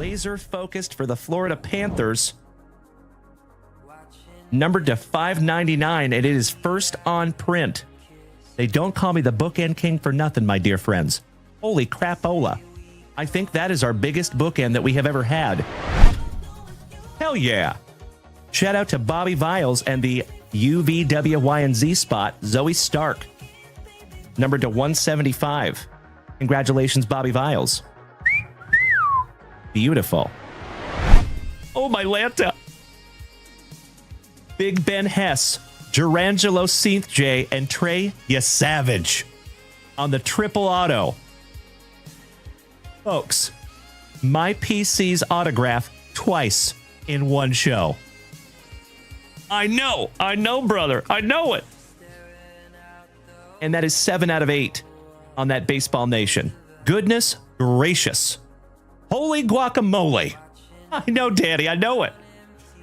laser focused for the Florida Panthers. Numbered to 599, and it is first on print. They don't call me the bookend king for nothing, my dear friends. Holy crapola. I think that is our biggest bookend that we have ever had. Hell yeah. Shout out to Bobby Viles and the UVWYNZ spot, Zoe Stark. Numbered to 175. Congratulations, Bobby Viles. Beautiful. Oh, my Lanta. Big Ben Hess, Durangelo Seath J, and Trey Savage on the triple auto. Folks, my PC's autograph twice in one show. I know, brother. I know it. And that is 7 out of 8 on that Baseball Nation. Goodness gracious. Holy guacamole. I know, Daddy. I know it.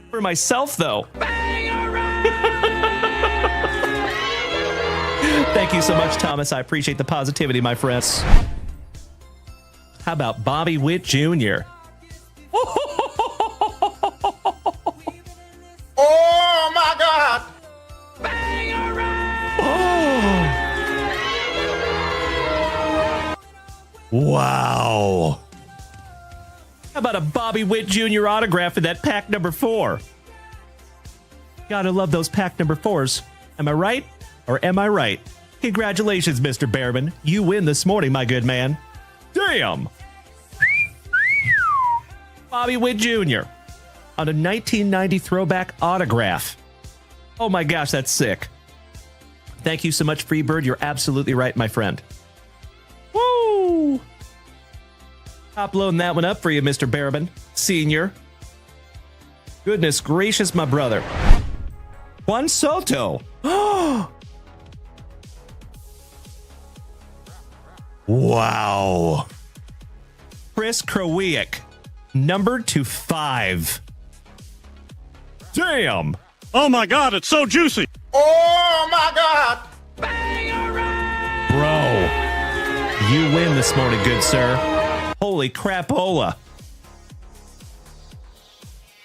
For myself, though. Thank you so much, Thomas. I appreciate the positivity, my friends. How about Bobby Witt Jr.? Oh, my God. Oh. Wow. How about a Bobby Witt Jr. autograph in that pack number 4? Gotta love those pack number 4s. Am I right? Or am I right? Congratulations, Mr. Behrman. You win this morning, my good man. Damn! Bobby Witt Jr. on a 1990 throwback autograph. Oh my gosh, that's sick. Thank you so much, Freebird. You're absolutely right, my friend. Woo! Top loading that one up for you, Mr. Behrman, Senior. Goodness gracious, my brother. Juan Soto. Wow. Chris Krawiec, numbered to 5. Damn. Oh my God, it's so juicy. Oh, my God. Bro, you win this morning, good sir. Holy crapola.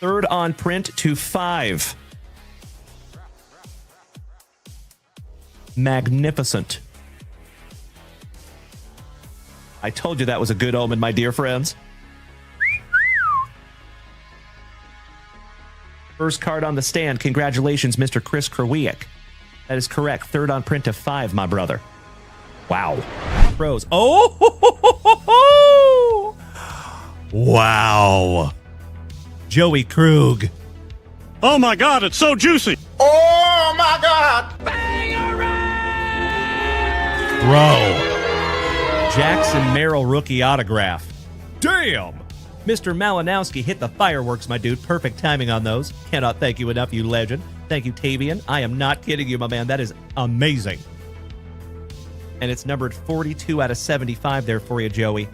3rd on print to 5. Magnificent. I told you that was a good omen, my dear friends. First card on the stand. Congratulations, Mr. Chris Krawiec. That is correct. 3rd on print to 5, my brother. Wow. Pros. Oh! Wow. Joey Krug. Oh my God, it's so juicy. Oh, my God. Bro. Jackson Merrill rookie autograph. Damn! Mr. Malinowski hit the fireworks, my dude. Perfect timing on those. Cannot thank you enough, you legend. Thank you, Tavian. I am not kidding you, my man. That is amazing. And it's numbered 42 out of 75 there for you, Joey.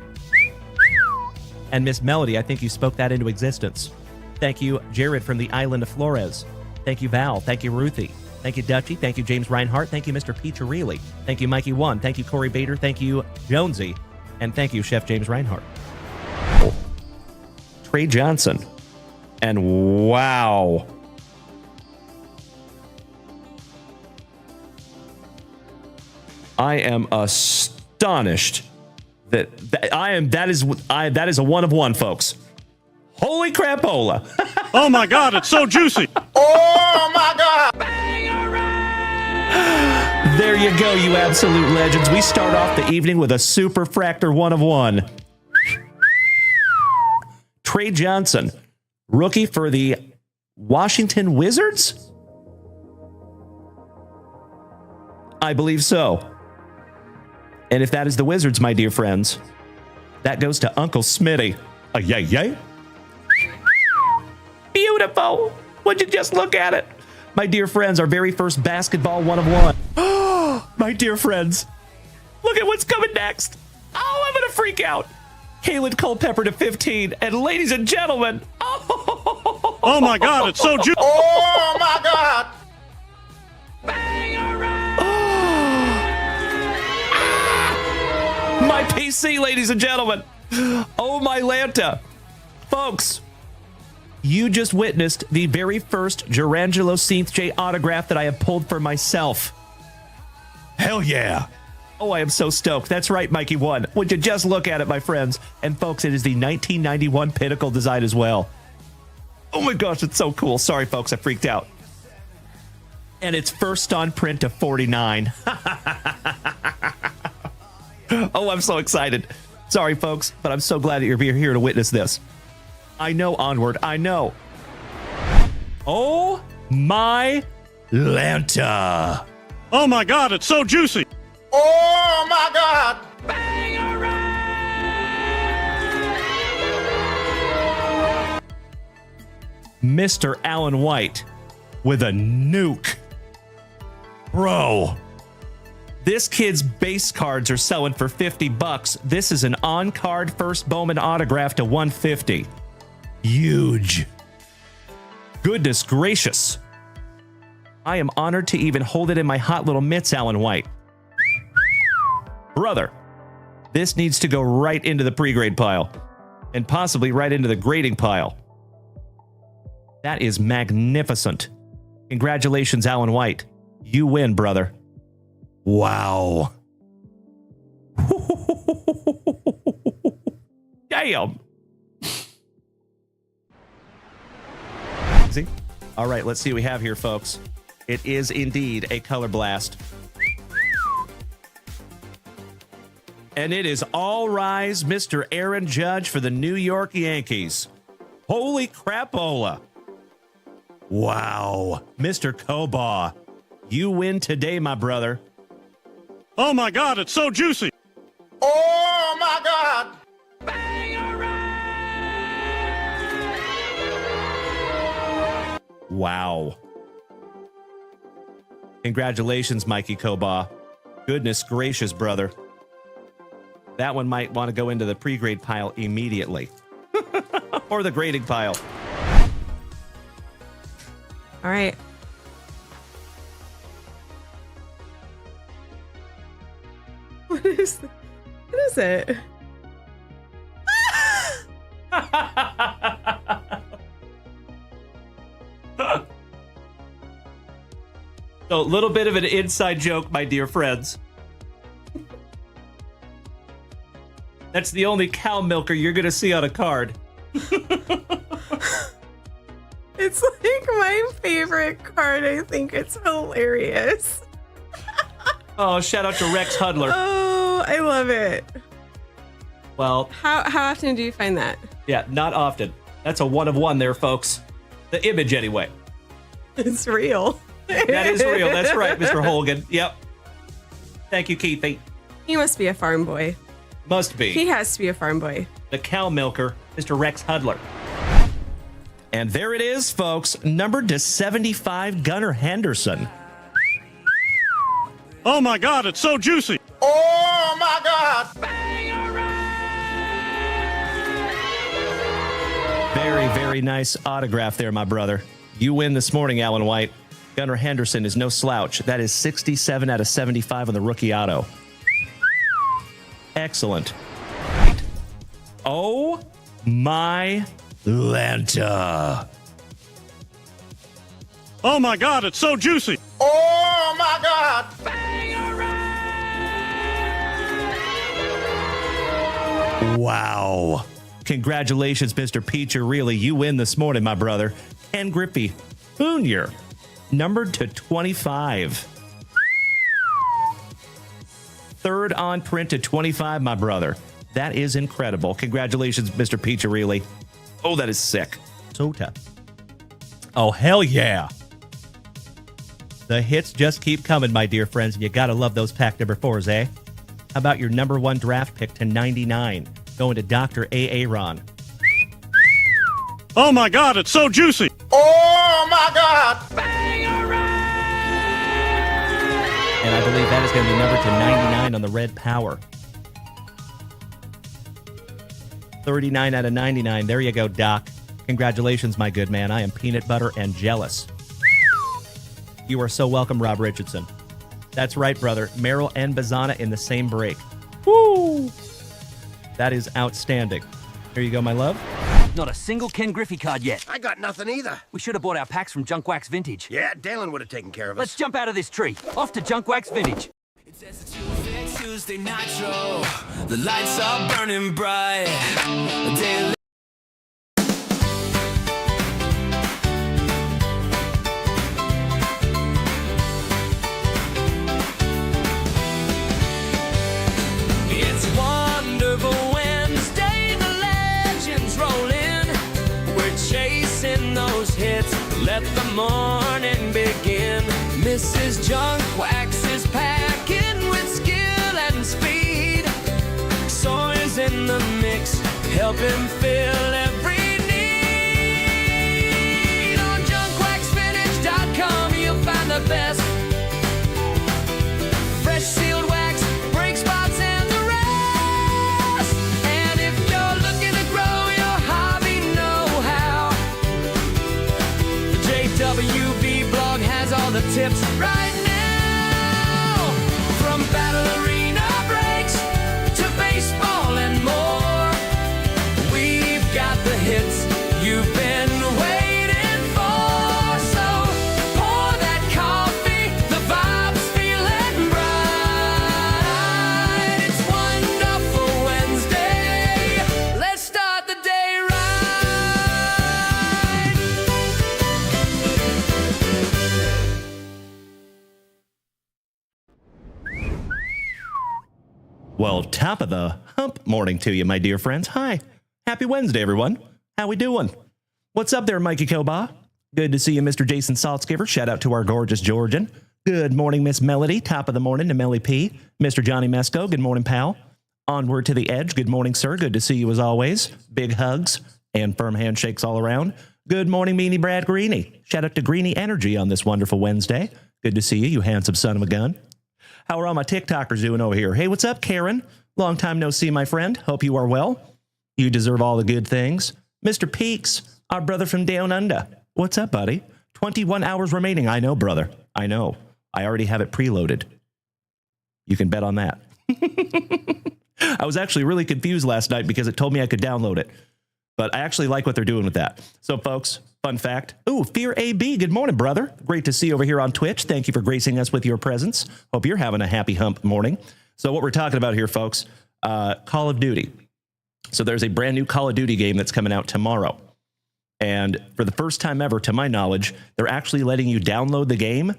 And Miss Melody, I think you spoke that into existence. Thank you, Jared from the island of Flores. Thank you, Val. Thank you, Ruthie. Thank you, Dutchy. Thank you, James Reinhart. Thank you, Mr. Piccirilli. Thank you, Mikey One. Thank you, Corey Bader. Thank you, Jonesy. And thank you, Chef James Reinhart. Trey Johnson. And wow. I am astonished that is a 1 of 1, folks. Holy crapola. Oh my God, it's so juicy. Oh, my God. There you go, you absolute legends. We start off the evening with a super fractor 1 of 1. Trey Johnson, rookie for the Washington Wizards? I believe so. And if that is the Wizards, my dear friends, that goes to Uncle Smitty. Yay, yay. Beautiful. Would you just look at it? My dear friends, our very first basketball 1 of 1. Oh, my dear friends, look at what's coming next. Oh, I'm going to freak out. Kalen Culpepper to 15. And ladies and gentlemen, oh my God, it's so juicy. Oh, my God. My PC, ladies and gentlemen. Oh, my Lanta. Folks, you just witnessed the very first Gerangelo Seath J autograph that I have pulled for myself. Hell yeah. Oh, I am so stoked. That's right, Mikey 1. Would you just look at it, my friends? And folks, it is the 1991 Pinnacle design as well. Oh my gosh, it's so cool. Sorry, folks, I freaked out. And it's first on print to 49. Oh, I'm so excited. Sorry, folks, but I'm so glad that you're here to witness this. I know, Onward, I know. Oh my Lanta. Oh my God, it's so juicy. Oh my God. Mr. Alan White with a nuke. Bro, this kid's base cards are selling for $50. This is an on-card first Bowman autograph to 150. Huge. Goodness gracious. I am honored to even hold it in my hot little mitts, Alan White. Brother, this needs to go right into the pre-grade pile and possibly right into the grading pile. That is magnificent. Congratulations, Alan White. You win, brother. Wow. Damn. See? All right, let's see what we have here, folks. It is indeed a color blast. And it is All Rise, Mr. Aaron Judge for the New York Yankees. Holy crapola. Wow. Mr. Kobaugh, you win today, my brother. Oh my God, it's so juicy. Oh my God. Wow. Congratulations, Mikey Kobaugh. Goodness gracious, brother. That one might want to go into the pre-grade pile immediately. Or the grading pile. All right. What is it? So, a little bit of an inside joke, my dear friends. That's the only cow milker you're going to see on a card. It's like my favorite card. I think it's hilarious. Oh, shout out to Rex Hudler. Oh, I love it. Well, How often do you find that? yeah, not often. That's a one of one there, folks. The image, anyway. It's real. That is real. That's right, Mr. Holgan. Yep. Thank you, Keithy. He must be a farm boy. Must be. He has to be a farm boy. The cow milker, Mr. Rex Hudler. And there it is, folks. Numbered to 75, Gunnar Henderson. Oh my God, it's so juicy. Oh my God. Very, very nice autograph there, my brother. You win this morning, Alan White. Gunnar Henderson is no slouch. That is 67 out of 75 on the rookie auto. Excellent. Oh my Lanta. Oh my God, it's so juicy. Oh my God. Wow. Congratulations, Mr. Peacher. Really, you win this morning, my brother. Ken Griffey Jr., numbered to 25. Third on print to 25, my brother. That is incredible. Congratulations, Mr. Peacher. Really. Oh, that is sick. So tough. Oh, hell yeah. The hits just keep coming, my dear friends, and you gotta love those pack number 4s, eh? How about your number 1 draft pick to 99, going to Dr. A. Ron? Oh my God, it's so juicy. Oh my God. And I believe that is going to be numbered to 99 on the Red Power. 39 out of 99. There you go, Doc. Congratulations, my good man. I am peanut butter and jealous. You are so welcome, Rob Richardson. That's right, brother. Merrill and Bazana in the same break. Woo! That is outstanding. Here you go, my love. Not a single Ken Griffey card yet. I got nothing either. We should have bought our packs from Junk Wax Vintage. Yeah, Dalen would have taken care of us. Let's jump out of this tree. Off to Junk Wax Vintage. Tuesday Nitro, the lights are burning bright. Daily. It's wonderful Wednesday, the legends roll in. We're chasing those hits, let the morning begin. Mrs. Junk Wax is packing with skill and speed. Sawyer's in the mix, help him fill every need. On junkwaxvintage.com you'll find the best fresh sealed wax, break spots and the rest. And if you're looking to grow your hobby know-how, the JWB blog has all the tips right now. From battle arena breaks to baseball and more, we've got the hits you've been waiting for. So pour that coffee, the vibe's feeling bright. It's wonderful Wednesday, let's start the day right. Well, top of the hump morning to you, my dear friends. Hi. Happy Wednesday, everyone. How we doing? What's up there, Mikey Koba? Good to see you, Mr. Jason Saltzgiver. Shout out to our gorgeous Georgian. Good morning, Miss Melody. Top of the morning to Melly P. Mr. Johnny Mesco. Good morning, pal. Onward to the edge. Good morning, sir. Good to see you as always. Big hugs and firm handshakes all around. Good morning, Meanie Brad Greeny. Shout out to Greeny Energy on this wonderful Wednesday. Good to see you, you handsome son of a gun. How are all my TikTokers doing over here? Hey, what's up, Karen? Long time no see, my friend. Hope you are well. You deserve all the good things. Mr. Peaks, our brother from down under. What's up, buddy? 21 hours remaining. I know, brother. I know. I already have it preloaded. You can bet on that. I was actually really confused last night because it told me I could download it. But I actually like what they're doing with that. So, folks, fun fact. Ooh, Fear AB. Good morning, brother. Great to see you over here on Twitch. Thank you for gracing us with your presence. Hope you're having a happy hump morning. So what we're talking about here, folks, Call of Duty. So there's a brand new Call of Duty game that's coming out tomorrow. And for the first time ever, to my knowledge, they're actually letting you download the game.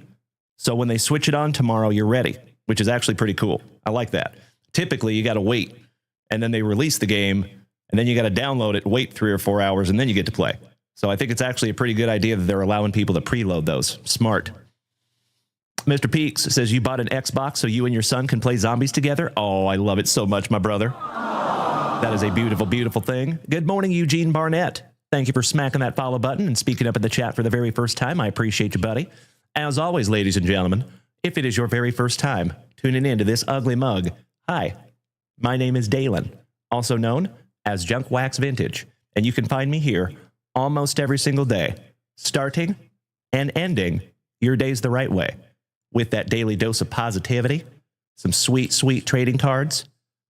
So when they switch it on tomorrow, you're ready, which is actually pretty cool. I like that. Typically, you got to wait, and then they release the game, and then you got to download it, wait 3 or 4 hours, and then you get to play. So I think it's actually a pretty good idea that they're allowing people to preload those. Smart. Mr. Peaks says you bought an Xbox so you and your son can play zombies together. Oh, I love it so much, my brother. That is a beautiful, beautiful thing. Good morning, Eugene Barnett. Thank you for smacking that follow button and speaking up in the chat for the very first time. I appreciate you, buddy. As always, ladies and gentlemen, if it is your very first time tuning in to this ugly mug, hi, my name is Dalen, also known as Junk Wax Vintage, and you can find me here almost every single day, starting and ending your days the right way, with that daily dose of positivity, some sweet, sweet trading cards,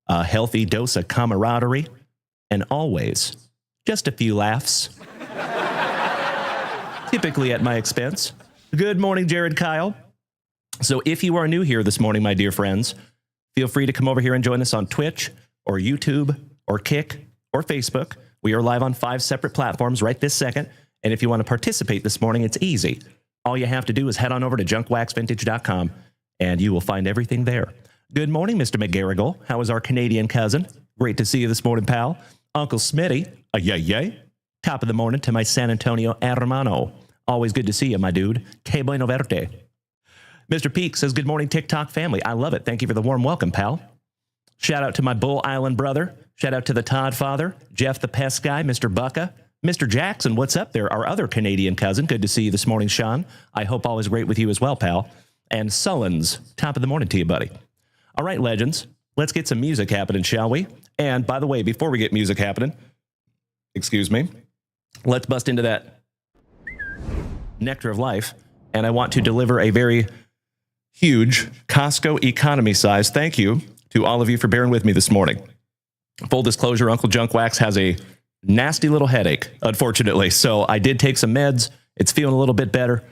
a healthy dose of camaraderie, and always just a few laughs, typically at my expense. Good morning, Jared Kyle. So if you are new here this morning, my dear friends, feel free to come over here and join us on Twitch or YouTube or Kick or Facebook. We are live on 5 separate platforms right this second. And if you want to participate this morning, it's easy. All you have to do is head on over to junkwaxvintage.com and you will find everything there. Good morning, Mr. McGarrigle. How is our Canadian cousin? Great to see you this morning, pal. Uncle Smitty. Yay. Top of the morning to my San Antonio hermano. Always good to see you, my dude. Que bueno verte. Mr. Peak says, good morning, TikTok family. I love it. Thank you for the warm welcome, pal. Shout out to my Bull Island brother. Shout out to the Todd father, Jeff the Pest Guy, Mr. Bucka, Mr. Jackson. What's up there? Our other Canadian cousin. Good to see you this morning, Sean. I hope all is great with you as well, pal. And Sullins. Top of the morning to you, buddy. All right, legends. Let's get some music happening, shall we? And by the way, before we get music happening, excuse me, let's bust into that nectar of life. And I want to deliver a very huge Costco economy size thank you to all of you for bearing with me this morning. Full disclosure, Uncle Junk Wax has a nasty little headache, unfortunately. So I did take some meds. It's feeling a little bit better,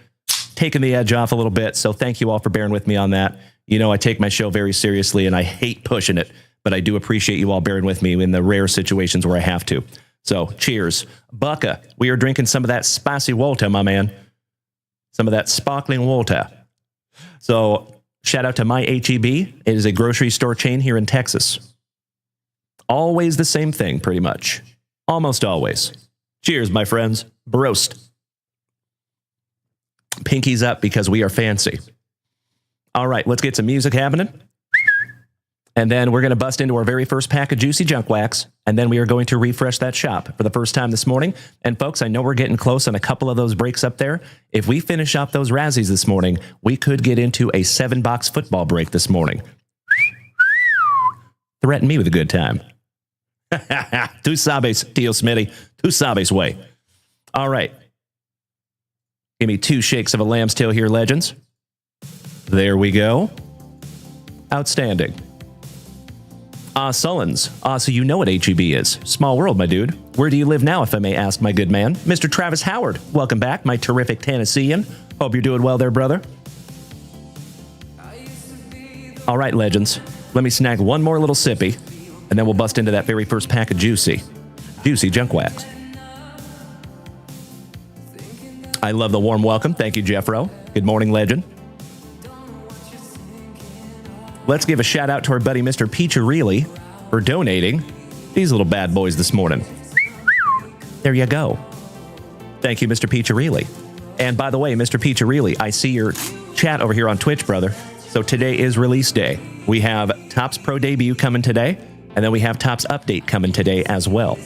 taking the edge off a little bit. So thank you all for bearing with me on that. You know, I take my show very seriously and I hate pushing it, but I do appreciate you all bearing with me in the rare situations where I have to. So cheers. Bucka, we are drinking some of that spicy water, my man. Some of that sparkling water. So shout out to My HEB. It is a grocery store chain here in Texas. Always the same thing, pretty much. Almost always. Cheers, my friends. Broast. Pinkies up because we are fancy. All right, let's get some music happening. And then we're going to bust into our very first pack of Juicy Junk Wax. And then we are going to refresh that shop for the first time this morning. And folks, I know we're getting close on a couple of those breaks up there. If we finish up those Razzies this morning, we could get into a 7-box football break this morning. Threaten me with a good time. Tu sabes, Tio Smitty. Tu sabes way. All right. Give me 2 shakes of a lamb's tail here, legends. There we go. Outstanding. Sullins. So you know what HEB is. Small world, my dude. Where do you live now, if I may ask, my good man? Mr. Travis Howard. Welcome back, my terrific Tennessean. Hope you're doing well there, brother. All right, legends. Let me snag one more little sippy, and then we'll bust into that very first pack of Juicy Junk Wax. I love the warm welcome. Thank you, Jeffro. Good morning, legend. Let's give a shout out to our buddy, Mr. Peacharelli, for donating these little bad boys this morning. There you go. Thank you, Mr. Peacharelli. And by the way, Mr. Peacharelli, I see your chat over here on Twitch, brother. So today is release day. We have Topps Pro Debut coming today, and then we have Topps Update coming today as well.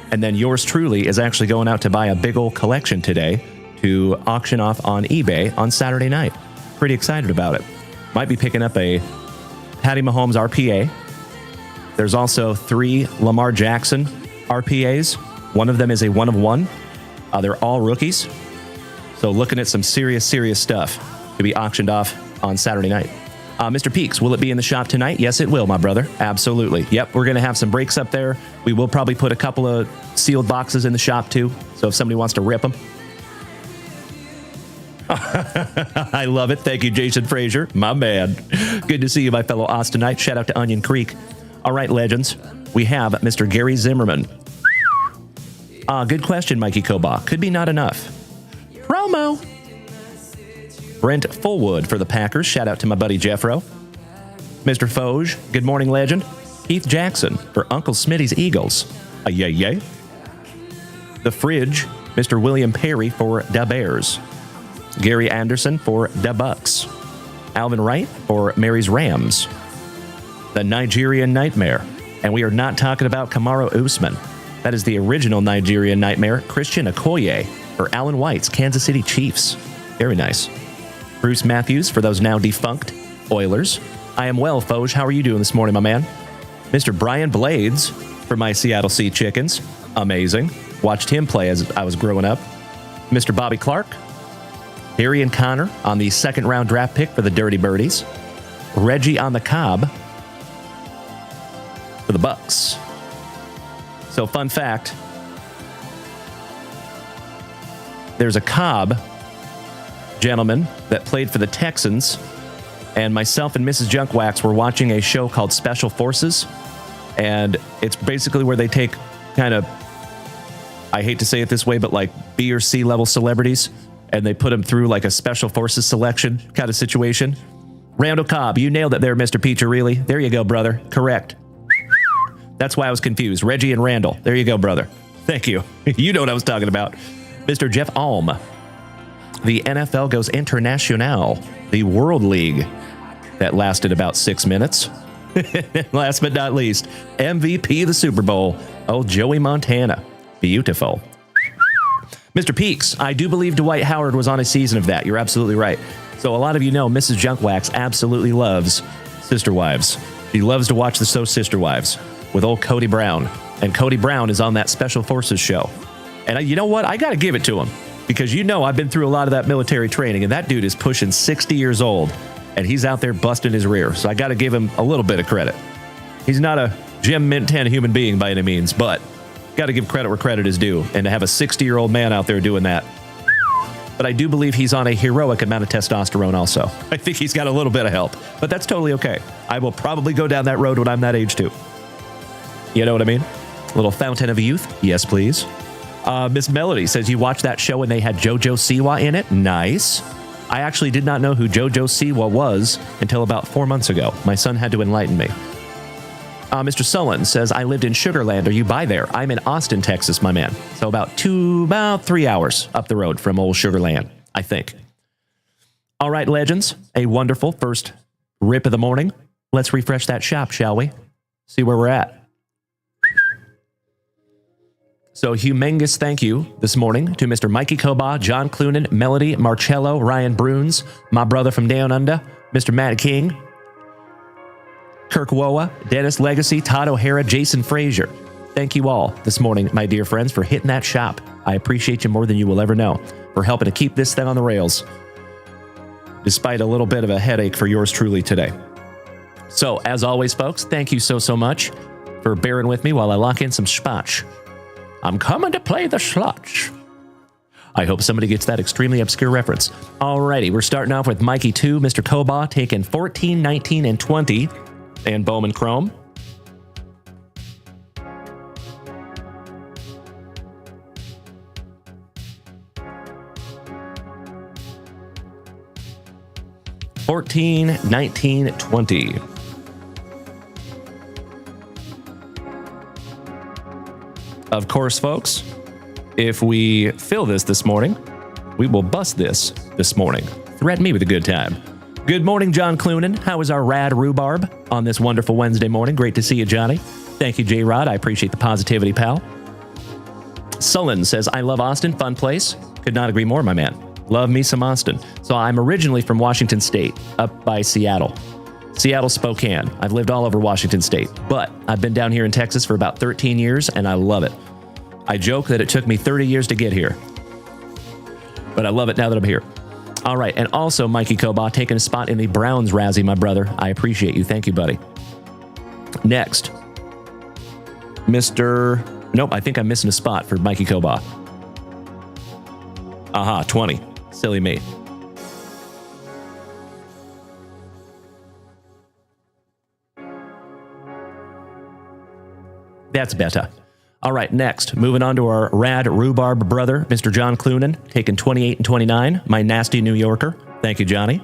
And then yours truly is actually going out to buy a big old collection today to auction off on eBay on Saturday night. Pretty excited about it. Might be picking up a Patty Mahomes RPA. There's also 3 Lamar Jackson RPAs. One of them is a 1 of 1. They're all rookies. So looking at some serious stuff to be auctioned off on Saturday night. Mr. Peaks, will it be in the shop tonight? Yes, it will, my brother. Absolutely. Yep, we're going to have some breaks up there. We will probably put a couple of sealed boxes in the shop too. So if somebody wants to rip them. I love it. Thank you, Jason Frazier. My man. Good to see you, my fellow Austinite. Shout out to Onion Creek. All right, legends. We have Mr. Gary Zimmerman. Good question, Mikey Koba. Could be not enough. Promo. Brent Fullwood for the Packers. Shout out to my buddy Jeffro. Mr. Foge. Good morning, legend. Keith Jackson for Uncle Smitty's Eagles. Yay. The Fridge. Mr. William Perry for Da Bears. Gary Anderson for Da Bucks. Alvin Wright for Mary's Rams. The Nigerian Nightmare. And we are not talking about Kamaru Usman. That is the original Nigerian Nightmare, Christian Okoye for Alan White's Kansas City Chiefs. Very nice. Bruce Matthews for those now defunct Oilers. I am well, Foge. How are you doing this morning, my man? Mr. Brian Blades for my Seattle Sea Chickens. Amazing. Watched him play as I was growing up. Mr. Bobby Clark. Darian Connor on the 2nd-round draft pick for the Dirty Birdies. Reggie on the Cobb for the Bucks. So, fun fact, there's a Cobb gentleman that played for the Texans, and myself and Mrs. Junk Wax were watching a show called Special Forces, and it's basically where they take kind of, I hate to say it this way, but like B or C level celebrities, and they put them through like a Special Forces selection kind of situation. Randall Cobb, you nailed it there, Mr. Peacharelli. There you go, brother. Correct. That's why I was confused. Reggie and Randall. There you go, brother. Thank you. You know what I was talking about. Mr. Jeff Alm. The NFL goes international. The World League. That lasted about 6 minutes. Last but not least, MVP of the Super Bowl. Oh, Joey Montana. Beautiful. Mr. Peaks, I do believe Dwight Howard was on a season of that. You're absolutely right. So a lot of you know Mrs. Junk Wax absolutely loves Sister Wives. She loves to watch the show Sister Wives with old Cody Brown. And Cody Brown is on that Special Forces show. And you know what? I got to give it to him. Because you know I've been through a lot of that military training, and that dude is pushing 60 years old, and he's out there busting his rear. So I got to give him a little bit of credit. He's not a Gem Mint 10 human being by any means, but Got to give credit where credit is due. And to have a 60-year-old man out there doing that. But I do believe he's on a heroic amount of testosterone also. I think he's got a little bit of help. But that's totally okay. I will probably go down that road when I'm that age too. You know what I mean? A little fountain of youth. Yes, please. Miss Melody says, you watched that show and they had JoJo Siwa in it? Nice. I actually did not know who JoJo Siwa was until about 4 months ago. My son had to enlighten me. Mr. Sullen says, I lived in Sugar Land. Are you by there? I'm in Austin, Texas, my man. So about 3 hours up the road from old Sugar Land, I think. All right, legends, a wonderful first rip of the morning. Let's refresh that shop, shall we? See where we're at. So humongous thank you this morning to Mr. Mikey Koba, John Clunan, Melody, Marcello, Ryan Bruns, my brother from down under, Mr. Matt King, Kirk Woa, Dennis Legacy, Todd O'Hara, Jason Frazier. Thank you all this morning, my dear friends, for hitting that shop. I appreciate you more than you will ever know, for helping to keep this thing on the rails, despite a little bit of a headache for yours truly today. So, as always, folks, thank you so much for bearing with me while I lock in some spotch. I'm coming to play the slotch. I hope somebody gets that extremely obscure reference. Alrighty, we're starting off with Mikey 2, Mr. Koba, taking 14, 19, and 20, and Bowman Chrome. $14, 19, 20. Of course, folks, if we fill this morning, we will bust this morning. Threaten me with a good time. Good morning, John Clunan. How is our rad rhubarb on this wonderful Wednesday morning? Great to see you, Johnny. Thank you, J-Rod. I appreciate the positivity, pal. Sullen says, I love Austin. Fun place. Could not agree more, my man. Love me some Austin. So I'm originally from Washington State, up by Seattle. Seattle, Spokane. I've lived all over Washington State, but I've been down here in Texas for about 13 years, and I love it. I joke that it took me 30 years to get here, but I love it now that I'm here. All right, and also Mikey Koba taking a spot in the Browns Razzie, my brother. I appreciate you. Thank you, buddy. Next, Nope, I think I'm missing a spot for Mikey Koba. 20. Silly me. That's better. All right, next, moving on to our rad rhubarb brother, Mr. John Clunan, taking 28 and 29, my nasty New Yorker. Thank you, Johnny.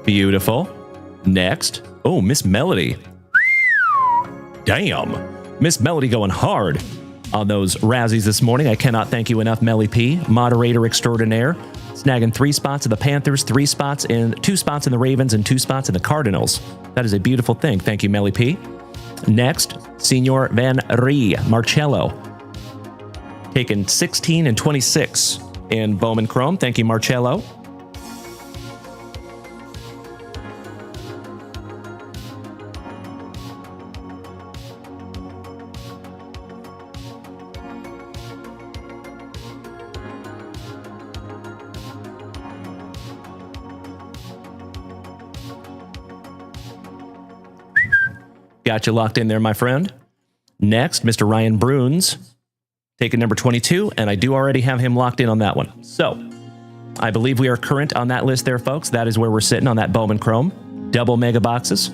Beautiful. Next, oh, Miss Melody. Damn, Miss Melody going hard on those Razzies this morning. I cannot thank you enough, Melly P, moderator extraordinaire, snagging 3 spots in the Panthers, 2 spots in the Ravens, and 2 spots in the Cardinals. That is a beautiful thing. Thank you, Melly P. Next, Senor Van Ree Marcello, taking 16 and 26 in Bowman Chrome. Thank you, Marcello. Got you locked in there, my friend. Next, Mr. Ryan Bruns, taking number 22, and I do already have him locked in on that one. So, I believe we are current on that list there, folks. That is where we're sitting on that Bowman Chrome. Double mega boxes.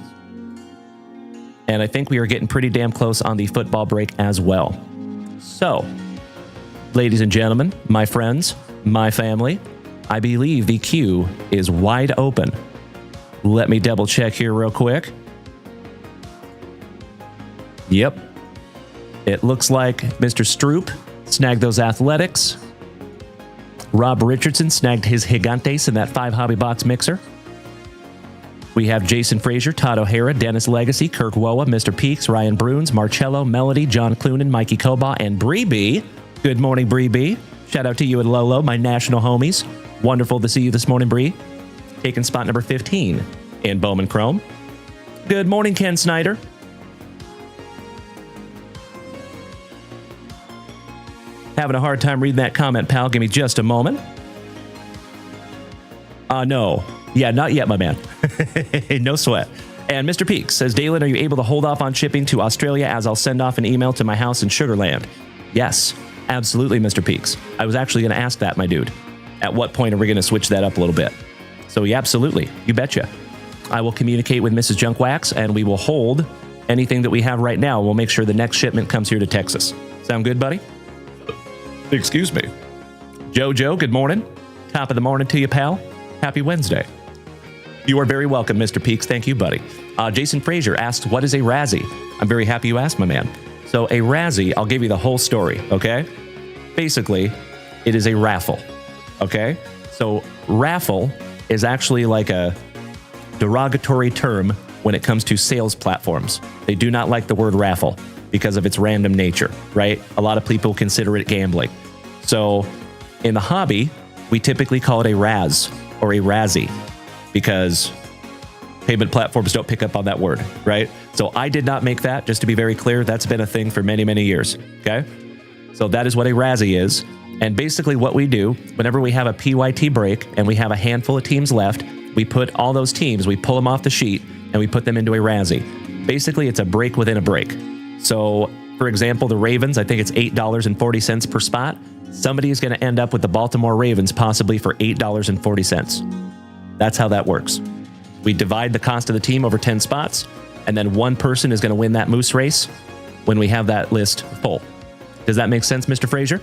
And I think we are getting pretty damn close on the football break as well. So, ladies and gentlemen, my friends, my family, I believe the queue is wide open. Let me double check here real quick. Yep. It looks like Mr. Stroop snagged those Athletics. Rob Richardson snagged his Gigantes in that 5 hobby box mixer. We have Jason Frazier, Todd O'Hara, Dennis Legacy, Kirk Woa, Mr. Peaks, Ryan Bruns, Marcello, Melody, John Clunan, Mikey Koba, and Bree B. Good morning, Bree B. Shout out to you and Lolo, my national homies. Wonderful to see you this morning, Bree. Taking spot number 15 in Bowman Chrome. Good morning, Ken Snyder. Having a hard time reading that comment, pal. Give me just a moment. No. Yeah, not yet, my man. No sweat. And Mr. Peak says, Dalen, are you able to hold off on shipping to Australia as I'll send off an email to my house in Sugarland? Yes, absolutely, Mr. Peaks. I was actually going to ask that, my dude. At what point are we going to switch that up a little bit? So, yeah, absolutely. You betcha. I will communicate with Mrs. Junkwax, and we will hold anything that we have right now. We'll make sure the next shipment comes here to Texas. Sound good, buddy? Excuse me. Jojo, good morning. Top of the morning to you, pal. Happy Wednesday. You are very welcome, Mr. Peaks. Thank you, buddy. Jason Frazier asks, what is a Razzie? I'm very happy you asked, my man. So a Razzie, I'll give you the whole story, okay? Basically, it is a raffle, okay? So raffle is actually like a derogatory term when it comes to sales platforms. They do not like the word raffle because of its random nature, right? A lot of people consider it gambling. So in the hobby, we typically call it a Raz or a Razzie because payment platforms don't pick up on that word, right? So I did not make that, just to be very clear. That's been a thing for many, many years, okay? So that is what a Razzie is. And basically what we do, whenever we have a PYT break and we have a handful of teams left, we put all those teams, we pull them off the sheet, and we put them into a Razzie. Basically, it's a break within a break. So, for example, the Ravens, I think it's $8.40 per spot. Somebody is going to end up with the Baltimore Ravens possibly for $8.40. That's how that works. We divide the cost of the team over 10 spots, and then one person is going to win that moose race when we have that list full. Does that make sense, Mr. Frazier?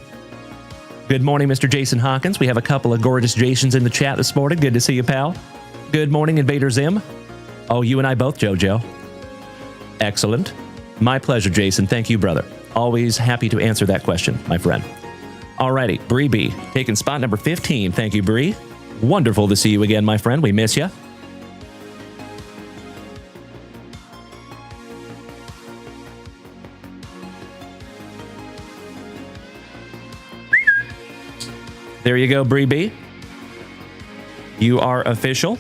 Good morning, Mr. Jason Hawkins. We have a couple of gorgeous Jasons in the chat this morning. Good to see you, pal. Good morning, Invader Zim. Oh, you and I both, JoJo. Excellent. My pleasure, Jason. Thank you, brother. Always happy to answer that question, my friend. Alrighty, Bree B, taking spot number 15. Thank you, Bree. Wonderful to see you again, my friend. We miss you. There you go, Bree B. You are official.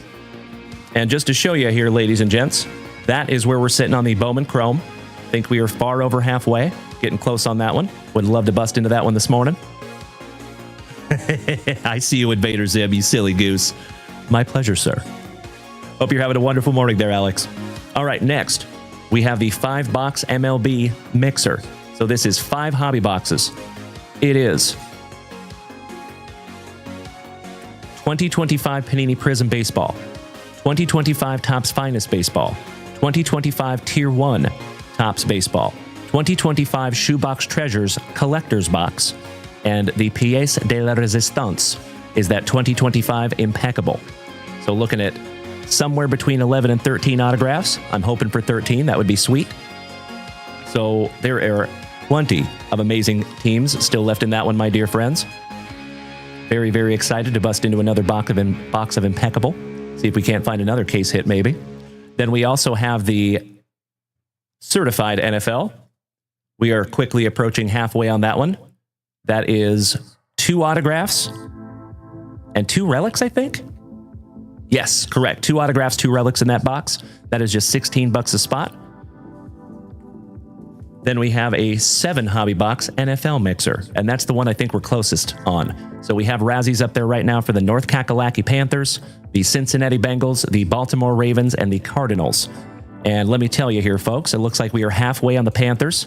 And just to show you here, ladies and gents, that is where we're sitting on the Bowman Chrome. Think we are far over halfway. Getting close on that one. Would love to bust into that one this morning. I see you, Invader Zib, you silly goose. My pleasure, sir. Hope you're having a wonderful morning there, Alex. All right, next, we have the 5-box MLB mixer. So this is 5 hobby boxes. It is 2025 Panini Prizm Baseball, 2025 Topps Finest Baseball, 2025 Tier 1 Topps Baseball, 2025 Shoebox Treasures Collector's Box, and the Pièce de la Résistance is that 2025 Impeccable. So looking at somewhere between 11 and 13 autographs. I'm hoping for 13. That would be sweet. So there are plenty of amazing teams still left in that one, my dear friends. Very, very excited to bust into another box of Impeccable. See if we can't find another case hit, maybe. Then we also have the Certified NFL. We are quickly approaching halfway on that one. That is 2 autographs and 2 relics, I think. Yes, correct. 2 autographs, 2 relics in that box. That is just $16 a spot. Then we have a 7 hobby box NFL mixer, and that's the one I think we're closest on. So we have Razzies up there right now for the North Kakalaki Panthers, the Cincinnati Bengals, the Baltimore Ravens, and the Cardinals. And let me tell you here, folks, it looks like we are halfway on the Panthers.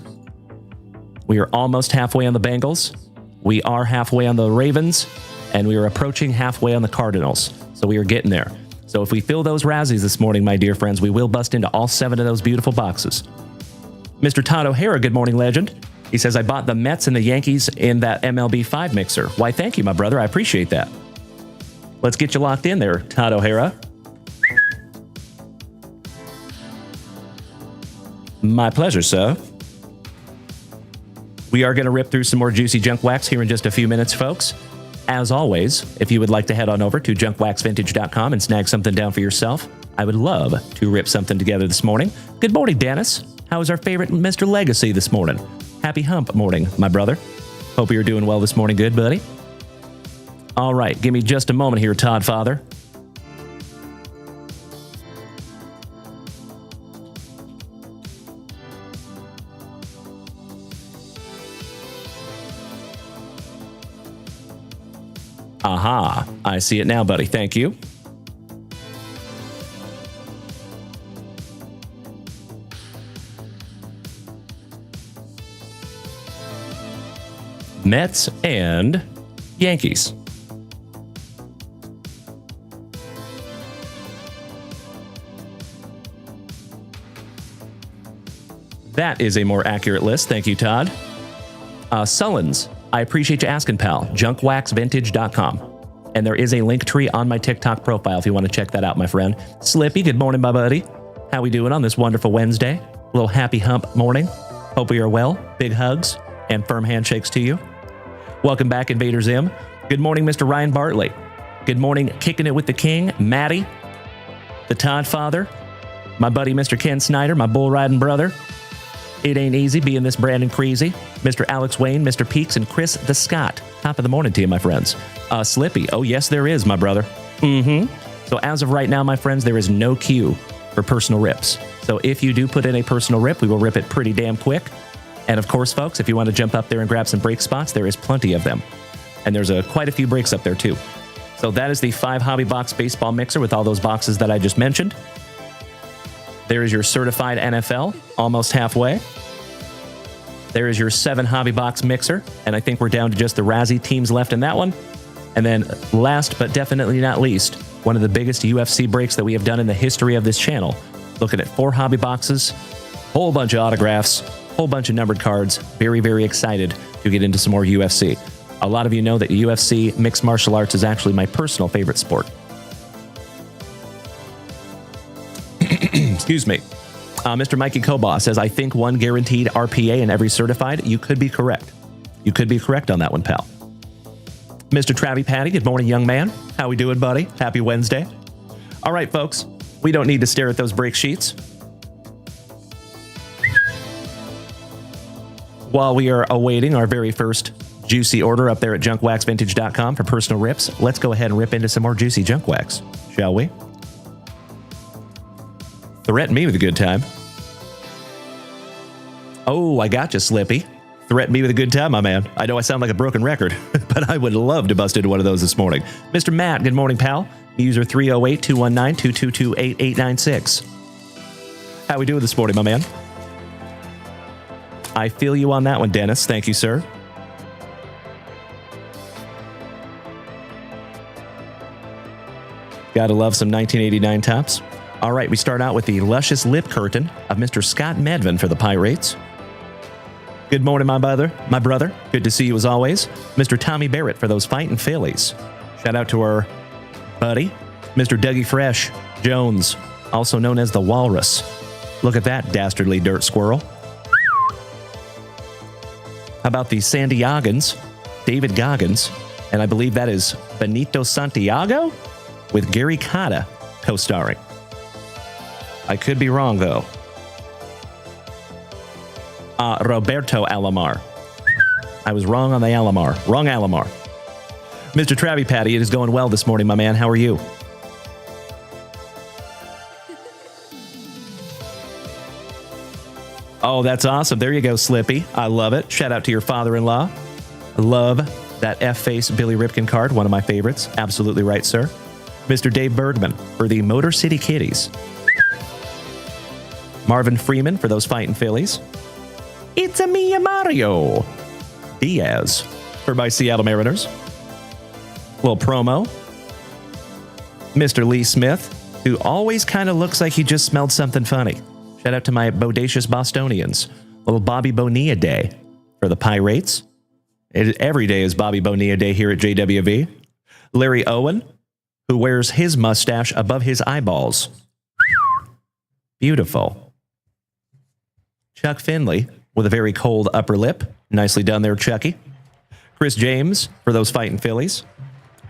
We are almost halfway on the Bengals. We are halfway on the Ravens, and we are approaching halfway on the Cardinals. So we are getting there. So if we fill those Razzies this morning, my dear friends, we will bust into all 7 of those beautiful boxes. Mr. Todd O'Hara, good morning, legend. He says, I bought the Mets and the Yankees in that MLB 5 mixer. Why, thank you, my brother. I appreciate that. Let's get you locked in there, Todd O'Hara. My pleasure, sir. We are going to rip through some more juicy junk wax here in just a few minutes, folks. As always, if you would like to head on over to junkwaxvintage.com and snag something down for yourself, I would love to rip something together this morning. Good morning, Dennis. How is our favorite Mr. Legacy this morning? Happy hump morning, my brother. Hope you're doing well this morning, good buddy. All right, give me just a moment here, Todd Father. Aha, I see it now, buddy. Thank you. Mets and Yankees. That is a more accurate list. Thank you, Todd. Sullins, I appreciate you asking, pal. Junkwaxvintage.com. And there is a link tree on my TikTok profile if you want to check that out, my friend. Slippy, good morning, my buddy. How we doing on this wonderful Wednesday? A little happy hump morning. Hope we are well. Big hugs and firm handshakes to you. Welcome back, Invader Zim. Good morning, Mr. Ryan Bartley. Good morning, Kicking It with the King, Maddie, the Todd Father, my buddy, Mr. Ken Snyder, my bull riding brother. It ain't easy being this Brandon Creasy, Mr. Alex Wayne, Mr. Peaks, and Chris the Scott. Top of the morning to you, my friends. Slippy, oh yes, there is, my brother. So as of right now, my friends, there is no queue for personal rips. So if you do put in a personal rip, we will rip it pretty damn quick. And of course, folks, if you want to jump up there and grab some break spots, there is plenty of them. And there's quite a few breaks up there too. So that is the 5 hobby box baseball mixer with all those boxes that I just mentioned. There is your certified NFL, almost halfway. There is your 7 hobby box mixer, and I think we're down to just the Razzie teams left in that one. And then last but definitely not least, one of the biggest UFC breaks that we have done in the history of this channel. Looking at 4 hobby boxes, whole bunch of autographs, whole bunch of numbered cards. Very, very excited to get into some more UFC. A lot of you know that UFC mixed martial arts is actually my personal favorite sport. Excuse me. Mr. Mikey Koba says, I think 1 guaranteed RPA in every certified. You could be correct. You could be correct on that one, pal. Mr. Travie Patty, good morning, young man. How we doing, buddy? Happy Wednesday. All right, folks. We don't need to stare at those break sheets. While we are awaiting our very first juicy order up there at junkwaxvintage.com for personal rips, let's go ahead and rip into some more juicy junk wax, shall we? Threaten me with a good time. Oh, I got you, Slippy. Threaten me with a good time, my man. I know I sound like a broken record, but I would love to bust into one of those this morning. Mr. Matt, good morning, pal. User 308-219-222-8896. How we doing this morning, my man? I feel you on that one, Dennis. Thank you, sir. Gotta love some 1989 tops. All right, we start out with the luscious lip curtain of Mr. Scott Medvin for the Pirates. Good morning, my brother. Good to see you as always. Mr. Tommy Barrett for those fighting Phillies. Shout out to our buddy, Mr. Dougie Fresh Jones, also known as the Walrus. Look at that dastardly dirt squirrel. How about the Santiagans, David Goggins, and I believe that is Benito Santiago with Gary Cotta co-starring. I could be wrong, though. Roberto Alomar. I was wrong on the Alomar. Wrong Alomar. Mr. Travie Patty, it is going well this morning, my man. How are you? Oh, that's awesome. There you go, Slippy. I love it. Shout out to your father-in-law. I love that F-face Billy Ripken card. One of my favorites. Absolutely right, sir. Mr. Dave Bergman for the Motor City Kitties. Marvin Freeman for those fighting Phillies. It's a Mia Mario. Diaz for my Seattle Mariners. Little promo. Mr. Lee Smith, who always kind of looks like he just smelled something funny. Shout out to my bodacious Bostonians. Little Bobby Bonilla Day for the Pirates. Every day is Bobby Bonilla Day here at JWV. Larry Owen, who wears his mustache above his eyeballs. Beautiful. Chuck Finley with a very cold upper lip. Nicely done there, Chucky. Chris James for those fighting Phillies.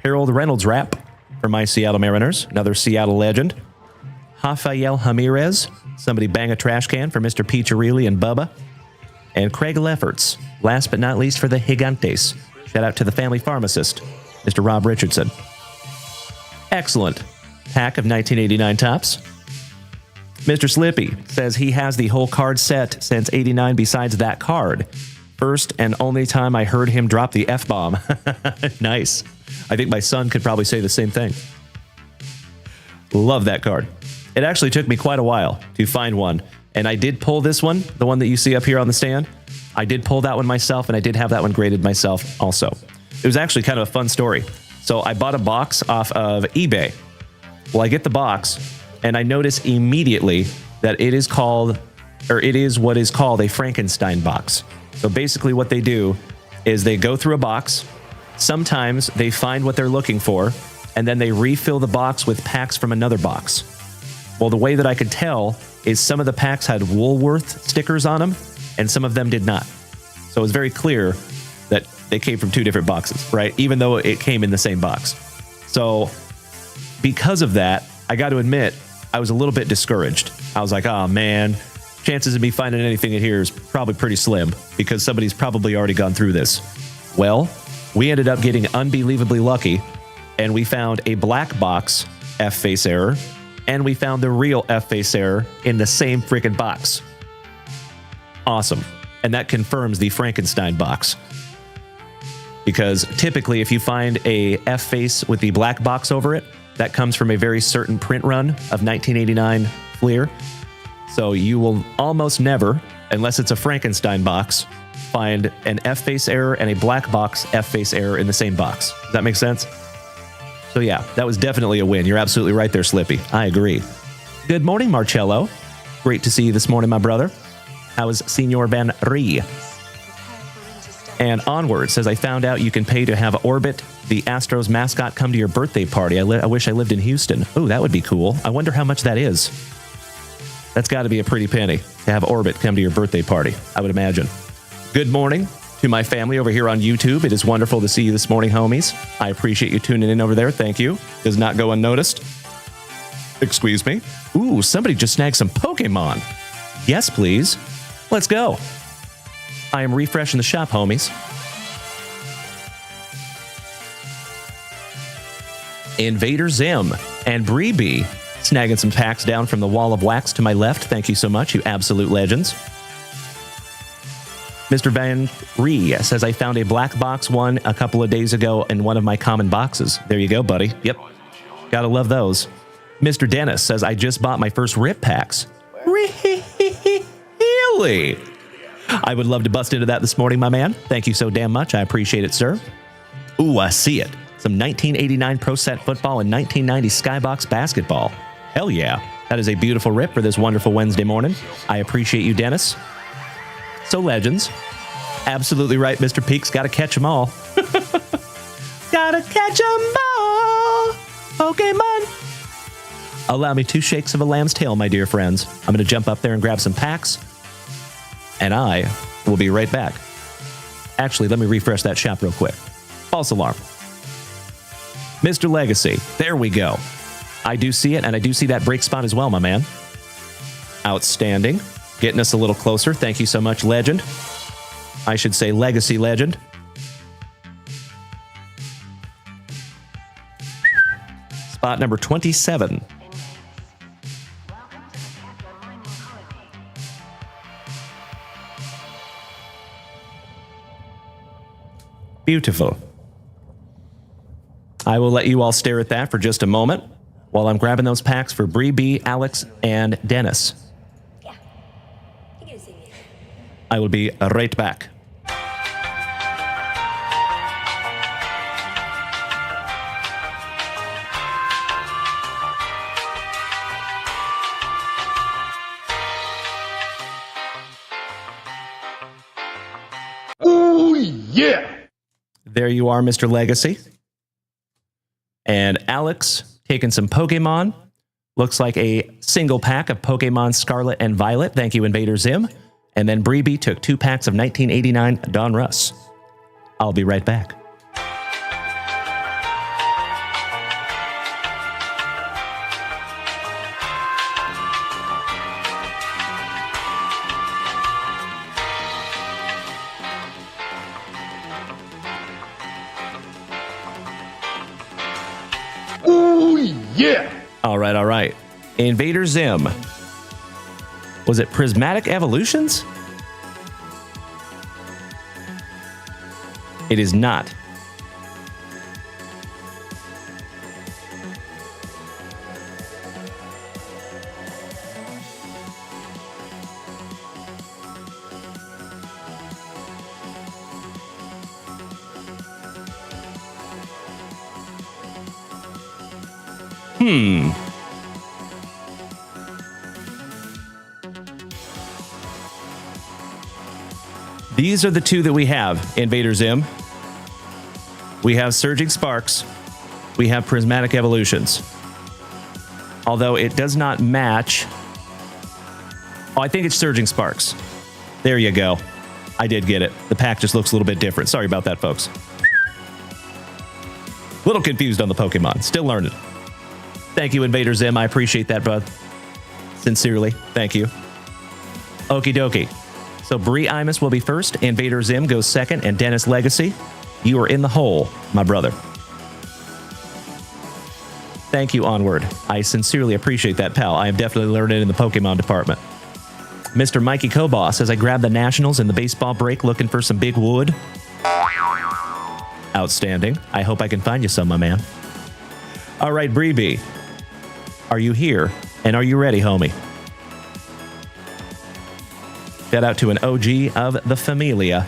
Harold Reynolds rap for my Seattle Mariners. Another Seattle legend. Rafael Ramirez. Somebody bang a trash can for Mr. Piccirilli and Bubba. And Craig Lefferts, last but not least for the Gigantes. Shout out to the family pharmacist, Mr. Rob Richardson. Excellent pack of 1989 tops. Mr. Slippy says he has the whole card set since '89 besides that card. First and only time I heard him drop the F-bomb. Nice. I think my son could probably say the same thing. Love that card. It actually took me quite a while to find one. And I did pull this one, the one that you see up here on the stand. I did pull that one myself, and I did have that one graded myself also. It was actually kind of a fun story. So I bought a box off of eBay. Well, I get the box, and I notice immediately that it is called, or it is what is called a Frankenstein box. So basically what they do is they go through a box. Sometimes they find what they're looking for, and then they refill the box with packs from another box. Well, the way that I could tell is some of the packs had Woolworth stickers on them, and some of them did not. So it was very clear that they came from two different boxes, right? Even though it came in the same box. So because of that, I got to admit, I was a little bit discouraged. I was like, oh man, chances of me finding anything in here is probably pretty slim because somebody's probably already gone through this. Well, we ended up getting unbelievably lucky, and we found a black box F-face error, and we found the real F-face error in the same freaking box. Awesome. And that confirms the Frankenstein box. Because typically, if you find a F-face with the black box over it, that comes from a very certain print run of 1989 Fleer. So you will almost never, unless it's a Frankenstein box, find an F-face error and a black box F-face error in the same box. Does that make sense? So yeah, that was definitely a win. You're absolutely right there, Slippy. I agree. Good morning, Marcello. Great to see you this morning, my brother. How is Senor Van Ree? And Onward says, I found out you can pay to have Orbit, the Astros mascot, come to your birthday party. I wish I lived in Houston. Oh, that would be cool. I wonder how much that is. That's got to be a pretty penny to have Orbit come to your birthday party, I would imagine. Good morning to my family over here on YouTube. It is wonderful to see you this morning, homies. I appreciate you tuning in over there. Thank you. Does not go unnoticed. Excuse me. Ooh, somebody just snagged some Pokemon. Yes, please. Let's go. I am refreshing the shop, homies. Invader Zim and Bree B snagging some packs down from the wall of wax to my left. Thank you so much, you absolute legends. Mr. Van Ree says, I found a black box one a couple of days ago in one of my common boxes. There you go, buddy. Yep. Gotta love those. Mr. Dennis says, I just bought my first rip packs. Really? I would love to bust into that this morning, my man. Thank you so damn much. I appreciate it, sir. Ooh, I see it. Some 1989 Pro Set football and 1990 Skybox basketball. Hell yeah. That is a beautiful rip for this wonderful Wednesday morning. I appreciate you, Dennis. So, legends. Absolutely right, Mr. Peaks. Gotta catch them all. Gotta catch them all. Pokemon. Allow me 2 shakes of a lamb's tail, my dear friends. I'm going to jump up there and grab some packs. And I will be right back. Actually, let me refresh that shop real quick. False alarm. Mr. Legacy. There we go. I do see it, and I do see that break spot as well, my man. Outstanding. Getting us a little closer. Thank you so much, Legend. I should say Legacy Legend. Spot number 27. Beautiful. I will let you all stare at that for just a moment while I'm grabbing those packs for Bree B, Alex, and Dennis. Yeah. You're gonna see me. I will be right back. Ooh, yeah. There you are, Mr. Legacy. And Alex taking some Pokemon. Looks like a single pack of Pokemon Scarlet and Violet. Thank you, Invader Zim. And then Breeby took 2 packs of 1989 Don Russ. I'll be right back. Ooh, yeah. All right. Invader Zim. Was it Prismatic Evolutions? It is not. These are the two that we have, Invader Zim. We have Surging Sparks. We have Prismatic Evolutions. Although it does not match. Oh, I think it's Surging Sparks. There you go. I did get it. The pack just looks a little bit different. Sorry about that, folks. Little confused on the Pokemon. Still learning. Thank you, Invader Zim. I appreciate that, bud. Sincerely. Thank you. Okie dokie. So Bree Imus will be first, Invader Zim goes second, and Dennis Legacy, you are in the hole, my brother. Thank you, Onward. I sincerely appreciate that, pal. I am definitely learning in the Pokemon department. Mr. Mikey Koboss says, I grabbed the Nationals in the baseball break looking for some big wood. Outstanding. I hope I can find you some, my man. All right, Bree B. Are you here? And are you ready, homie? Shout out to an OG of the Familia.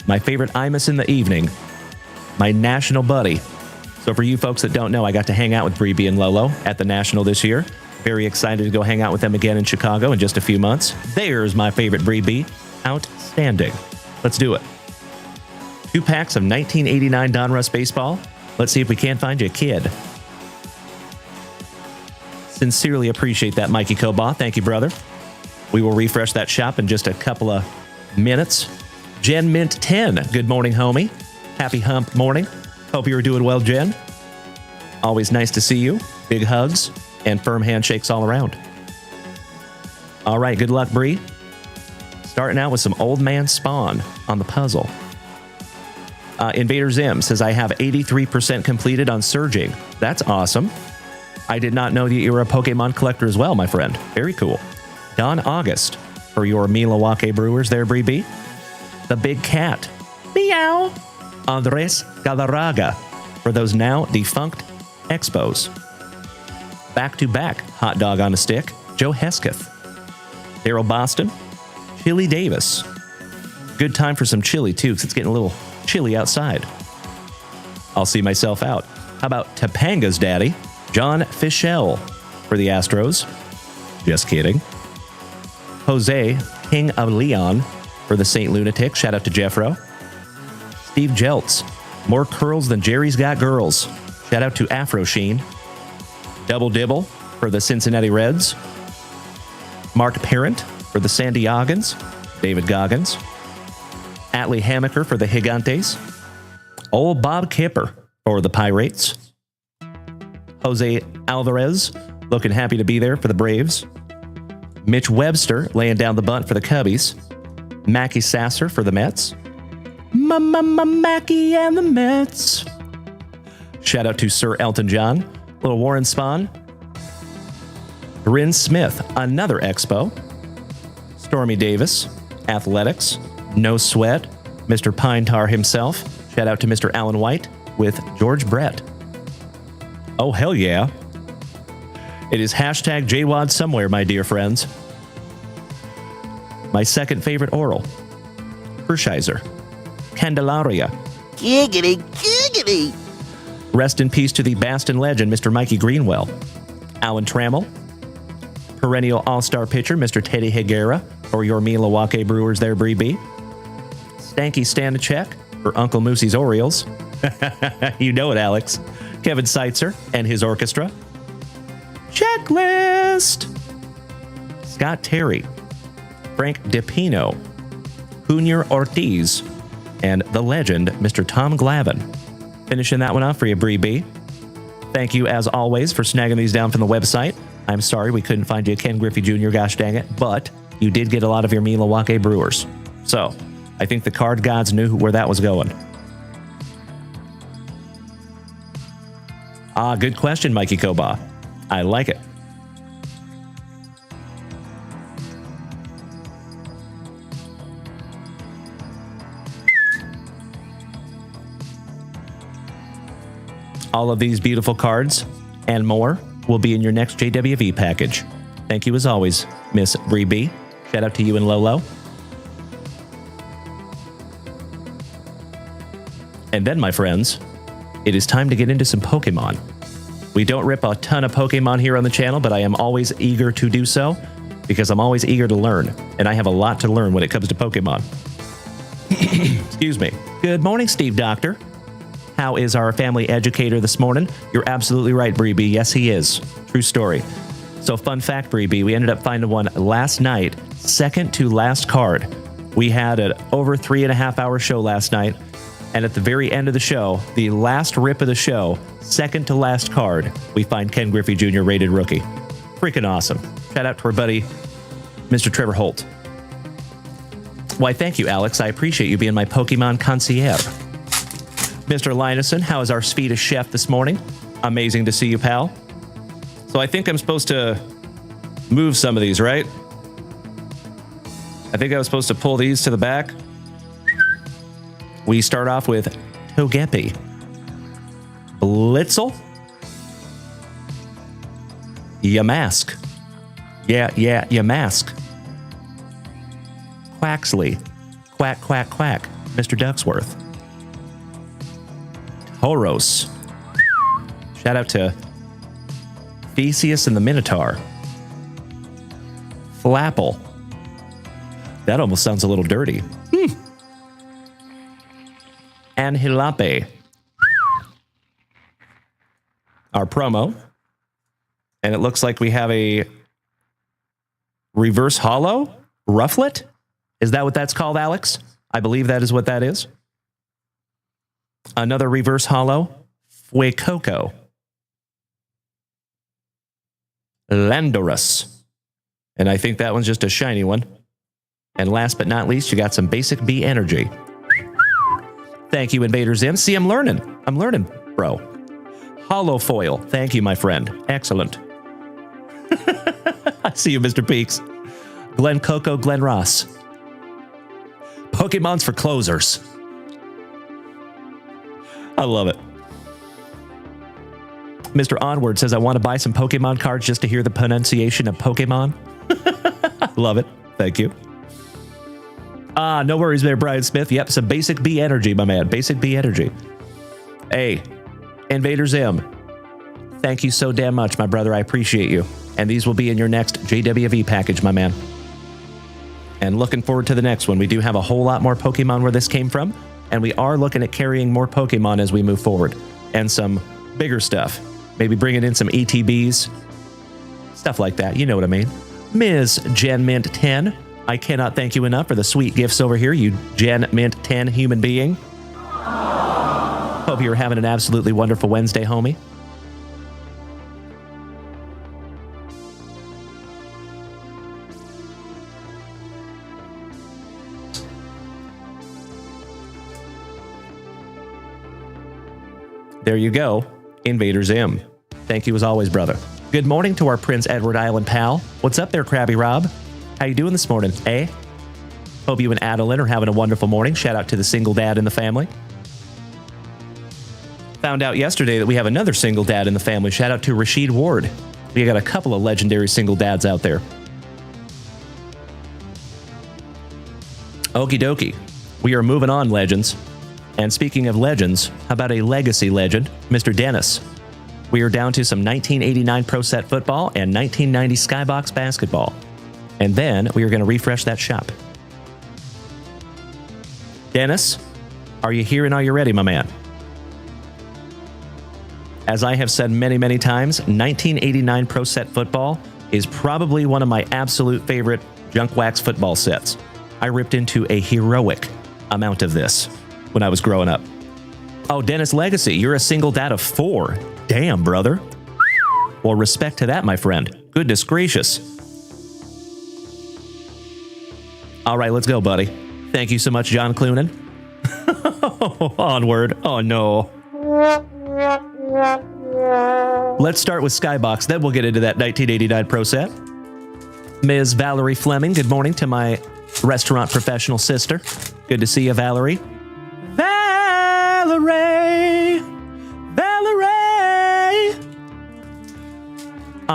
My favorite Imus in the evening. My national buddy. So for you folks that don't know, I got to hang out with Bree B and Lolo at the National this year. Very excited to go hang out with them again in Chicago in just a few months. There's my favorite Bree B. Outstanding. Let's do it. 2 packs of 1989 Donruss Baseball. Let's see if we can't find you a kid. Sincerely appreciate that, Mikey Koba. Thank you, brother. We will refresh that shop in just a couple of minutes. Jen Mint 10. Good morning, homie. Happy hump morning. Hope you're doing well, Jen. Always nice to see you. Big hugs and firm handshakes all around. All right, good luck, Bree. Starting out with some Old Man Spawn on the puzzle. Invader Zim says, I have 83% completed on Surging. That's awesome. I did not know that you were a Pokemon collector as well, my friend. Very cool. Don August for your Milwaukee Brewers there, Bree B. The Big Cat. Meow. Andres Galarraga for those now defunct Expos. Back-to-back hot dog on a stick, Joe Hesketh. Daryl Boston. Chili Davis. Good time for some chili, too, because it's getting a little chilly outside. I'll see myself out. How about Topanga's daddy, John Fischel for the Astros? Just kidding. Jose, King of Leon, for the St. Lunatic. Shout out to Jeffro. Steve Jeltz, more curls than Jerry's got girls. Shout out to Afro Sheen. Double Dibble for the Cincinnati Reds. Mark Parent for the San Diegans. David Goggins. Atlee Hammaker for the Gigantes. Old Bob Kipper for the Pirates. Jose Alvarez, looking happy to be there for the Braves. Mitch Webster laying down the bunt for the Cubbies. Mackie Sasser for the Mets. Mackie and the Mets. Shout out to Sir Elton John. Little Warren Spahn. Bryn Smith, another Expo. Stormy Davis, Athletics. No Sweat. Mr. Pine Tar himself. Shout out to Mr. Alan White with George Brett. Oh, hell yeah. It is hashtag JWAD somewhere, my dear friends. My second favorite oral. Hershiser. Candelaria. Giggity, giggity. Rest in peace to the Baston legend, Mr. Mikey Greenwell. Alan Trammell. Perennial all-star pitcher, Mr. Teddy Higuera, for your Milwaukee Brewers there, Bree B. Stanky Stanachek for Uncle Moosey's Orioles. You know it, Alex. Kevin Seitzer and his orchestra. Checklist. Scott Terry. Frank DePino. Junior Ortiz. And the legend, Mr. Tom Glavine. Finishing that one off for you, Bree B. Thank you, as always, for snagging these down from the website. I'm sorry we couldn't find you a Ken Griffey Jr., gosh dang it, but you did get a lot of your Milwaukee Brewers. So, I think the card gods knew where that was going. Good question, Mikey Koba. I like it. All of these beautiful cards and more will be in your next JWV package. Thank you as always, Miss Bree B. Shout out to you and Lolo. And then, my friends, it is time to get into some Pokemon. We don't rip a ton of Pokemon here on the channel, but I am always eager to do so because I'm always eager to learn, and I have a lot to learn when it comes to Pokemon. Excuse me. Good morning, Steve Doctor. How is our family educator this morning? You're absolutely right, Bree B. Yes, he is. True story. So, fun fact, Bree B, we ended up finding one last night, second to last card. We had an over 3.5 hour show last night, and at the very end of the show, the last rip of the show, second to last card, we find Ken Griffey Jr. rated rookie. Freaking awesome. Shout out to our buddy, Mr. Trevor Holt. Why, thank you, Alex. I appreciate you being my Pokemon concierge. Mr. Lineson, how is our Swedish chef this morning? Amazing to see you, pal. So I think I'm supposed to move some of these, right? I think I was supposed to pull these to the back. We start off with Togepi, Blitzel, Yamask. Yeah, Yamask. Quaxley, Quack, Quack, Quack, Mr. Ducksworth. Tauros. Shout out to Theseus and the Minotaur. Flapple. That almost sounds a little dirty. Anhilape. Our promo. And it looks like we have a reverse hollow Rufflet. Is that what that's called, Alex? I believe that is what that is. Another reverse hollow Fuecoco. Landorus. And I think that one's just a shiny one. And last but not least, you got some basic B energy. Thank you, Invader Zim. See, I'm learning. I'm learning, bro. Hollow foil. Thank you, my friend. Excellent. I see you, Mr. Peaks. Glen Coco, Glen Ross. Pokemon's for closers. I love it. Mr. Onward says, I want to buy some Pokemon cards just to hear the pronunciation of Pokemon. Love it. Thank you. No worries there, Brian Smith. Yep, some basic B energy, my man. Basic B energy. Hey, Invader Zim. Thank you so damn much, my brother. I appreciate you. And these will be in your next JWV package, my man. And looking forward to the next one. We do have a whole lot more Pokemon where this came from. And we are looking at carrying more Pokemon as we move forward. And some bigger stuff. Maybe bringing in some ETBs. Stuff like that. You know what I mean. Ms. Gen Mint 10. I cannot thank you enough for the sweet gifts over here, you Gen Mint 10 human being. Hope you're having an absolutely wonderful Wednesday, homie. There you go, Invader Zim. Thank you as always, brother. Good morning to our Prince Edward Island pal. What's up there, Krabby Rob? How you doing this morning, eh? Hope you and Adeline are having a wonderful morning. Shout out to the single dad in the family. Found out yesterday that we have another single dad in the family. Shout out to Rashid Ward. We got a couple of legendary single dads out there. Okie dokie. We are moving on, legends. And speaking of legends, how about a legacy legend, Mr. Dennis? We are down to some 1989 Pro Set football and 1990 Skybox basketball. And then we are going to refresh that shop. Dennis, are you here and are you ready, my man? As I have said many, many times, 1989 Pro Set football is probably one of my absolute favorite junk wax football sets. I ripped into a heroic amount of this when I was growing up. Oh, Dennis Legacy, you're a single dad of 4. Damn, brother. Well, respect to that, my friend. Goodness gracious. All right, let's go, buddy. Thank you so much, John Clunan. Onward. Oh, no. Let's start with Skybox, then we'll get into that 1989 Pro Set. Ms. Valerie Fleming, good morning to my restaurant professional sister. Good to see you, Valerie. Valerie! Valerie!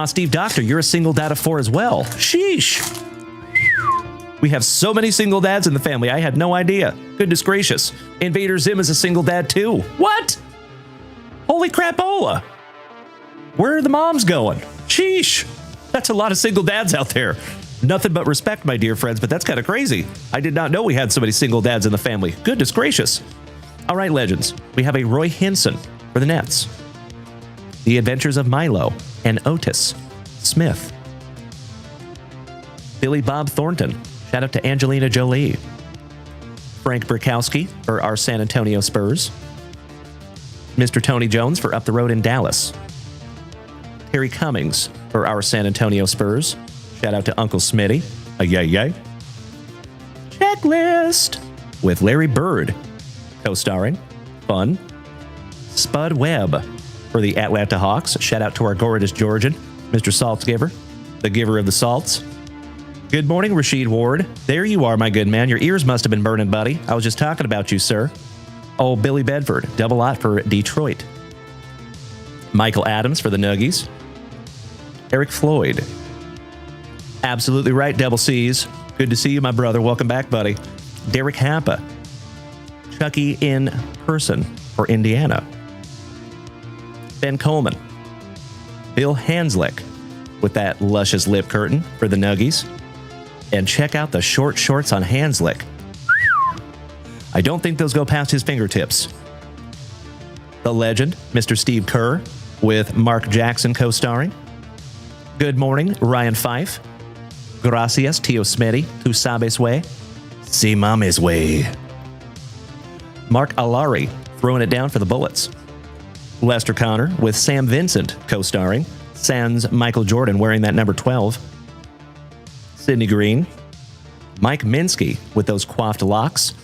Steve Doctor, you're a single dad of 4 as well. Sheesh. We have so many single dads in the family. I had no idea. Goodness gracious. Invader Zim is a single dad too. What? Holy crapola. Where are the moms going? Sheesh. That's a lot of single dads out there. Nothing but respect, my dear friends, but that's kind of crazy. I did not know we had so many single dads in the family. Goodness gracious. All right, legends. We have a Roy Hinson for the Nets. The Adventures of Milo and Otis Smith. Billy Bob Thornton. Shout out to Angelina Jolie. Frank Burkowski for our San Antonio Spurs. Mr. Tony Jones for Up the Road in Dallas. Terry Cummings for our San Antonio Spurs. Shout out to Uncle Smitty. Yay, yay. Checklist with Larry Bird, co-starring. Fun. Spud Webb for the Atlanta Hawks. Shout out to our gorgeous Georgian, Mr. Saltsgiver, the giver of the salts. Good morning, Rashid Ward. There you are, my good man. Your ears must have been burning, buddy. I was just talking about you, sir. Oh, Billy Bedford, double lot for Detroit. Michael Adams for the Nuggies. Eric Floyd. Absolutely right, Double C's. Good to see you, my brother. Welcome back, buddy. Derek Happa. Chucky in person for Indiana. Ben Coleman. Bill Hanslick with that luscious lip curtain for the Nuggies. And check out the short shorts on Hanslick. I don't think those go past his fingertips. The legend, Mr. Steve Kerr, with Mark Jackson co-starring. Good morning, Ryan Fife. Gracias, Tio Smitty, Tu Sabes Way. Si Mame's Way. Mark Alari, throwing it down for the Bullets. Lester Connor with Sam Vincent co-starring. Sans Michael Jordan wearing that number 12. Sidney Green. Mike Minsky with those coiffed locks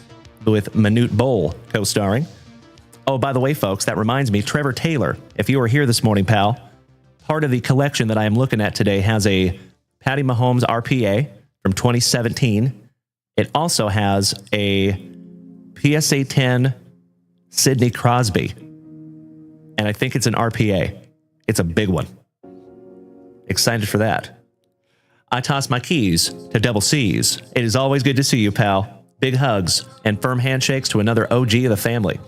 with Manute Bowl co-starring. Oh, by the way, folks, that reminds me, Trevor Taylor, if you were here this morning, pal, part of the collection that I am looking at today has a Patty Mahomes RPA from 2017. It also has a PSA 10 Sidney Crosby. And I think it's an RPA. It's a big one. Excited for that. I toss my keys to Double C's. It is always good to see you, pal. Big hugs and firm handshakes to another OG of the family.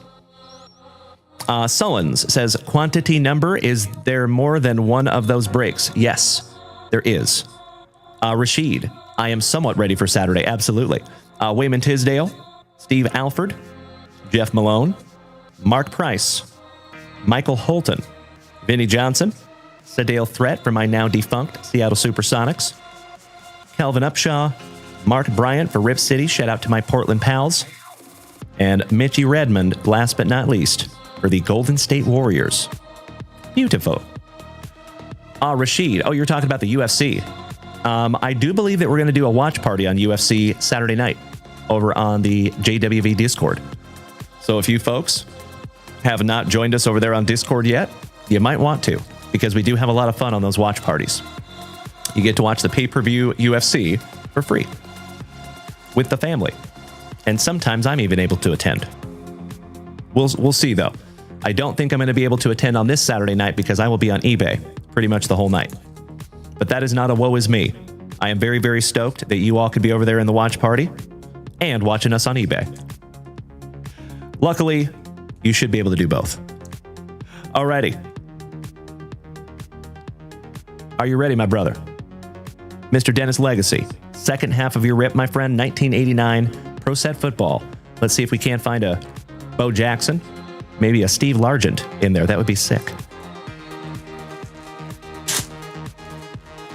Sullins says, quantity number, is there more than one of those breaks? Yes, there is. Rashid, I am somewhat ready for Saturday. Absolutely. Wayman Tisdale, Steve Alford, Jeff Malone, Mark Price, Michael Holton, Vinny Johnson, Sadale Threat for my now defunct Seattle Supersonics, Calvin Upshaw, Mark Bryant for Rip City. Shout out to my Portland pals. And Mitchie Redmond, last but not least, for the Golden State Warriors. Beautiful. Rashid. Oh, you're talking about the UFC. I do believe that we're going to do a watch party on UFC Saturday night over on the JWV Discord. So if you folks have not joined us over there on Discord yet, you might want to, because we do have a lot of fun on those watch parties. You get to watch the pay-per-view UFC for free with the family. And sometimes I'm even able to attend. We'll see, though. I don't think I'm going to be able to attend on this Saturday night because I will be on eBay pretty much the whole night. But that is not a woe is me. I am very, very stoked that you all could be over there in the watch party and watching us on eBay. Luckily, you should be able to do both. Alrighty. Are you ready, my brother? Mr. Dennis Legacy, second half of your rip, my friend, 1989 Pro Set Football. Let's see if we can't find a Bo Jackson, maybe a Steve Largent in there. That would be sick.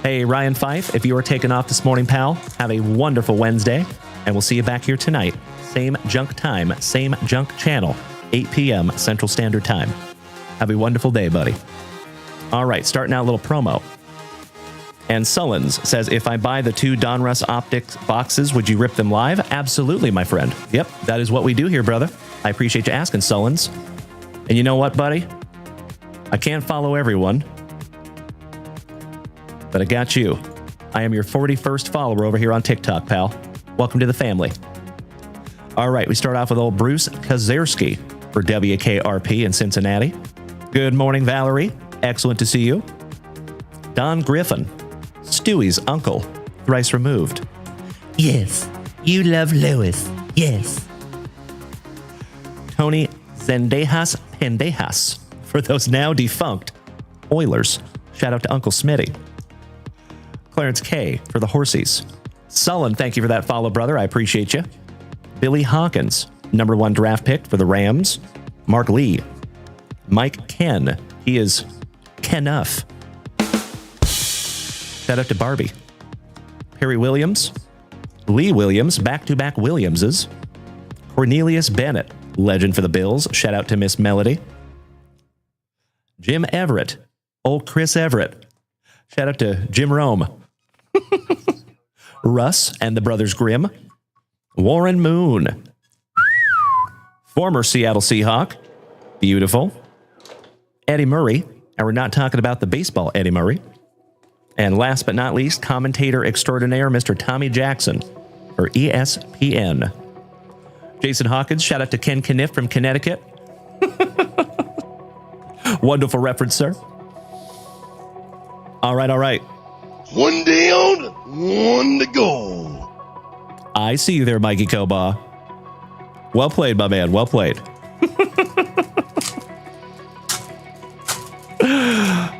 Hey, Ryan Fife, if you are taking off this morning, pal, have a wonderful Wednesday, and we'll see you back here tonight. Same junk time, same junk channel, 8 p.m. Central Standard Time. Have a wonderful day, buddy. All right, starting out a little promo. And Sullins says, if I buy the 2 Donruss Optic boxes, would you rip them live? Absolutely, my friend. Yep, that is what we do here, brother. I appreciate you asking, Sullins. And you know what, buddy? I can't follow everyone, but I got you. I am your 41st follower over here on TikTok, pal. Welcome to the family. All right, we start off with old Bruce Kazerski for WKRP in Cincinnati. Good morning, Valerie. Excellent to see you. Don Griffin, Stewie's uncle, thrice removed. Yes, you love Lois. Yes. Tony Zendejas Pendejas, for those now defunct Oilers. Shout out to Uncle Smitty. Clarence K for the Horsies. Sullen, thank you for that follow, brother. I appreciate you. Billy Hawkins, number 1 draft pick for the Rams. Mark Lee. Mike Ken. He is Kenuff. Shout out to Barbie. Perry Williams. Lee Williams, back-to-back Williamses. Cornelius Bennett, legend for the Bills. Shout out to Miss Melody. Jim Everett. Old Chris Everett. Shout out to Jim Rome. Russ and the Brothers Grimm. Warren Moon. Former Seattle Seahawk. Beautiful. Eddie Murray. And we're not talking about the baseball Eddie Murray. And last but not least, commentator extraordinaire, Mr. Tommy Jackson for ESPN. Jason Hawkins, shout out to Ken Kniff from Connecticut. Wonderful reference, sir. All right. One down, one to go. I see you there, Mikey Koba. Well played, my man. Well played.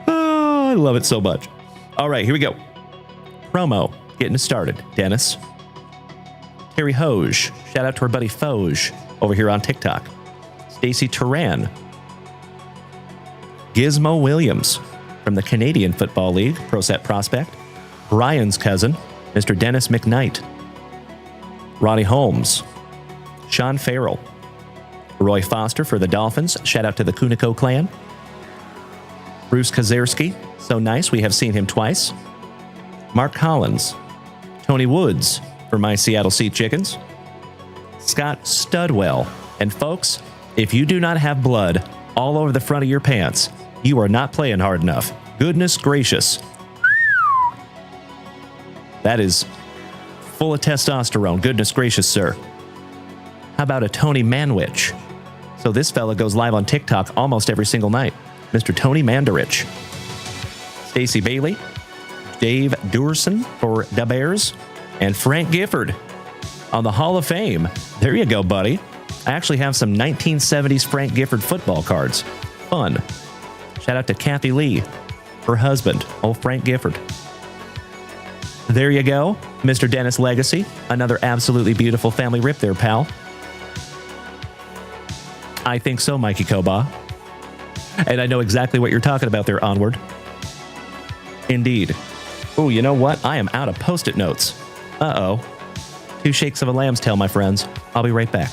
Oh, I love it so much. All right, here we go. Promo. Getting us started. Dennis. Terry Hoge. Shout out to our buddy Foge over here on TikTok. Stacy Turan. Gizmo Williams from the Canadian Football League, Pro Set Prospect. Brian's cousin, Mr. Dennis McKnight. Ronnie Holmes. Sean Farrell. Roy Foster for the Dolphins. Shout out to the Kuniko clan. Bruce Kazerski. So nice, we have seen him twice. Mark Collins. Tony Woods for my Seattle Sea Chickens. Scott Studwell. And folks, if you do not have blood all over the front of your pants, you are not playing hard enough. Goodness gracious. That is full of testosterone. Goodness gracious, sir. How about a Tony Manwich? So this fella goes live on TikTok almost every single night. Mr. Tony Mandarich. Stacey Bailey. Dave Durson for the Bears. And Frank Gifford on the Hall of Fame. There you go, buddy. I actually have some 1970s Frank Gifford football cards. Fun. Shout out to Kathy Lee, her husband, old Frank Gifford. There you go, Mr. Dennis Legacy. Another absolutely beautiful family rip there, pal. I think so, Mikey Koba. And I know exactly what you're talking about there, Onward. Indeed. Oh, you know what? I am out of Post-it notes. Uh-oh. 2 shakes of a lamb's tail, my friends. I'll be right back.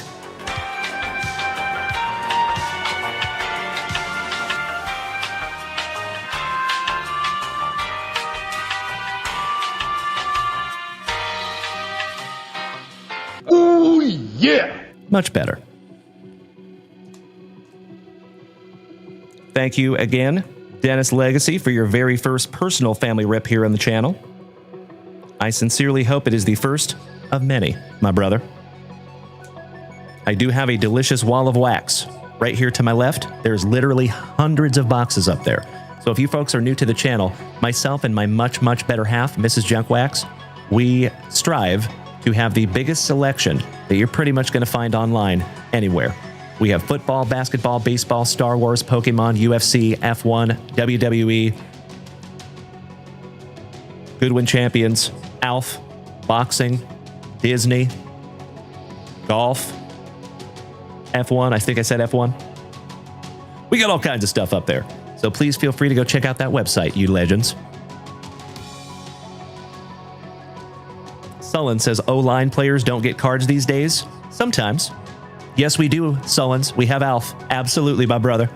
Ooh, yeah. Much better. Thank you again, Dennis Legacy, for your very first personal family rip here on the channel. I sincerely hope it is the first of many, my brother. I do have a delicious wall of wax right here to my left. There's literally hundreds of boxes up there. So if you folks are new to the channel, myself and my much, much better half, Mrs. Junk Wax, we strive to have the biggest selection that you're pretty much going to find online anywhere. We have football, basketball, baseball, Star Wars, Pokemon, UFC, F1, WWE, Goodwin Champions, ALF, boxing, Disney, golf, F1. I think I said F1. We got all kinds of stuff up there. So please feel free to go check out that website, you legends. Sullen says O-line players don't get cards these days. Sometimes. Yes, we do, Sullens. We have Alf. Absolutely, my brother.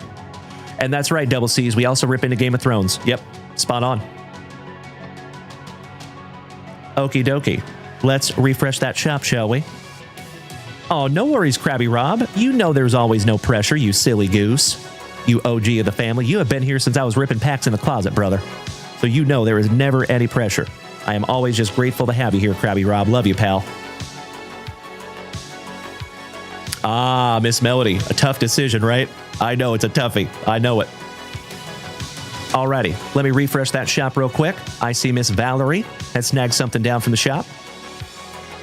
And that's right, Double C's. We also rip into Game of Thrones. Yep, spot on. Okie dokie. Let's refresh that shop, shall we? Oh, no worries, Krabby Rob. You know there's always no pressure, you silly goose. You OG of the family. You have been here since I was ripping packs in the closet, brother. So you know there is never any pressure. I am always just grateful to have you here, Krabby Rob. Love you, pal. Ah, Miss Melody. A tough decision, right? I know it's a toughie. I know it. Alrighty, let me refresh that shop real quick. I see Miss Valerie has snagged something down from the shop.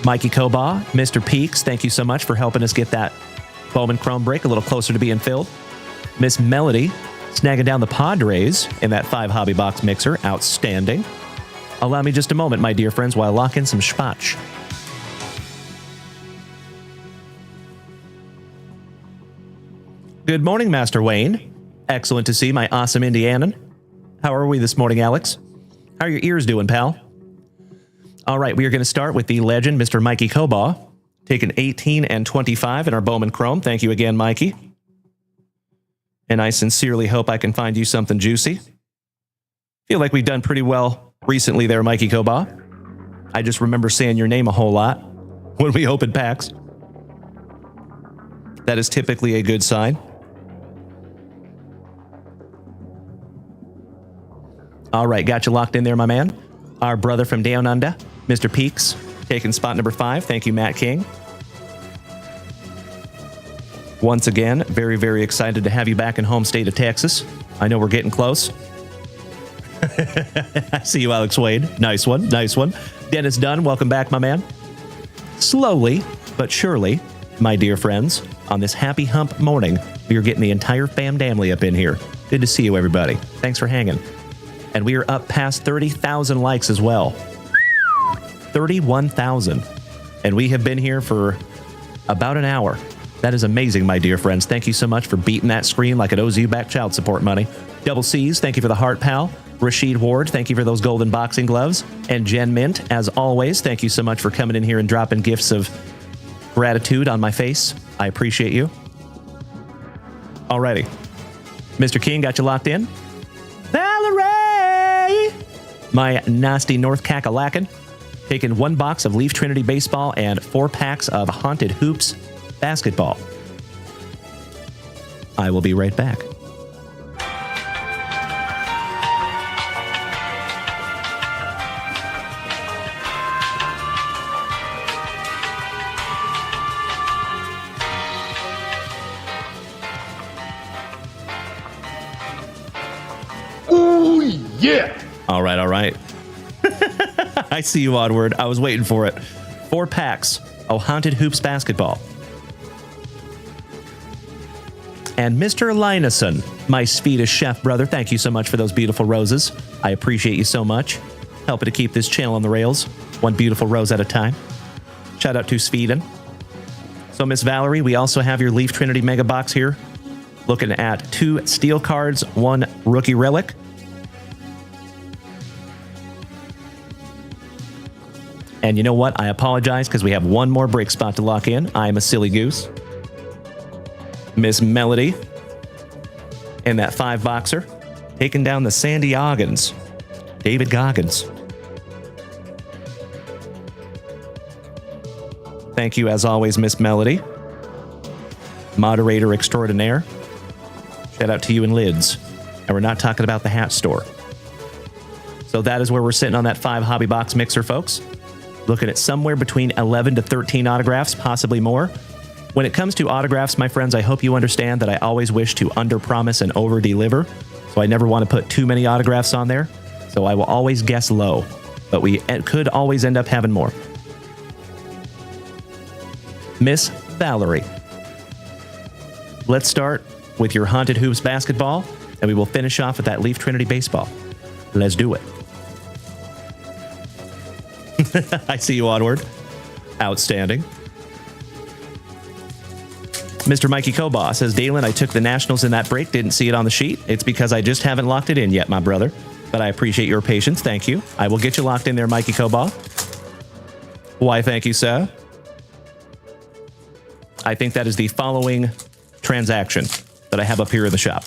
Mikey Koba, Mr. Peaks, thank you so much for helping us get that Bowman Chrome break a little closer to being filled. Miss Melody, snagging down the Padres in that 5 hobby box mixer. Outstanding. Allow me just a moment, my dear friends, while I lock in some spotch. Good morning, Master Wayne. Excellent to see my awesome Indianan. How are we this morning, Alex? How are your ears doing, pal? All right, we are going to start with the legend, Mr. Mikey Koba, taking 18 and 25 in our Bowman Chrome. Thank you again, Mikey. And I sincerely hope I can find you something juicy. Feel like we've done pretty well recently there, Mikey Koba. I just remember saying your name a whole lot when we open packs. That is typically a good sign. All right, got you locked in there, my man. Our brother from Down Under, Mr. Peaks, taking spot number 5. Thank you, Matt King. Once again, very, very excited to have you back in home state of Texas. I know we're getting close. I see you, Alex Wade. Nice one, nice one. Dennis Dunn, welcome back, my man. Slowly, but surely, my dear friends, on this happy hump morning, we are getting the entire family up in here. Good to see you, everybody. Thanks for hanging. And we are up past 30,000 likes as well. 31,000. And we have been here for about an hour. That is amazing, my dear friends. Thank you so much for beating that screen like it owes you back child support money. Double C's, thank you for the heart, pal. Rashid Ward, thank you for those golden boxing gloves. And Jen Mint, as always, thank you so much for coming in here and dropping gifts of gratitude on my face. I appreciate you. Alrighty. Mr. King, got you locked in? Valerie! My nasty North Kakalackin, taking 1 box of Leaf Trinity Baseball and 4 packs of Haunted Hoops Basketball. I will be right back. Ooh, yeah. All right, all right. I see you, Onward. I was waiting for it. 4 packs of Haunted Hoops Basketball. And Mr. Lineson, my Swedish chef brother, thank you so much for those beautiful roses. I appreciate you so much. Helping to keep this channel on the rails, one beautiful rose at a time. Shout out to Sweden. So, Miss Valerie, we also have your Leaf Trinity Mega Box here. Looking at 2 steel cards, 1 rookie relic. And you know what? I apologize because we have 1 more break spot to lock in. I'm a silly goose. Miss Melody in that 5 boxer, taking down the Sandy Oggins. David Goggins. Thank you, as always, Miss Melody. Moderator extraordinaire. Shout out to you and Lids. And we're not talking about the hat store. So that is where we're sitting on that 5 hobby box mixer, folks. Looking at somewhere between 11 to 13 autographs, possibly more. When it comes to autographs, my friends, I hope you understand that I always wish to underpromise and overdeliver. So I never want to put too many autographs on there. So I will always guess low. But we could always end up having more. Miss Valerie. Let's start with your Haunted Hoops Basketball, and we will finish off with that Leaf Trinity Baseball. Let's do it. I see you, Onward. Outstanding. Mr. Mikey Koba says, Dalen, I took the Nationals in that break, didn't see it on the sheet. It's because I just haven't locked it in yet, my brother. But I appreciate your patience. Thank you. I will get you locked in there, Mikey Koba. Why, thank you, sir. I think that is the following transaction that I have up here in the shop.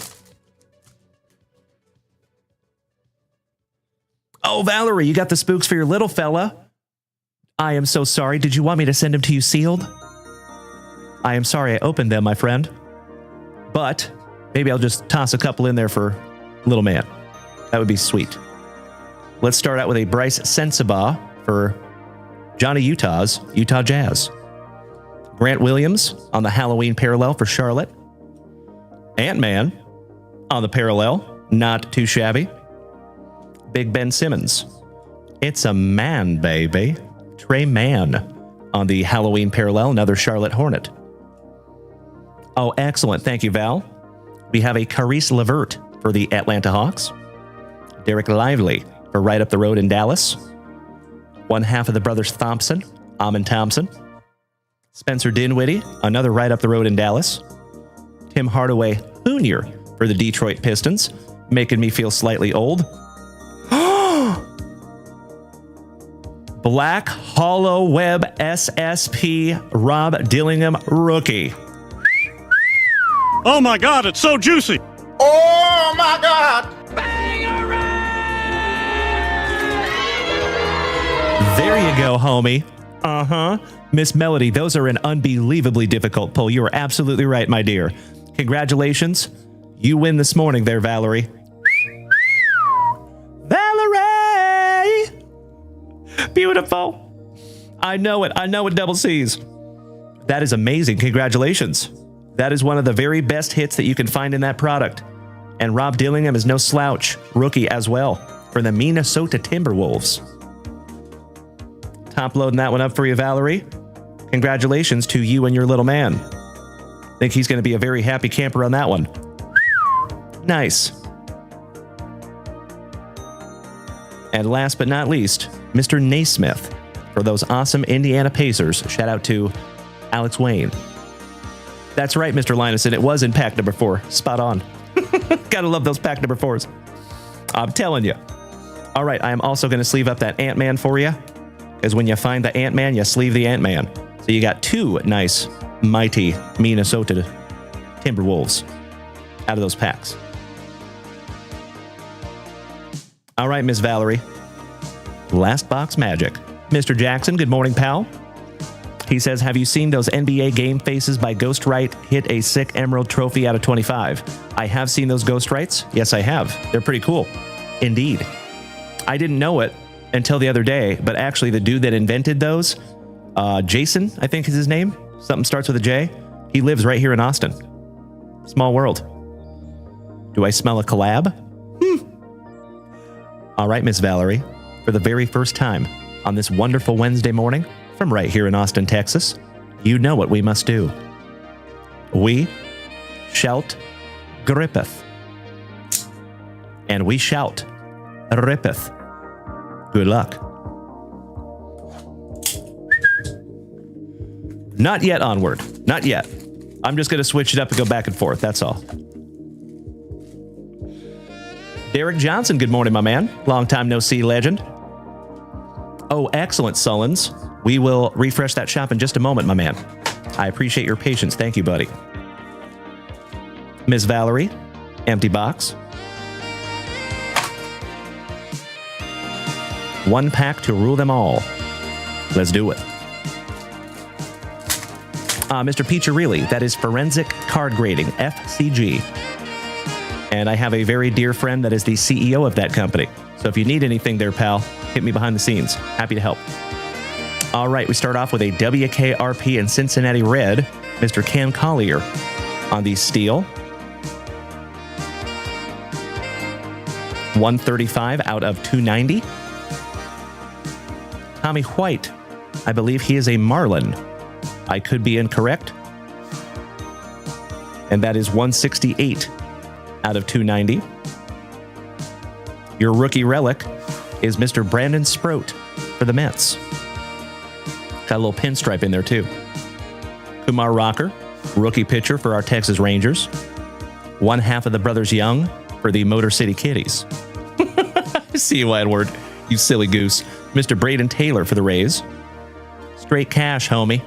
Oh, Valerie, you got the spooks for your little fella. I am so sorry. Did you want me to send them to you sealed? I am sorry I opened them, my friend. But maybe I'll just toss a couple in there for little man. That would be sweet. Let's start out with a Bryce Sensabaugh for Johnny Utah's Utah Jazz. Grant Williams on the Halloween parallel for Charlotte. Ant-Man on the parallel Not too shabby. Big Ben Simmons. It's a man, baby. Trey Mann on the Halloween parallel, another Charlotte Hornet. Oh, excellent. Thank you, Val. We have a Caris LeVert for the Atlanta Hawks. Derek Lively for right up the road in Dallas. One half of the brothers Thompson, Amon Thompson. Spencer Dinwiddie, another right up the road in Dallas. Tim Hardaway Jr. for the Detroit Pistons, making me feel slightly old. Black Hollow Web SSP Rob Dillingham rookie. Oh my God, it's so juicy. Oh my God! There you go, homie. Uh-huh. Miss Melody, those are an unbelievably difficult pull. You are absolutely right, my dear. Congratulations. You win this morning there, Valerie. Valerie! Beautiful. I know it. I know it, double C's. That is amazing. Congratulations. That is one of the very best hits that you can find in that product. And Rob Dillingham is no slouch. Rookie as well for the Minnesota Timberwolves. Top loading that one up for you, Valerie. Congratulations to you and your little man. Think he's going to be a very happy camper on that one. Nice. And last but not least, Mr. Naismith for those awesome Indiana Pacers. Shout out to Alex Wayne. That's right, Mr. Linus, and it was in pack number 4. Spot on. Gotta love those pack number 4s. I'm telling you. All right, I am also going to sleeve up that Ant-Man for you, because when you find the Ant-Man, you sleeve the Ant-Man. So you got 2 nice, mighty Minnesota Timberwolves out of those packs. All right, Miss Valerie. Last box magic. Mr. Jackson, good morning, pal. He says, have you seen those NBA game faces by Ghostwrite hit a sick Emerald trophy out of 25? I have seen those Ghostwrites. Yes, I have. They're pretty cool. Indeed. I didn't know it until the other day, but actually the dude that invented those, Jason, I think is his name. Something starts with a J. He lives right here in Austin. Small world. Do I smell a collab? All right, Miss Valerie, for the very first time on this wonderful Wednesday morning from right here in Austin, Texas, you know what we must do. We shout grippeth. And we shout rippeth. Good luck. Not yet onward. Not yet. I'm just going to switch it up and go back and forth. That's all. Derek Johnson, good morning, my man. Long time no see, legend. Oh, excellent, Sullins. We will refresh that shop in just a moment, my man. I appreciate your patience. Thank you, buddy. Ms. Valerie, empty box. 1 pack to rule them all. Let's do it. Mr. Peacharelli, that is Forensic Card Grading, FCG. And I have a very dear friend that is the CEO of that company. So if you need anything there, pal, hit me behind the scenes. Happy to help. All right, we start off with a WKRP in Cincinnati Red, Mr. Cam Collier on the steel. 135 out of 290. Tommy White, I believe he is a Marlin. I could be incorrect. And that is 168 out of 290. Your rookie relic is Mr. Brandon Sproat for the Mets. Got a little pinstripe in there, too. Kumar Rocker, rookie pitcher for our Texas Rangers. 1 half of the Brothers Young for the Motor City Kitties. See you, Edward, you silly goose. Mr. Braden Taylor for the Rays. Straight cash, homie.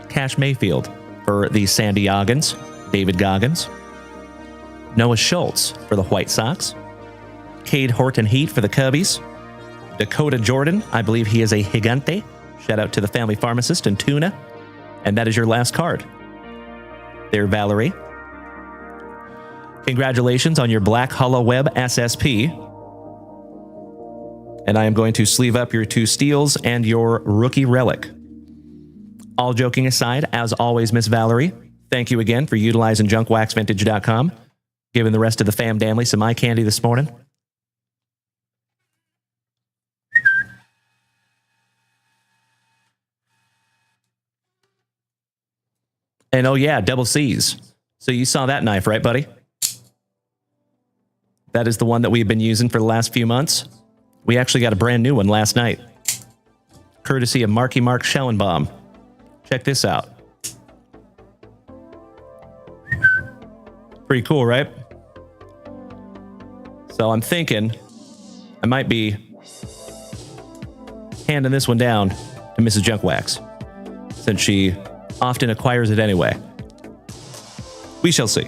Cash Mayfield for the San Diegans. David Goggins. Noah Schultz for the White Sox. Cade Horton Heat for the Cubbies. Dakota Jordan, I believe he is a Gigante. Shout out to the family pharmacist in Tuna. And that is your last card. There, Valerie. Congratulations on your Black Hollow Web SSP. And I am going to sleeve up your 2 steals and your rookie relic. All joking aside, as always, Miss Valerie, thank you again for utilizing JunkWaxVintage.com. Giving the rest of the fam family some eye candy this morning. And oh yeah, double C's. So you saw that knife, right, buddy? That is the one that we've been using for the last few months. We actually got a brand new one last night. Courtesy of Marky Mark Schellenbaum. Check this out. Pretty cool, right? So I'm thinking I might be handing this one down to Mrs. Junkwax, since she often acquires it anyway. We shall see.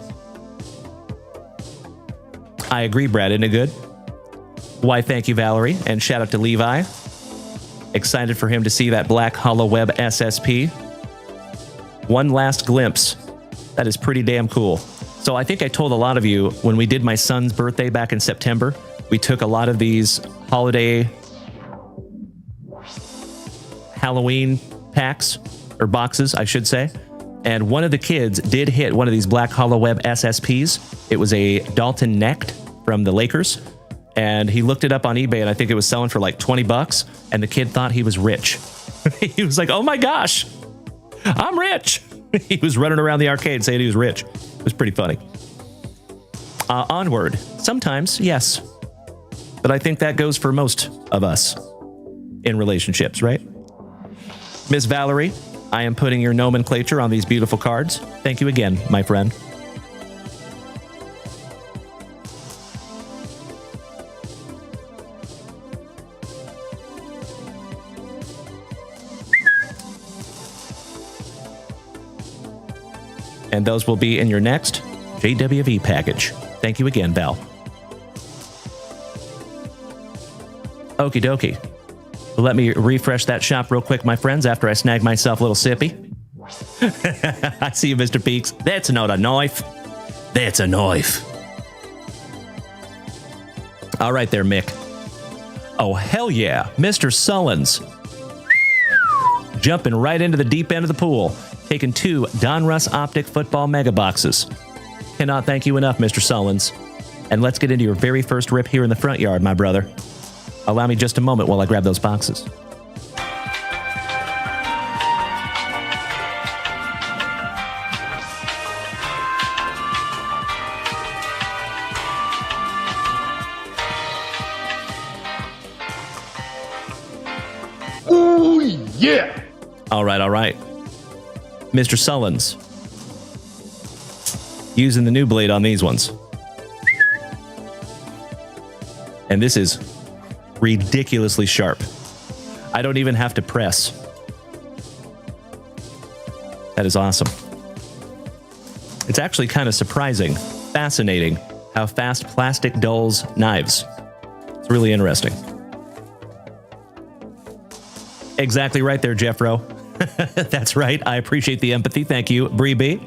I agree, Brad. Isn't it good? Why, thank you, Valerie. And shout out to Levi. Excited for him to see that black hollow web SSP. One last glimpse. That is pretty damn cool. So I think I told a lot of you when we did my son's birthday back in September, we took a lot of these holiday Halloween packs, or boxes, I should say. And one of the kids did hit one of these black hollow web SSPs. It was a Dalton Necht from the Lakers. And he looked it up on eBay, and I think it was selling for like $20. And the kid thought he was rich. He was like, oh my gosh, I'm rich. He was running around the arcade saying he was rich. It was pretty funny. Onward. Sometimes, yes. But I think that goes for most of us in relationships, right? Miss Valerie, I am putting your nomenclature on these beautiful cards. Thank you again, my friend. And those will be in your next JWV package. Thank you again, Val. Okie dokie. Let me refresh that shop real quick, my friends, after I snag myself a little sippy. I see you, Mr. Peaks. That's not a knife. That's a knife. All right there, Mick. Oh, hell yeah. Mr. Sullins. Jumping right into the deep end of the pool. Taking 2 Donruss Optic football mega boxes. Cannot thank you enough, Mr. Sullins. And let's get into your very first rip here in the front yard, my brother. Allow me just a moment while I grab those boxes. Ooh, yeah. All right, all right. Mr. Sullins. Using the new blade on these ones. And this is ridiculously sharp. I don't even have to press. That is awesome. It's actually kind of surprising, fascinating, how fast plastic dulls knives. It's really interesting. Exactly right there, Jeffro. That's right. I appreciate the empathy. Thank you, Bree B,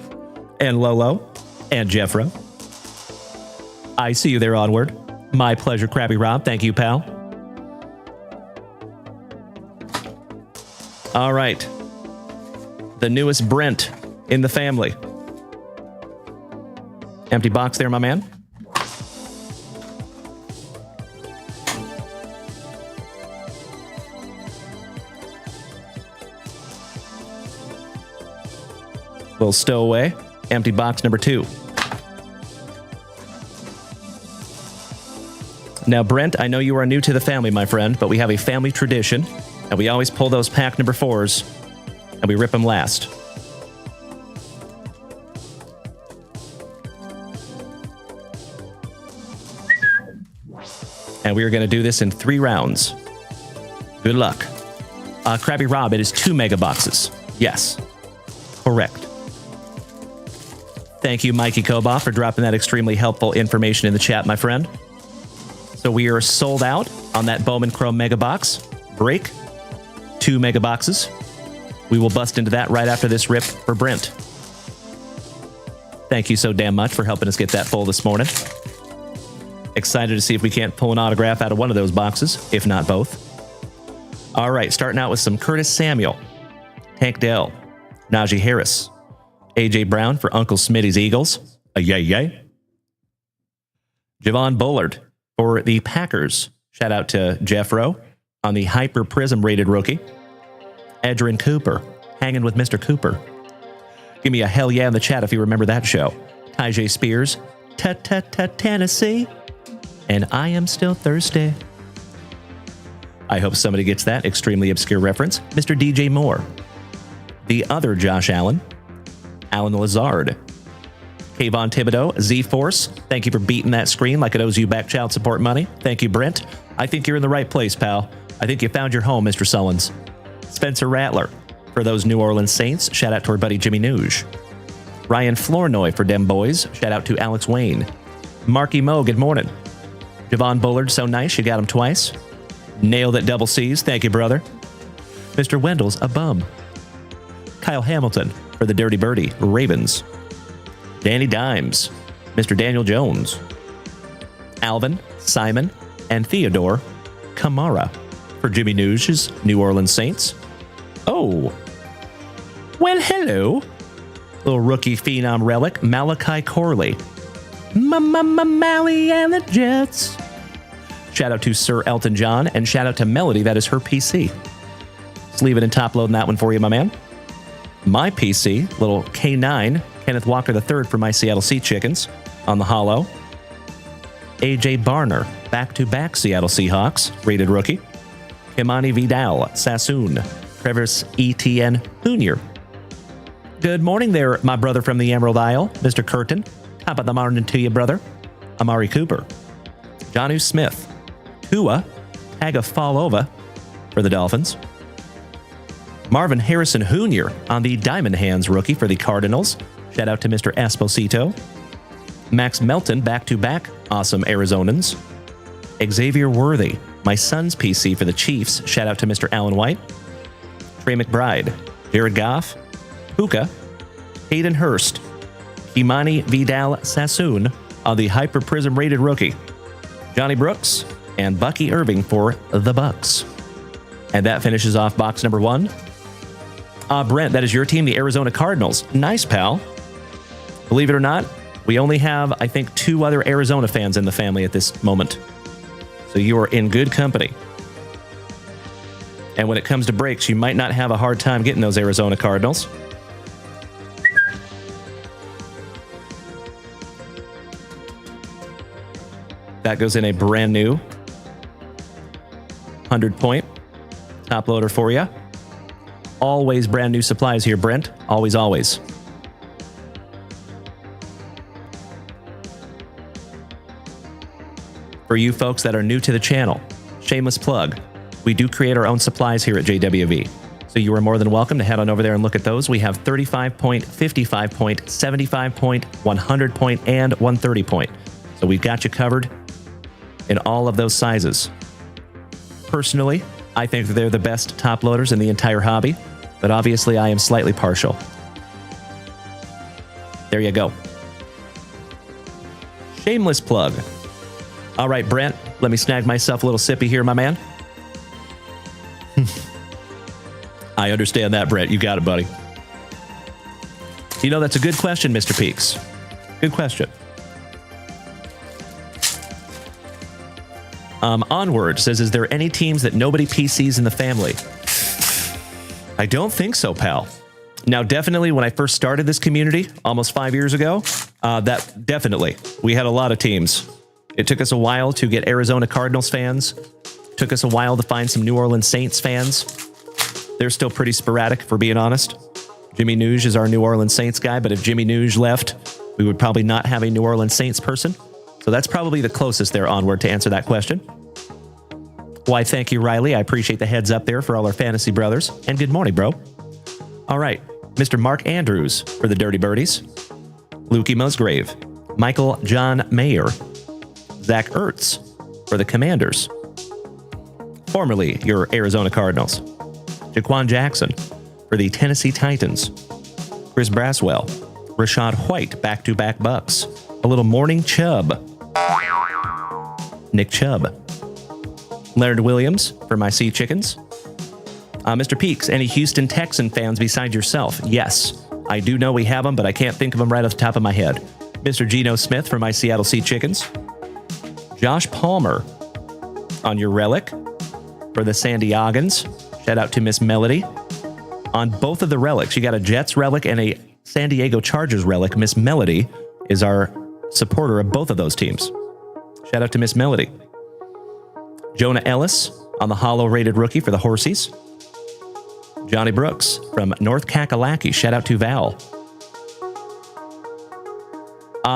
and Lolo, and Jeffro. I see you there, Onward. My pleasure, Krabby Rob. Thank you, pal. All right. The newest Brent in the family. Empty box there, my man. Little stowaway. Empty box number 2. Now, Brent, I know you are new to the family, my friend, but we have a family tradition, and we always pull those pack number 4s, and we rip them last. And we are going to do this in 3 rounds. Good luck. Krabby Rob, it is 2 mega boxes. Yes. Correct. Thank you, Mikey Koba, for dropping that extremely helpful information in the chat, my friend. So we are sold out on that Bowman Chrome Mega Box. Break. 2 mega boxes. We will bust into that right after this rip for Brent. Thank you so damn much for helping us get that full this morning. Excited to see if we can't pull an autograph out of one of those boxes, if not both. All right, starting out with some Curtis Samuel, Hank Dell, Najee Harris, A.J. Brown for Uncle Smitty's Eagles. Yay, yay. Javon Bullard for the Packers. Shout out to Jeff Rowe on the Hyper Prizm rated rookie. Edrin Cooper, hanging with Mr. Cooper. Give me a hell yeah in the chat if you remember that show. Tyjae Spears, Tennessee, and I am still thirsty. I hope somebody gets that extremely obscure reference. Mr. DJ Moore. The other Josh Allen, Alan Lazard. Kayvon Thibodeau, Z-Force. Thank you for beating that screen like it owes you back child support money. Thank you, Brent. I think you're in the right place, pal. I think you found your home, Mr. Sullins. Spencer Rattler. For those New Orleans Saints, shout out to our buddy Jimmy Nuge. Ryan Flournoy for Dem Boys. Shout out to Alex Wayne. Marky Mo, good morning. Javon Bullard, so nice, you got him twice. Nailed it, double C's. Thank you, brother. Mr. Wendell's a bum. Kyle Hamilton for the Dirty Birdie Ravens. Danny Dimes. Mr. Daniel Jones. Alvin, Simon, and Theodore Kamara for Jimmy Nuge's New Orleans Saints. Oh. Well, hello. Little rookie phenom relic, Malachi Corley. Mally and the Jets. Shout out to Sir Elton John, and shout out to Melody, that is her PC. Let's leave it in top loading that one for you, my man. My PC, little K9, Kenneth Walker III for my Seattle Sea Chickens on the hollow. AJ Barner, back-to-back Seattle Seahawks, rated rookie. Kimani Vidal, Sassoon, Travis Etienne Jr. Good morning there, my brother from the Emerald Isle, Mr. Curtin. Top of the morning to you, brother. Amari Cooper. Jonnu Smith. Tua Tagovailoa for the Dolphins. Marvin Harrison Jr. on the Diamond Hands rookie for the Cardinals. Shout out to Mr. Esposito. Max Melton, back-to-back awesome Arizonans. Xavier Worthy, my son's PC for the Chiefs. Shout out to Mr. Allen White. Trey McBride. Jared Goff. Puka. Hayden Hurst. Imani Vidal Sassoon on the Hyper Prizm rated rookie. Johnny Brooks and Bucky Irving for the Bucks. And that finishes off box number 1. Brent, that is your team, the Arizona Cardinals. Nice, pal. Believe it or not, we only have, I think, 2 other Arizona fans in the family at this moment. So you are in good company. And when it comes to breaks, you might not have a hard time getting those Arizona Cardinals. That goes in a brand new 100-point top loader for you. Always brand new supplies here, Brent. Always, always. For you folks that are new to the channel, shameless plug, we do create our own supplies here at JWV. So you are more than welcome to head on over there and look at those. We have 35-point, 55-point, 75-point, 100-point, and 130-point. So we've got you covered in all of those sizes. Personally, I think that they're the best top loaders in the entire hobby, but obviously I am slightly partial. There you go. Shameless plug. All right, Brent, let me snag myself a little sippy here, my man. I understand that, Brent. You got it, buddy. You know, that's a good question, Mr. Peaks. Good question. Onward says, is there any teams that nobody PCs in the family? I don't think so, pal. Now, definitely when I first started this community almost 5 years ago, that definitely, we had a lot of teams. It took us a while to get Arizona Cardinals fans. Took us a while to find some New Orleans Saints fans. They're still pretty sporadic, for being honest. Jimmy Nuge is our New Orleans Saints guy, but if Jimmy Nuge left, we would probably not have a New Orleans Saints person. So that's probably the closest there, Onward, to answer that question. Why, thank you, Riley. I appreciate the heads up there for all our fantasy brothers. And good morning, bro. All right, Mr. Mark Andrews for the Dirty Birdies. Lukey Musgrave. Michael John Mayer. Zach Ertz for the Commanders. Formerly your Arizona Cardinals. Jaquan Jackson for the Tennessee Titans. Chris Braswell. Rashad White, back-to-back Bucks. A little morning Chubb. Nick Chubb. Leonard Williams for my Sea Chickens. Mr. Peaks, any Houston Texan fans besides yourself? Yes, I do know we have them, but I can't think of them right off the top of my head. Mr. Geno Smith for my Seattle Sea Chickens. Josh Palmer on your relic for the San Diegans. Shout out to Miss Melody. On both of the relics, you got a Jets relic and a San Diego Chargers relic. Miss Melody is our supporter of both of those teams. Shout out to Miss Melody. Jonah Ellis on the hollow rated rookie for the Horsies. Johnny Brooks from North Kakalaki. Shout out to Val.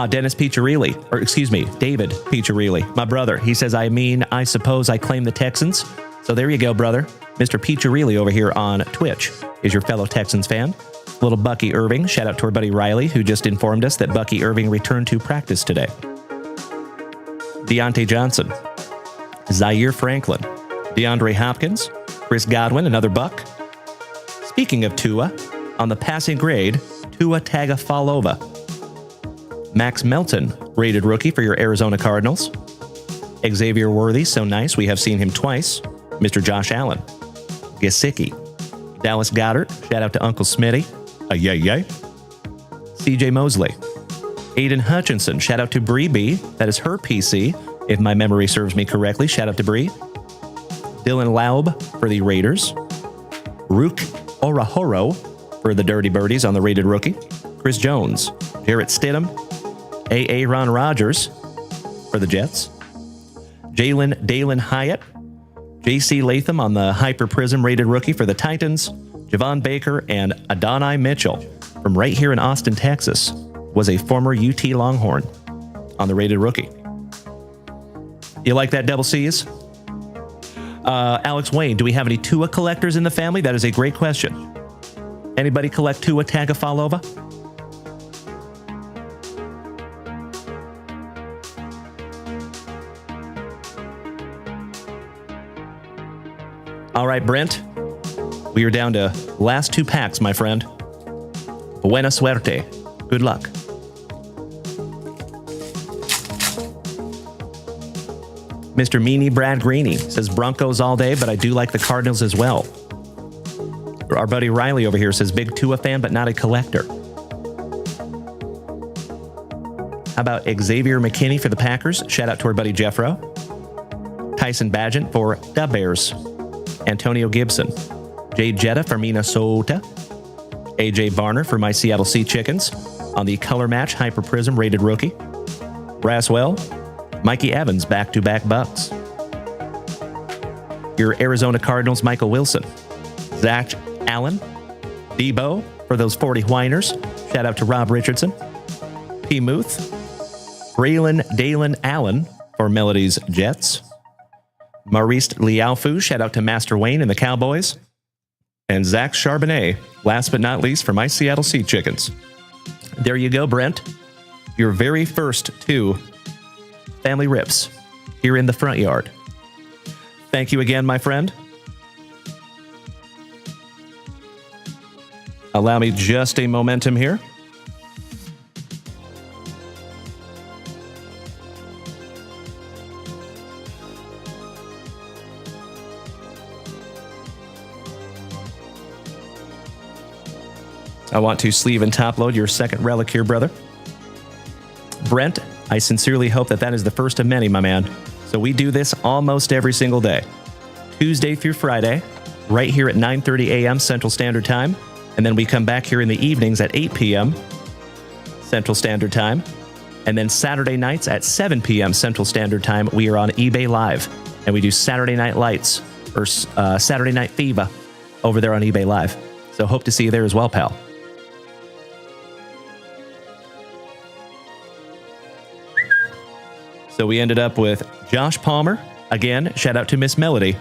Dennis Piccirilli, or excuse me, David Piccirilli, my brother. He says, I suppose I claim the Texans. So there you go, brother. Mr. Piccirilli over here on Twitch is your fellow Texans fan. Little Bucky Irving. Shout out to our buddy Riley, who just informed us that Bucky Irving returned to practice today. Deontay Johnson. Zaire Franklin. DeAndre Hopkins. Chris Godwin, another Buck. Speaking of Tua, on the passing grade, Tua Tagovailoa. Max Melton, rated rookie for your Arizona Cardinals. Xavier Worthy, so nice, we have seen him twice. Mr. Josh Allen. Gesicki. Dallas Goedert, shout out to Uncle Smitty. Yay. CJ Mosley. Aiden Hutchinson, shout out to Bree B. That is her PC, if my memory serves me correctly. Shout out to Bree. Dylan Laub for the Raiders. Rook Orahoro for the Dirty Birdies on the rated rookie. Chris Jones. Jarrett Stidham. A.A. Ron Rodgers for the Jets. Dalen Hyatt. J.C. Latham on the Hyper Prizm rated rookie for the Titans. Javon Baker and Adonai Mitchell from right here in Austin, Texas, was a former UT Longhorn on the rated rookie. You like that, Double C's? Alex Wayne, do we have any Tua collectors in the family? That is a great question. Anybody collect Tua Tagovailoa? All right, Brent, we are down to last 2 packs, my friend. Buena suerte. Good luck. Mr. Meanie Brad Greeny says Broncos all day, but I do like the Cardinals as well. Our buddy Riley over here says big Tua fan, but not a collector. How about Xavier McKinney for the Packers? Shout out to our buddy Jeffro. Tyson Bagent for the Bears. Antonio Gibson. Jay Jetta for Minnesota. AJ Varner for my Seattle Sea Chickens on the Color Match Hyper Prizm rated rookie. Braswell. Mikey Evans back-to-back Bucks. Your Arizona Cardinals Michael Wilson. Zach Allen. Debo for those 40 whiners. Shout out to Rob Richardson. P. Muth. Braylon Dalen Allen for Melody's Jets. Maurice Liaofu, shout out to Master Wayne and the Cowboys. And Zach Charbonnet, last but not least, for my Seattle Sea Chickens. There you go, Brent. Your very first 2 family rips here in the front yard. Thank you again, my friend. Allow me just a momentum here. I want to sleeve and top load your second relic here, brother. Brent, I sincerely hope that is the first of many, my man. So we do this almost every single day. Tuesday through Friday, right here at 9:30 a.m. Central Standard Time. And then we come back here in the evenings at 8 p.m. Central Standard Time. And then Saturday nights at 7 p.m. Central Standard Time, we are on eBay Live. And we do Saturday Night Lights, or Saturday Night Fever over there on eBay Live. So hope to see you there as well, pal. So we ended up with Josh Palmer. Again, shout out to Miss Melody.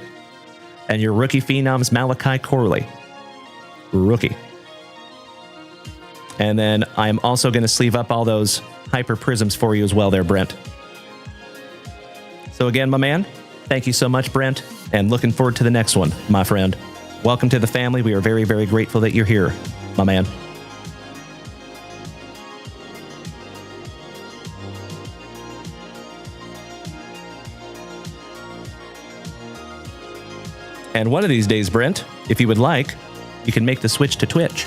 And your rookie phenoms, Malachi Corley. Rookie. And then I'm also going to sleeve up all those Hyper Prizms for you as well there, Brent. So again, my man, thank you so much, Brent. And looking forward to the next one, my friend. Welcome to the family. We are very, very grateful that you're here, my man. And one of these days, Brent, if you would like, you can make the switch to Twitch.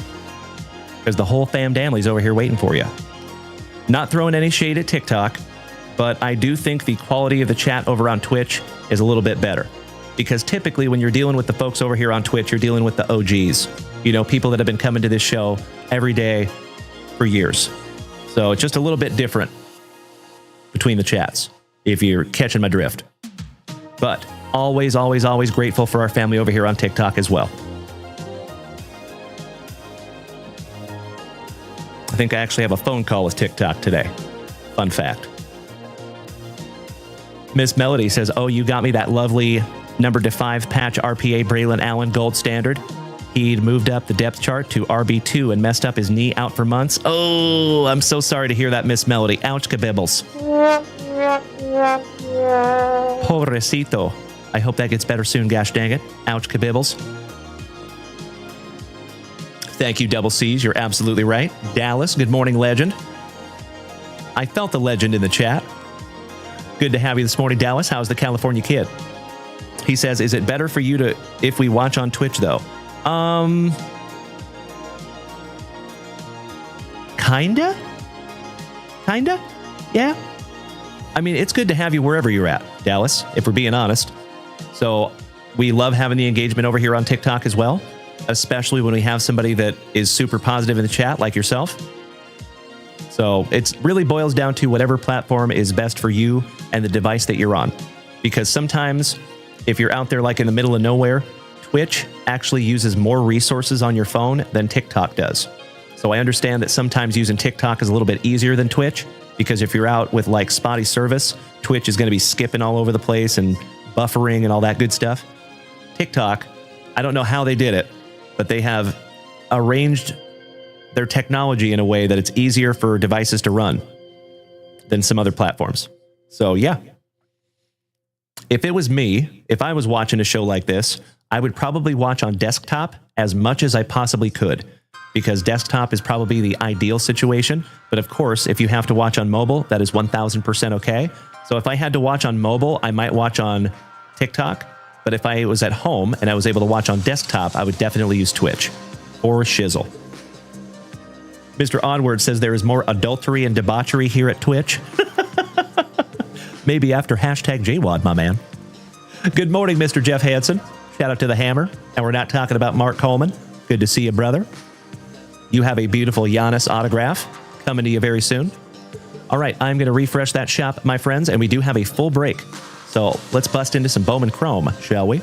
Because the whole fam damly's over here waiting for you. Not throwing any shade at TikTok, but I do think the quality of the chat over on Twitch is a little bit better. Because typically when you're dealing with the folks over here on Twitch, you're dealing with the OGs. You know, people that have been coming to this show every day for years. So it's just a little bit different between the chats, if you're catching my drift. But always, always, always grateful for our family over here on TikTok as well. I think I actually have a phone call with TikTok today. Fun fact. Miss Melody says, oh, you got me that lovely number to 5 patch RPA Braylon Allen gold standard. He'd moved up the depth chart to RB2 and messed up his knee out for months. Oh, I'm so sorry to hear that, Miss Melody. Ouch, kabibbles. Pobrecito. I hope that gets better soon, gosh dang it. Ouch, kabibbles. Thank you, Double C's. You're absolutely right. Dallas, good morning, legend. I felt the legend in the chat. Good to have you this morning, Dallas. How's the California kid? He says, is it better for you to if we watch on Twitch, though? Kinda? Yeah. I mean, it's good to have you wherever you're at, Dallas, if we're being honest. So we love having the engagement over here on TikTok as well, especially when we have somebody that is super positive in the chat like yourself. So it really boils down to whatever platform is best for you and the device that you're on. Because sometimes if you're out there like in the middle of nowhere, Twitch actually uses more resources on your phone than TikTok does. So I understand that sometimes using TikTok is a little bit easier than Twitch, because if you're out with like spotty service, Twitch is going to be skipping all over the place and buffering and all that good stuff. TikTok, I don't know how they did it, but they have arranged their technology in a way that it's easier for devices to run than some other platforms. So yeah. If it was me, if I was watching a show like this, I would probably watch on desktop as much as I possibly could, because desktop is probably the ideal situation. But of course, if you have to watch on mobile, that is 1000% okay. So if I had to watch on mobile, I might watch on TikTok. But if I was at home and I was able to watch on desktop, I would definitely use Twitch or shizzle. Mr. Onward says there is more adultery and debauchery here at Twitch. Maybe after hashtag JWAD, my man. Good morning, Mr. Jeff Hansen. Shout out to the Hammer. And we're not talking about Mark Coleman. Good to see you, brother. You have a beautiful Giannis autograph coming to you very soon. All right, I'm going to refresh that shop, my friends, and we do have a full break. So let's bust into some Bowman Chrome, shall we?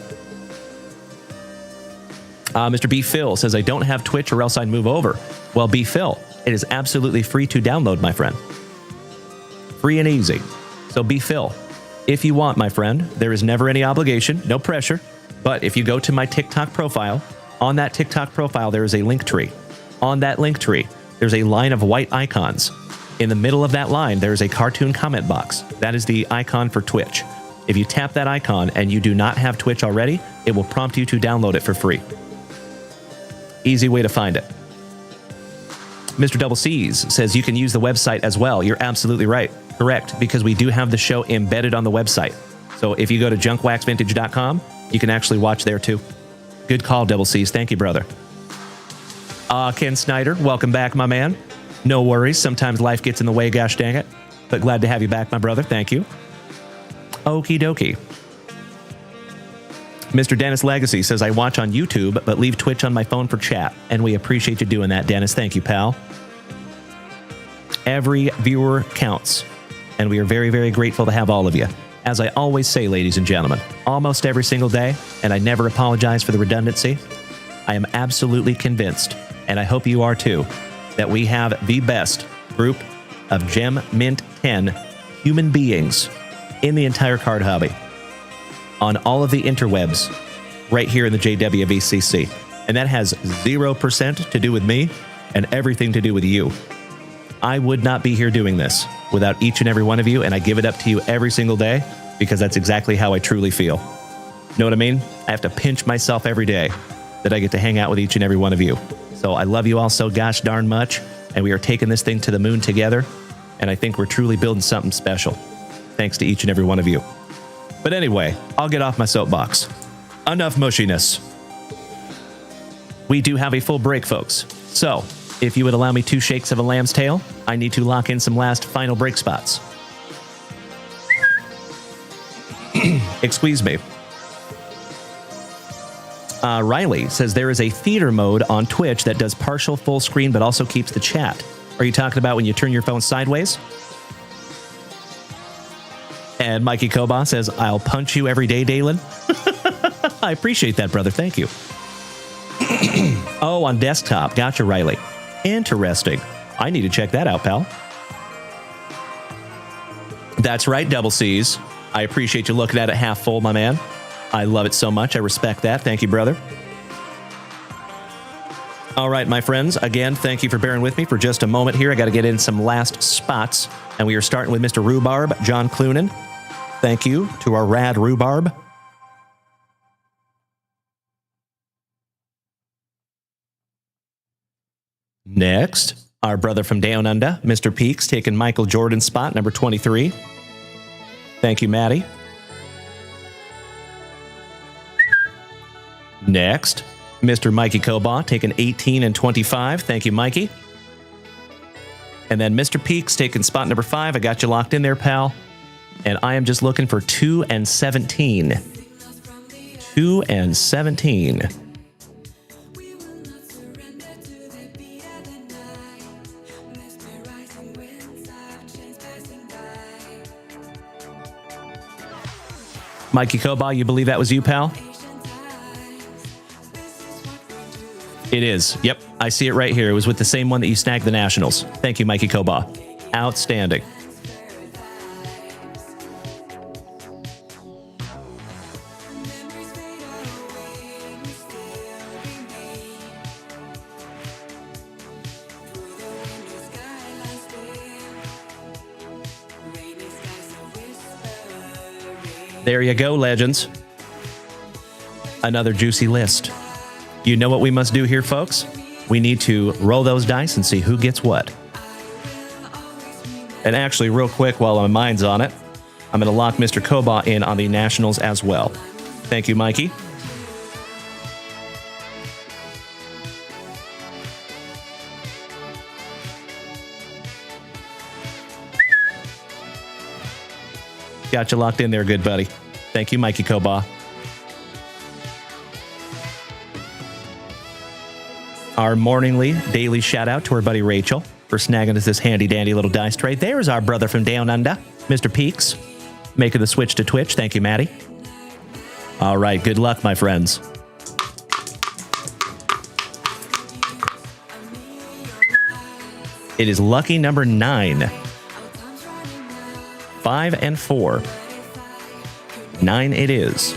Mr. B. Phil says, I don't have Twitch or else I'd move over. Well, B. Phil, it is absolutely free to download, my friend. Free and easy. So B. Phil, if you want, my friend, there is never any obligation, no pressure. But if you go to my TikTok profile, on that TikTok profile, there is a link tree. On that link tree, there's a line of white icons. In the middle of that line, there is a cartoon comment box. That is the icon for Twitch. If you tap that icon and you do not have Twitch already, it will prompt you to download it for free. Easy way to find it. Mr. Double C's says you can use the website as well. You're absolutely right. Correct, because we do have the show embedded on the website. So if you go to junkwaxvintage.com, you can actually watch there too. Good call, Double C's. Thank you, brother. Ken Snyder, welcome back, my man. No worries. Sometimes life gets in the way, gosh dang it. But glad to have you back, my brother. Thank you. Okie dokie. Mr. Dennis Legacy says, I watch on YouTube, but leave Twitch on my phone for chat. And we appreciate you doing that, Dennis. Thank you, pal. Every viewer counts. And we are very, very grateful to have all of you. As I always say, ladies and gentlemen, almost every single day, and I never apologize for the redundancy, I am absolutely convinced, and I hope you are too, that we have the best group of Gem Mint 10 human beings in the entire card hobby on all of the interwebs right here in the JWVCC. And that has 0% to do with me and everything to do with you. I would not be here doing this without each and every one of you, and I give it up to you every single day because that's exactly how I truly feel. Know what I mean? I have to pinch myself every day that I get to hang out with each and every one of you. So I love you all so gosh darn much, and we are taking this thing to the moon together, and I think we're truly building something special. Thanks to each and every one of you. But anyway, I'll get off my soapbox. Enough mushiness. We do have a full break, folks. So, if you would allow me 2 shakes of a lamb's tail, I need to lock in some last final break spots. Excuse me. Riley says there is a theater mode on Twitch that does partial full screen but also keeps the chat. Are you talking about when you turn your phone sideways? And Mikey Koba says, I'll punch you every day, Dalen. I appreciate that, brother. Thank you. Oh, on desktop. Gotcha, Riley. Interesting. I need to check that out, pal. That's right, Double C's. I appreciate you looking at it half full, my man. I love it so much. I respect that. Thank you, brother. All right, my friends. Again, thank you for bearing with me for just a moment here. I got to get in some last spots. And we are starting with Mr. Rhubarb, John Clunan. Thank you to our rad Rhubarb. Next, our brother from Down Under, Mr. Peaks, taking Michael Jordan's spot, number 23. Thank you, Maddie. Next, Mr. Mikey Koba, taking 18 and 25. Thank you, Mikey. And then Mr. Peaks, taking spot number 5. I got you locked in there, pal. And I am just looking for 2 and 17. 2 and 17. Mikey Koba, you believe that was you, pal? It is. Yep, I see it right here. It was with the same one that you snagged the Nationals. Thank you, Mikey Koba. Outstanding. There you go, legends. Another juicy list. You know what we must do here, folks? We need to roll those dice and see who gets what. And actually, real quick, while my mind's on it, I'm going to lock Mr. Koba in on the Nationals as well. Thank you, Mikey. Got you locked in there, good buddy. Thank you, Mikey Koba. Our morningly daily shout out to our buddy Rachel for snagging us this handy dandy little dice tray. There's our brother from Down Under, Mr. Peaks, making the switch to Twitch. Thank you, Maddie. All right, good luck, my friends. It is lucky number 9. 5 and 4. 9 it is.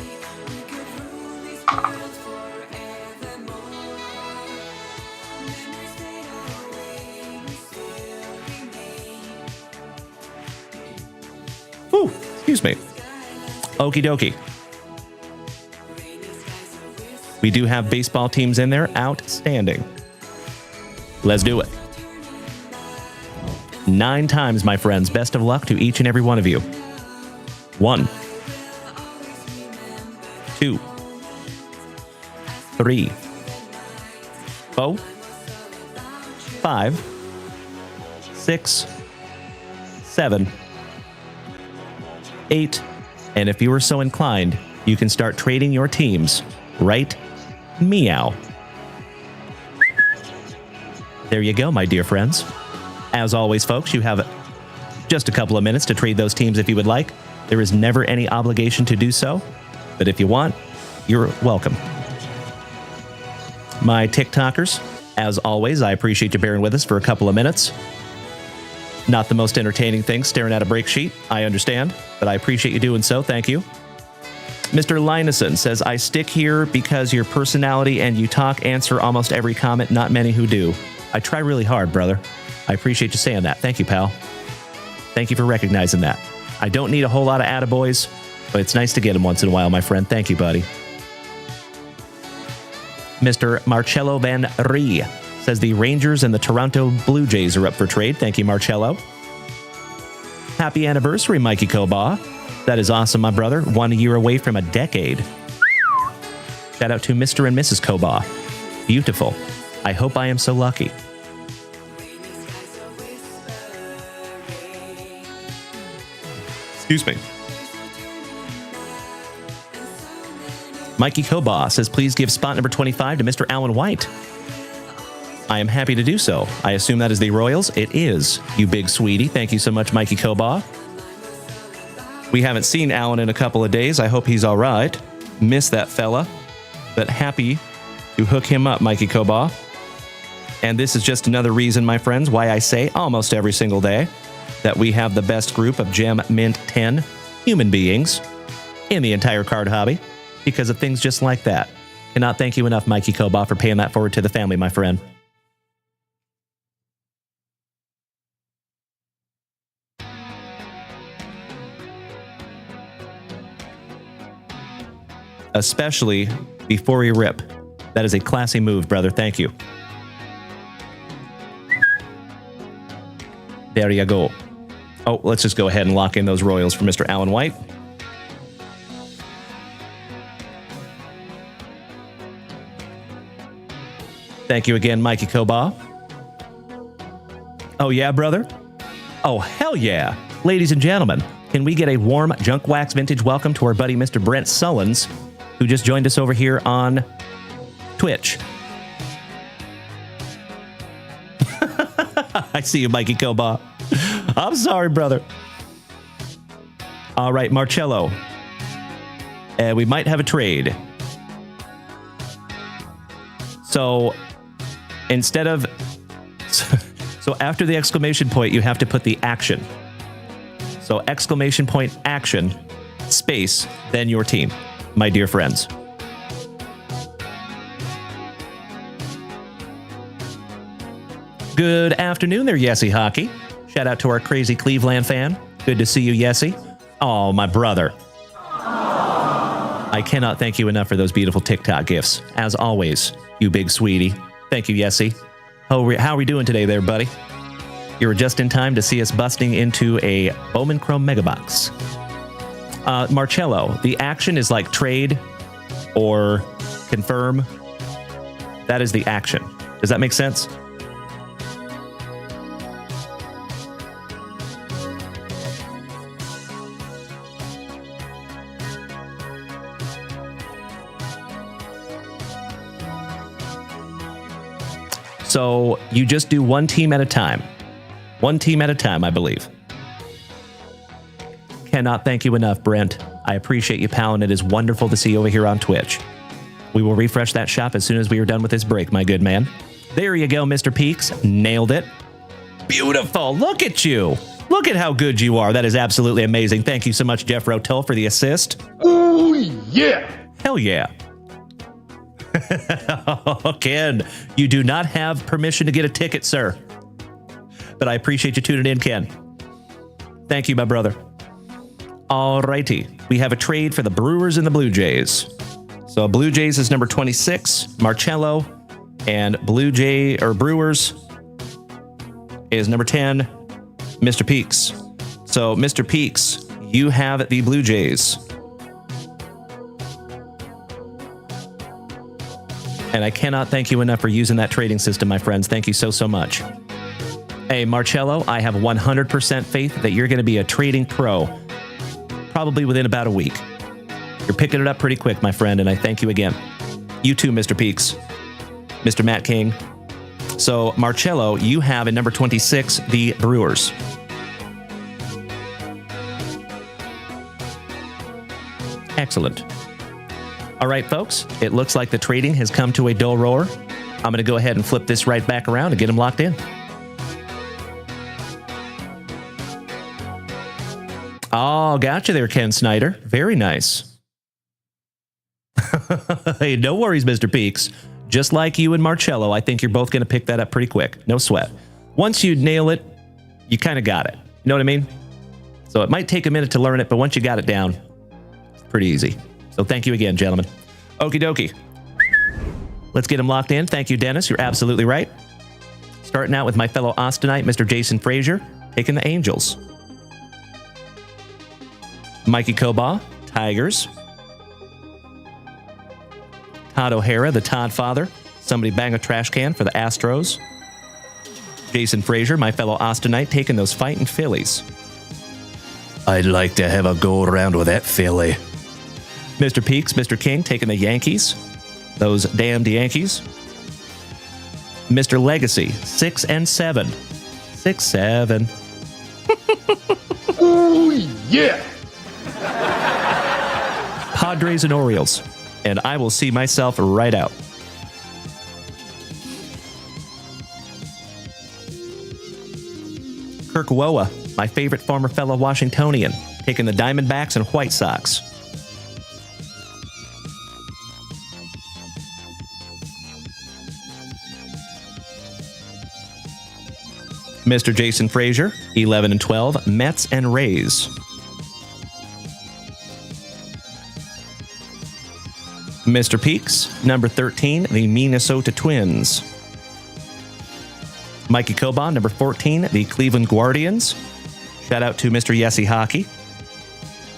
Ooh, excuse me. Okie dokie. We do have baseball teams in there. Outstanding. Let's do it. 9 times, my friends. Best of luck to each and every one of you. 1, 2, 3, 4, 5, 6, 7, 8, and if you are so inclined, you can start trading your teams right meow. There you go, my dear friends. As always, folks, you have just a couple of minutes to trade those teams if you would like. There is never any obligation to do so, but if you want, you're welcome. My TikTokers, as always, I appreciate you bearing with us for a couple of minutes. Not the most entertaining thing, staring at a break sheet. I understand, but I appreciate you doing so. Thank you. Mr. Lineson says, I stick here because your personality and you talk answer almost every comment, not many who do. I try really hard, brother. I appreciate you saying that. Thank you, pal. Thank you for recognizing that. I don't need a whole lot of attaboys, but it's nice to get them once in a while, my friend. Thank you, buddy. Mr. Marcello Van Ree says the Rangers and the Toronto Blue Jays are up for trade. Thank you, Marcello. Happy anniversary, Mikey Koba. That is awesome, my brother. 1 year away from a decade. Shout out to Mr. and Mrs. Koba. Beautiful. I hope I am so lucky. Excuse me. Mikey Koba says, please give spot number 25 to Mr. Alan White. I am happy to do so. I assume that is the Royals. It is, you big sweetie. Thank you so much, Mikey Koba. We haven't seen Alan in a couple of days. I hope he's all right. Miss that fella, but happy to hook him up, Mikey Koba. And this is just another reason, my friends, why I say almost every single day that we have the best group of Gem Mint 10 human beings in the entire card hobby because of things just like that. Cannot thank you enough, Mikey Koba, for paying that forward to the family, my friend. Especially before we rip. That is a classy move, brother. Thank you. There you go. Oh, let's just go ahead and lock in those Royals for Mr. Alan White. Thank you again, Mikey Koba. Oh, yeah, brother? Oh, hell yeah. Ladies and gentlemen, can we get a warm Junk Wax Vintage welcome to our buddy Mr. Brent Sullins, who just joined us over here on Twitch. I see you, Mikey Koba. I'm sorry, brother. All right, Marcello. We might have a trade. So instead of... So after the exclamation point, you have to put the action. So exclamation point action, space, then your team, my dear friends. Good afternoon there, Yessie Hockey. Shout out to our crazy Cleveland fan. Good to see you, Yessie. Oh, my brother. I cannot thank you enough for those beautiful TikTok gifts. As always, you big sweetie. Thank you, Yessie. How are we doing today there, buddy? You were just in time to see us busting into a Bowman Chrome Mega Box. Marcello, the action is like trade or confirm. That is the action. Does that make sense? So you just do one team at a time. One team at a time, I believe. Cannot thank you enough, Brent. I appreciate you, pal, and it is wonderful to see you over here on Twitch. We will refresh that shop as soon as we are done with this break, my good man. There you go, Mr. Peaks. Nailed it. Beautiful. Look at you. Look at how good you are. That is absolutely amazing. Thank you so much, Jeff Rotel, for the assist. Oh, yeah. Hell yeah. Ken, you do not have permission to get a ticket, sir. But I appreciate you tuning in, Ken. Thank you, my brother. Alrighty. We have a trade for the Brewers and the Blue Jays. So Blue Jays is number 26, Marcello, and Brewers is number 10, Mr. Peaks. So, Mr. Peaks, you have the Blue Jays. And I cannot thank you enough for using that trading system, my friends. Thank you so, so much. Hey, Marcello, I have 100% faith that you're going to be a trading pro probably within about a week. You're picking it up pretty quick, my friend, and I thank you again. You too, Mr. Peaks. Mr. Matt King. So, Marcello, you have in number 26, the Brewers. Excellent. All right, folks, it looks like the trading has come to a dull roar. I'm going to go ahead and flip this right back around and get them locked in. Oh, gotcha there, Ken Snyder. Very nice. Hey, no worries, Mr. Peaks. Just like you and Marcello, I think you're both going to pick that up pretty quick. No sweat. Once you nail it, you kind of got it. You know what I mean? So it might take a minute to learn it, but once you got it down, it's pretty easy. So thank you again, gentlemen. Okie dokie. Let's get him locked in. Thank you, Dennis. You're absolutely right. Starting out with my fellow Austinite, Mr. Jason Frazier, taking the Angels. Mikey Koba, Tigers. Todd O'Hara, the Todd father. Somebody bang a trash can for the Astros. Jason Frazier, my fellow Austinite, taking those fighting Phillies. I'd like to have a go around with that Philly. Mr. Peaks, Mr. King taking the Yankees. Those damned Yankees. Mr. Legacy, 6 and 7. 6, 7. Oh, yeah. Padres and Orioles. And I will see myself right out. Kirk Woa, my favorite former fellow Washingtonian, taking the Diamondbacks and White Sox. Mr. Jason Frazier, 11 and 12, Mets and Rays. Mr. Peaks, number 13, the Minnesota Twins. Mikey Coban, number 14, the Cleveland Guardians. Shout out to Mr. Yessie Hockey.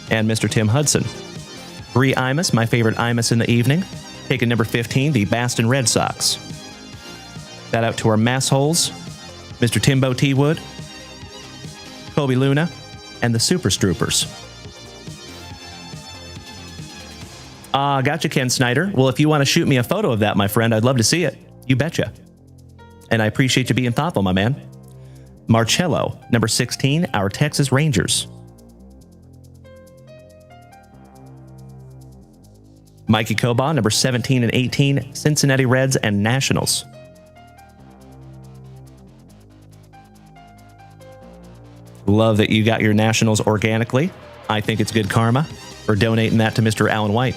And Mr. Tim Hudson. Bree Imus, my favorite Imus in the evening, taking number 15, the Boston Red Sox. Shout out to our massholes, Mr. Timbo T. Wood, Kobe Luna, and the Super Stroopers. Gotcha, Ken Snyder. Well, if you want to shoot me a photo of that, my friend, I'd love to see it. You betcha. And I appreciate you being thoughtful, my man. Marcello, number 16, our Texas Rangers. Mikey Coban, number 17 and 18, Cincinnati Reds and Nationals. Love that you got your Nationals organically. I think it's good karma for donating that to Mr. Alan White.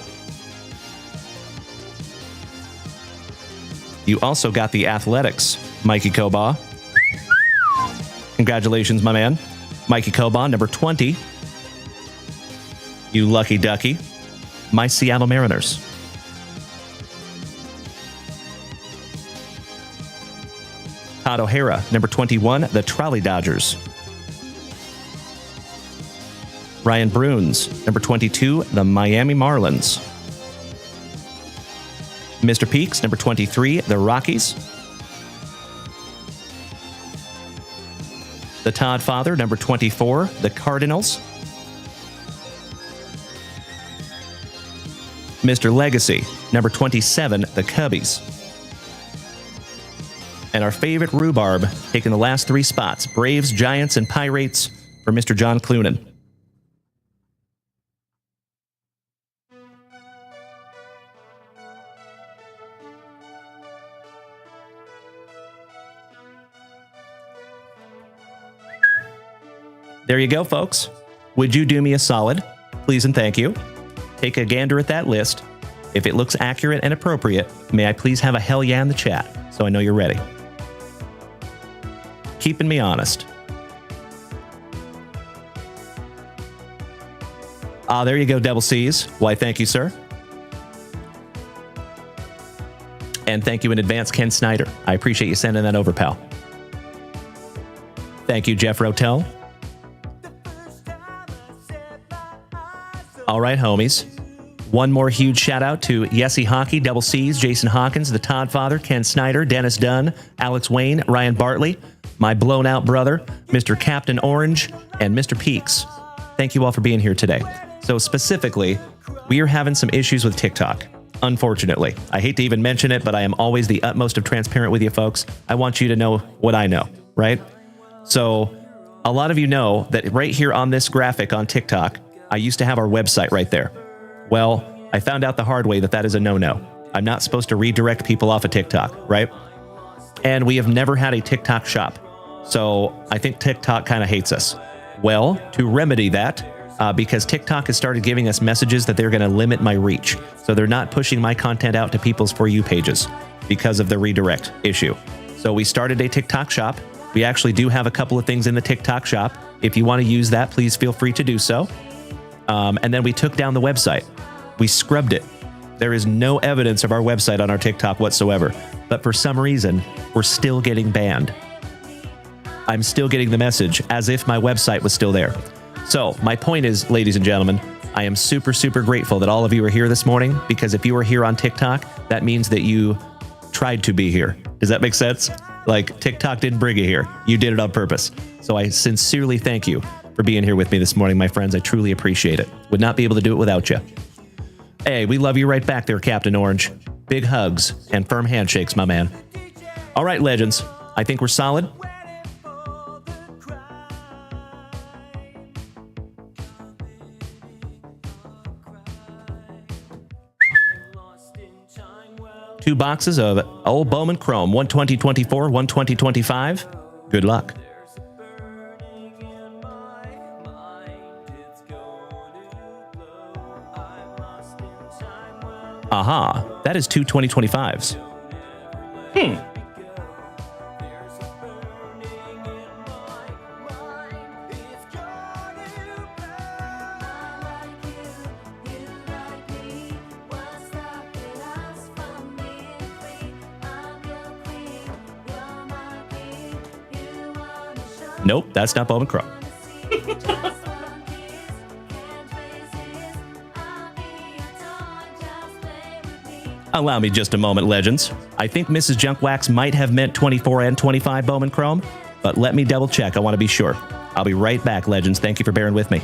You also got the Athletics, Mikey Coban. Congratulations, my man. Mikey Coban, number 20. You lucky ducky. My Seattle Mariners. Todd O'Hara, number 21, the Trolley Dodgers. Ryan Bruns, number 22, the Miami Marlins. Mr. Peaks, number 23, the Rockies. The Todd Father, number 24, the Cardinals. Mr. Legacy, number 27, the Cubbies. And our favorite rhubarb, taking the last 3 spots, Braves, Giants, and Pirates, for Mr. John Clunan. There you go, folks. Would you do me a solid? Please and thank you. Take a gander at that list. If it looks accurate and appropriate, may I please have a hell yeah in the chat so I know you're ready. Keeping me honest. There you go, Double C's. Why, thank you, sir. And thank you in advance, Ken Snyder. I appreciate you sending that over, pal. Thank you, Jeff Rotel. All right, homies. One more huge shout out to Yessie Hockey, Double C's, Jason Hawkins, the Todd Father, Ken Snyder, Dennis Dunn, Alex Wayne, Ryan Bartley, my blown out brother, Mr. Captain Orange, and Mr. Peaks. Thank you all for being here today. So specifically, we are having some issues with TikTok. Unfortunately, I hate to even mention it, but I am always the utmost of transparent with you folks. I want you to know what I know, right? So a lot of you know that right here on this graphic on TikTok, I used to have our website right there. Well, I found out the hard way that that is a no-no. I'm not supposed to redirect people off of TikTok, right? And we have never had a TikTok shop. So I think TikTok kind of hates us. Well, to remedy that, because TikTok has started giving us messages that they're going to limit my reach. So they're not pushing my content out to people's For You pages because of the redirect issue. So we started a TikTok shop. We actually do have a couple of things in the TikTok shop. If you want to use that, please feel free to do so. And then we took down the website. We scrubbed it. There is no evidence of our website on our TikTok whatsoever. But for some reason, we're still getting banned. I'm still getting the message as if my website was still there. So my point is, ladies and gentlemen, I am super, super grateful that all of you are here this morning, because if you are here on TikTok, that means that you tried to be here. Does that make sense? Like, TikTok didn't bring you here. You did it on purpose. So I sincerely thank you for being here with me this morning, my friends. I truly appreciate it. Would not be able to do it without you. Hey, we love you right back there, Captain Orange. Big hugs and firm handshakes, my man. All right, legends. I think we're solid. Two boxes of old Bowman Chrome, 120-24, 120-25. Good luck. Aha, that is two 2025s. Nope, that's not Bowman Chrome. Allow me just a moment, legends. I think Mrs. Junkwax might have meant 24 and 25 Bowman Chrome, but let me double check. I want to be sure. I'll be right back, legends. Thank you for bearing with me.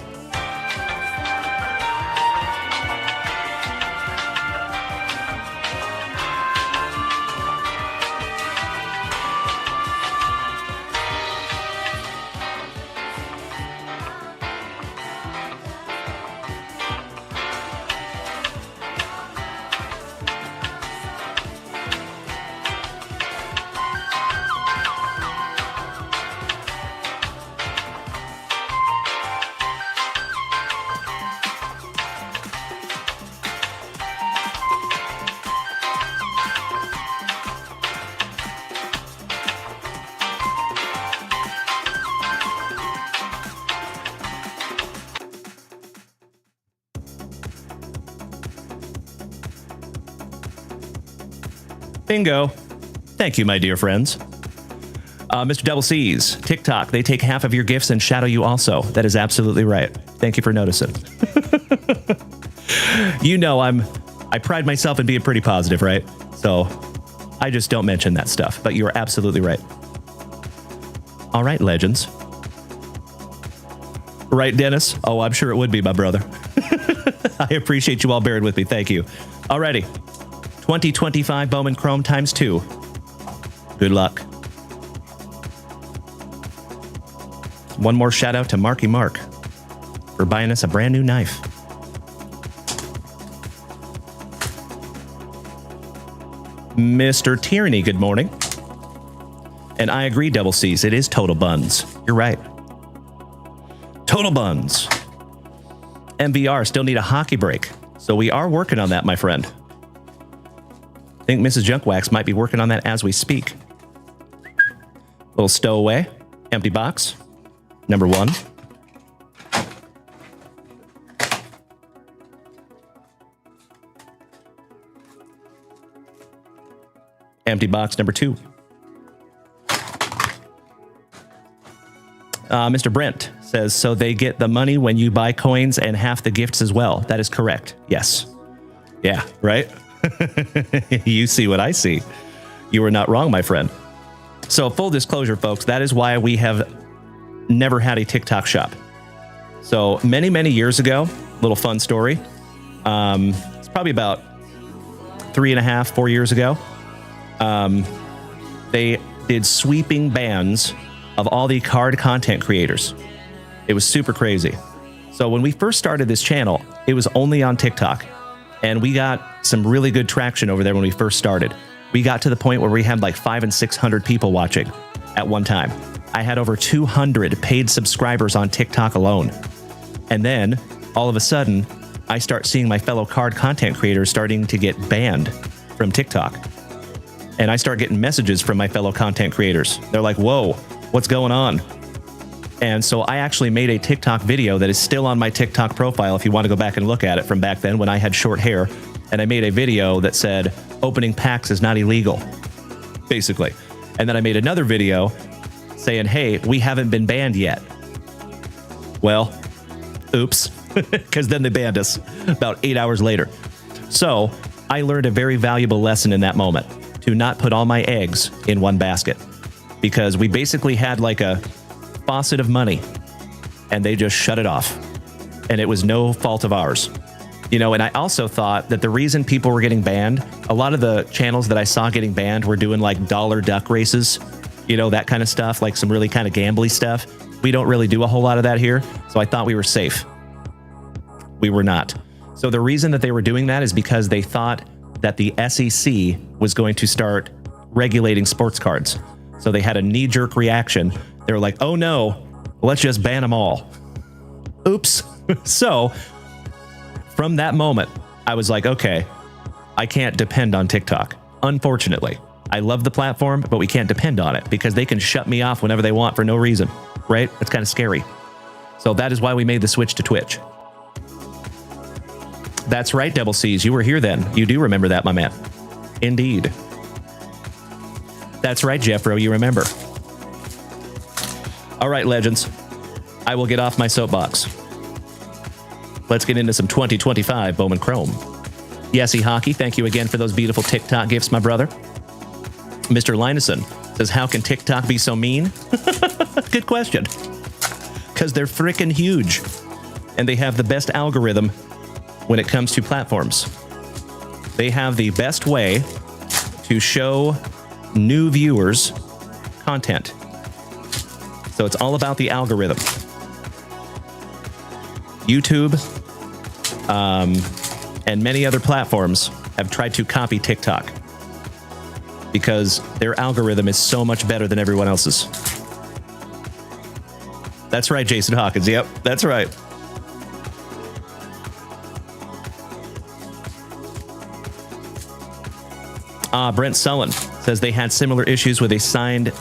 Bingo. Thank you, my dear friends. Mr. Double C's, TikTok, they take half of your gifts and shadow you also. That is absolutely right. Thank you for noticing. You know, I pride myself in being pretty positive, right? So I just don't mention that stuff, but you are absolutely right. All right, legends. Right, Dennis? Oh, I'm sure it would be, my brother. I appreciate you all bearing with me. Thank you. Alrighty. 2025 Bowman Chrome times 2. Good luck. One more shout out to Marky Mark for buying us a brand new knife. Mr. Tyranny, good morning. And I agree, Double C's. It is Total Buns. You're right. Total Buns. MVR still need a hockey break. So we are working on that, my friend. I think Mrs. Junkwax might be working on that as we speak. Little stowaway. Empty box. Number 1. Empty box number 2. Mr. Brent says, so they get the money when you buy coins and half the gifts as well. That is correct. Yes. Yeah, right? You see what I see. You are not wrong, my friend. So full disclosure, folks, that is why we have never had a TikTok shop. So many, many years ago, little fun story. It's probably about 3.5, 4 years ago. They did sweeping bans of all the card content creators. It was super crazy. So when we first started this channel, it was only on TikTok. And we got some really good traction over there when we first started. We got to the point where we had like 500 and 600 people watching at one time. I had over 200 paid subscribers on TikTok alone. And then all of a sudden, I start seeing my fellow card content creators starting to get banned from TikTok. And I start getting messages from my fellow content creators. They're like, whoa, what's going on? And so I actually made a TikTok video that is still on my TikTok profile if you want to go back and look at it from back then when I had short hair. And I made a video that said, opening packs is not illegal, basically. And then I made another video saying, hey, we haven't been banned yet. Well, oops, because then they banned us about 8 hours later. So I learned a very valuable lesson in that moment, to not put all my eggs in one basket, because we basically had like a faucet of money and they just shut it off. And it was no fault of ours. You know, and I also thought that the reason people were getting banned, a lot of the channels that I saw getting banned were doing like dollar duck races, you know, that kind of stuff, like some really kind of gambly stuff. We don't really do a whole lot of that here, so I thought we were safe. We were not. So the reason that they were doing that is because they thought that the SEC was going to start regulating sports cards. So they had a knee-jerk reaction. They were like, oh no, let's just ban them all. Oops. So from that moment, I was like, okay, I can't depend on TikTok. Unfortunately, I love the platform, but we can't depend on it because they can shut me off whenever they want for no reason, right? It's kind of scary. So that is why we made the switch to Twitch. That's right, Double C's. You were here then. You do remember that, my man. Indeed. That's right, Jeffro. You remember. All right, legends. I will get off my soapbox. Let's get into some 2025 Bowman Chrome. Yesy Hockey, thank you again for those beautiful TikTok gifts, my brother. Mr. Lineson says, how can TikTok be so mean? Good question. Because they're freaking huge. And they have the best algorithm when it comes to platforms. They have the best way to show new viewers content. So it's all about the algorithm. YouTube and many other platforms have tried to copy TikTok because their algorithm is so much better than everyone else's. That's right, Jason Hawkins. Yep, that's right. Brent Sullen says they had similar issues with signed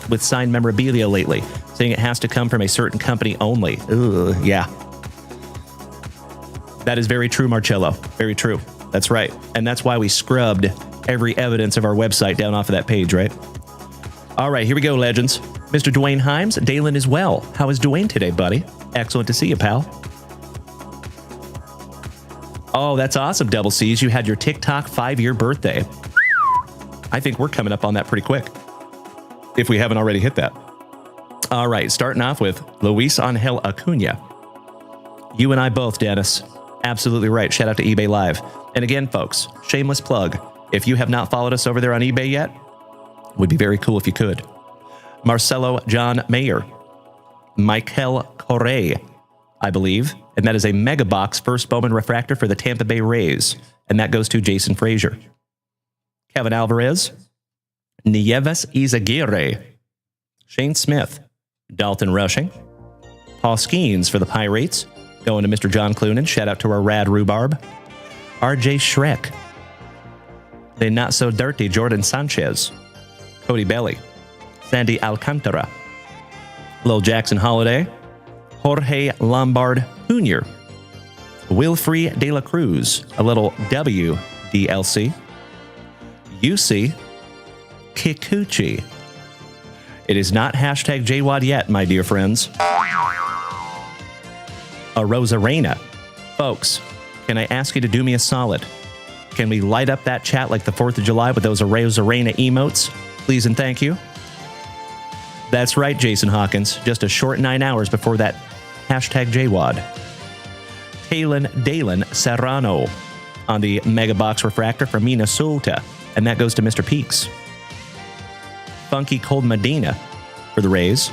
memorabilia lately, saying it has to come from a certain company only. Ugh, yeah. That is very true, Marcello. Very true. That's right. And that's why we scrubbed every evidence of our website down off of that page, right? All right, here we go, legends. Mr. Dwayne Himes, Dalen is well. How is Dwayne today, buddy? Excellent to see you, pal. Oh, that's awesome, Double C's. You had your TikTok 5-year birthday. I think we're coming up on that pretty quick, if we haven't already hit that. All right, starting off with Luis Angel Acuna. You and I both, Dennis. Absolutely right. Shout out to eBay Live. And again, folks, shameless plug. If you have not followed us over there on eBay yet, would be very cool if you could. Marcelo John Mayer. Michael Correa, I believe. And that is a Mega Box first Bowman refractor for the Tampa Bay Rays. And that goes to Jason Frazier. Kevin Alvarez. Nieves Izaguirre. Shane Smith. Dalton Rushing. Paul Skeens for the Pirates. Going to Mr. John Clunan. Shout out to our rad rhubarb. RJ Shrek. The not so dirty Jordan Sanchez. Cody Belly. Sandy Alcantara. Lil Jackson Holiday. Jorge Lombard Jr. Wilfrey De La Cruz. A little WDLC. UC Kikuchi. It is not hashtag JWAD yet, my dear friends. A Rosarena. Folks, can I ask you to do me a solid? Can we light up that chat like the 4th of July with those Rosarena emotes? Please and thank you. That's right, Jason Hawkins. Just a short 9 hours before that hashtag JWAD. Dalen Serrano on the Mega Box Refractor from Minnesota. And that goes to Mr. Peaks. Funky Cold Medina for the Rays.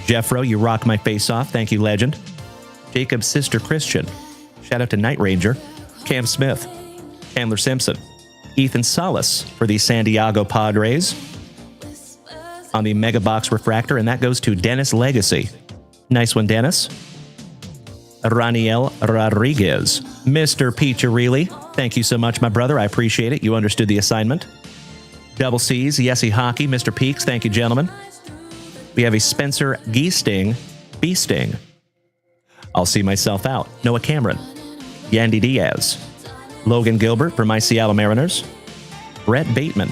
Jeffro, you rock my face off. Thank you, legend. Jacob's sister Christian. Shout out to Night Ranger. Cam Smith. Chandler Simpson. Ethan Salas for the San Diego Padres on the Mega Box Refractor, and that goes to Dennis Legacy. Nice one, Dennis. Raniel Rodriguez. Mr. Piccirilli. Thank you so much, my brother. I appreciate it. You understood the assignment. Double C's, Yesy Hockey, Mr. Peaks. Thank you, gentlemen. We have a Spencer Geesting, Beasting. I'll see myself out. Noah Cameron. Yandy Diaz. Logan Gilbert for my Seattle Mariners. Brett Bateman.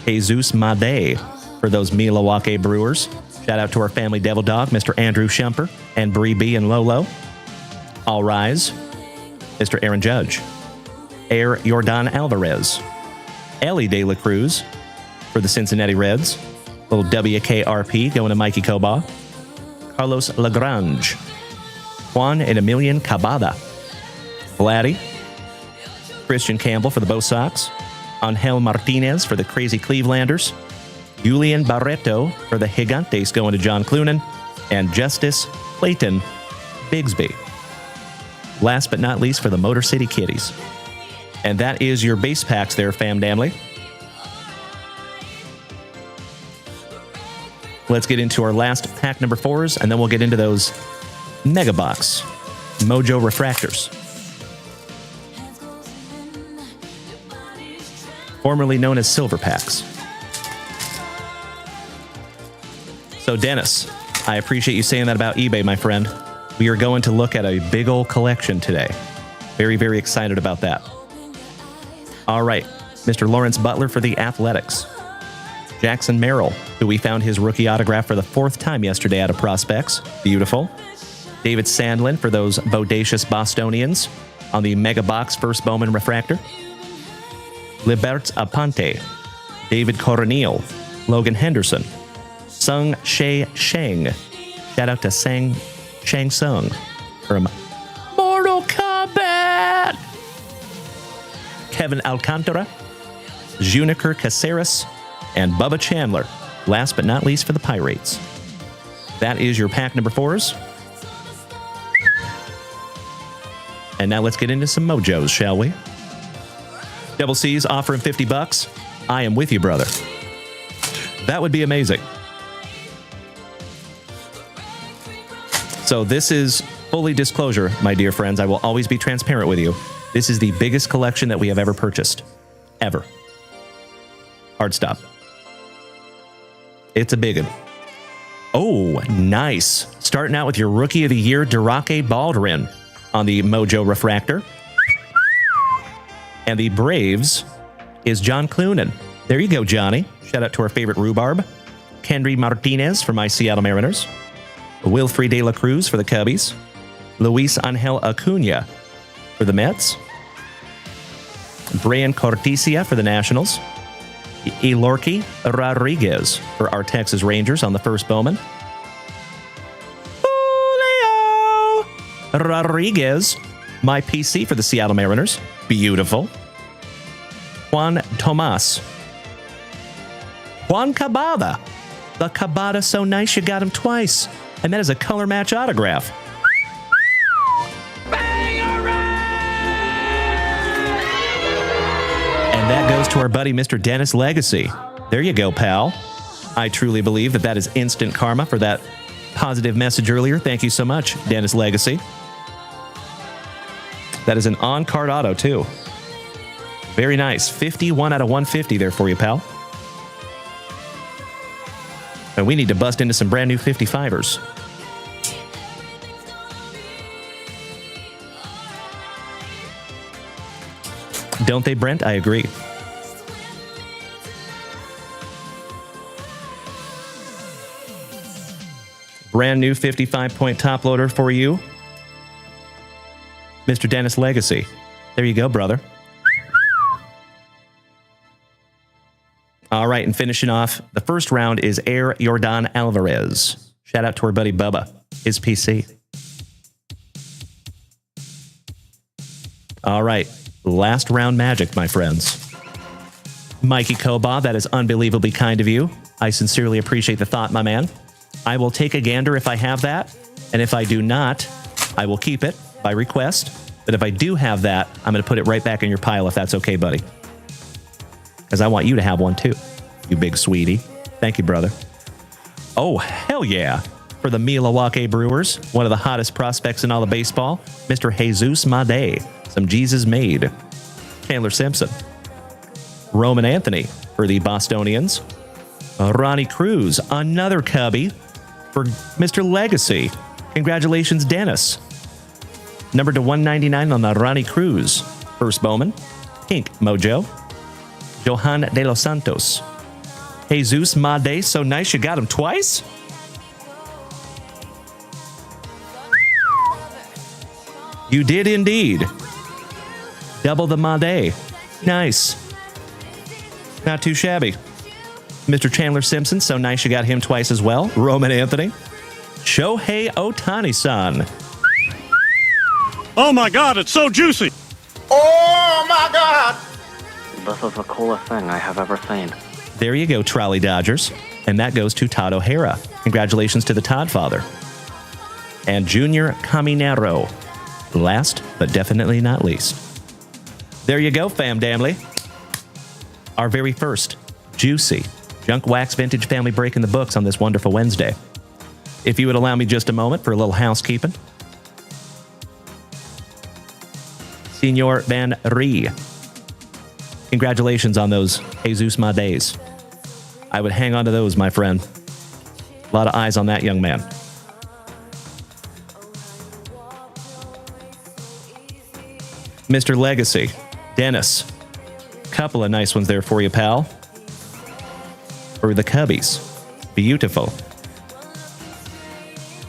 Jesus Made for those Milwaukee Brewers. Shout out to our family devil dog, Mr. Andrew Shumper, and Bree B and Lolo. All rise. Mr. Aaron Judge. Air Jordan Alvarez. Ellie De La Cruz for the Cincinnati Reds. Little WKRP going to Mikey Koba. Carlos Lagrange. Juan and Emilian Cabada. Vladdy. Christian Campbell for the Bo Sox. Angel Martinez for the Crazy Clevelanders. Julian Barreto for the Gigantes going to John Clunan. And Justice Clayton Bigsby. Last but not least for the Motor City Kitties. And that is your base packs there, fam damly. Let's get into our last pack number 4s, and then we'll get into those Mega Box Mojo Refractors. Formerly known as Silver Packs. So, Dennis, I appreciate you saying that about eBay, my friend. We are going to look at a big old collection today. Very, very excited about that. All right, Mr. Lawrence Butler for the Athletics. Jackson Merrill, who we found his rookie autograph for the 4th time yesterday out of Prospects. Beautiful. David Sandlin for those bodacious Bostonians on the Mega Box First Bowman Refractor. Liberts Aponte, David Coronil, Logan Henderson, Sung Shea Shang. Shout out to Shang Tsung from Mortal Kombat. Kevin Alcantara, Juniker Caceres, and Bubba Chandler, last but not least for the Pirates. That is your pack number 4s. And now let's get into some mojos, shall we? Double C's offering $50. I am with you, brother. That would be amazing. So this is fully disclosure, my dear friends. I will always be transparent with you. This is the biggest collection that we have ever purchased. Ever. Hard stop. It's a big one. Oh, nice. Starting out with your Rookie of the Year, Durake Baldwin on the Mojo Refractor. And the Braves is John Clunan. There you go, Johnny. Shout out to our favorite rhubarb. Kendry Martinez for my Seattle Mariners. Wilfred De La Cruz for the Cubbies. Luis Angel Acuna for the Mets. Brian Cortesia for the Nationals. Elorki Rodriguez for our Texas Rangers on the first Bowman. Julio Rodriguez, my PC for the Seattle Mariners. Beautiful. Juan Tomas. Juan Cabada. The Cabada so nice you got him twice. And that is a color match autograph. And that goes to our buddy, Mr. Dennis Legacy. There you go, pal. I truly believe that that is instant karma for that positive message earlier. Thank you so much, Dennis Legacy. That is an on-card auto, too. Very nice. 51 out of 150 there for you, pal. And we need to bust into some brand new 55ers. Don't they, Brent? I agree. Brand new 55-point top loader for you, Mr. Dennis Legacy. There you go, brother. All right, and finishing off, the first round is Air Jordan Alvarez. Shout out to our buddy Bubba, his PC. All right, last round magic, my friends. Mikey Koba, that is unbelievably kind of you. I sincerely appreciate the thought, my man. I will take a gander if I have that, and if I do not, I will keep it by request. But if I do have that, I'm going to put it right back in your pile if that's okay, buddy. Because I want you to have one too, you big sweetie. Thank you, brother. Oh, hell yeah. For the Milwaukee Brewers, one of the hottest prospects in all of baseball, Mr. Jesus Made. Some Jesus made. Chandler Simpson. Roman Anthony for the Bostonians. Ronnie Cruz, another Cubby for Mr. Legacy. Congratulations, Dennis. Number to 199 on the Ronnie Cruz. First Bowman. Pink Mojo. Johan de los Santos. Jesus Made, so nice you got him twice? You did indeed. Double the Made. Nice. Not too shabby. Mr. Chandler Simpson, so nice you got him twice as well. Roman Anthony. Shohei Ohtani-san. Oh my God, it's so juicy. Oh my God! This is the coolest thing I have ever seen. There you go, Trolley Dodgers. And that goes to Todd O'Hara. Congratulations to the Todd father. And Junior Caminero. Last, but definitely not least. There you go, fam damly. Our very first juicy Junk Wax Vintage family break in the books on this wonderful Wednesday. If you would allow me just a moment for a little housekeeping. Senor Van Ree. Congratulations on those Jesus Ma days. I would hang on to those, my friend. A lot of eyes on that young man. Mr. Legacy. Dennis. Couple of nice ones there for you, pal. For the Cubbies. Beautiful.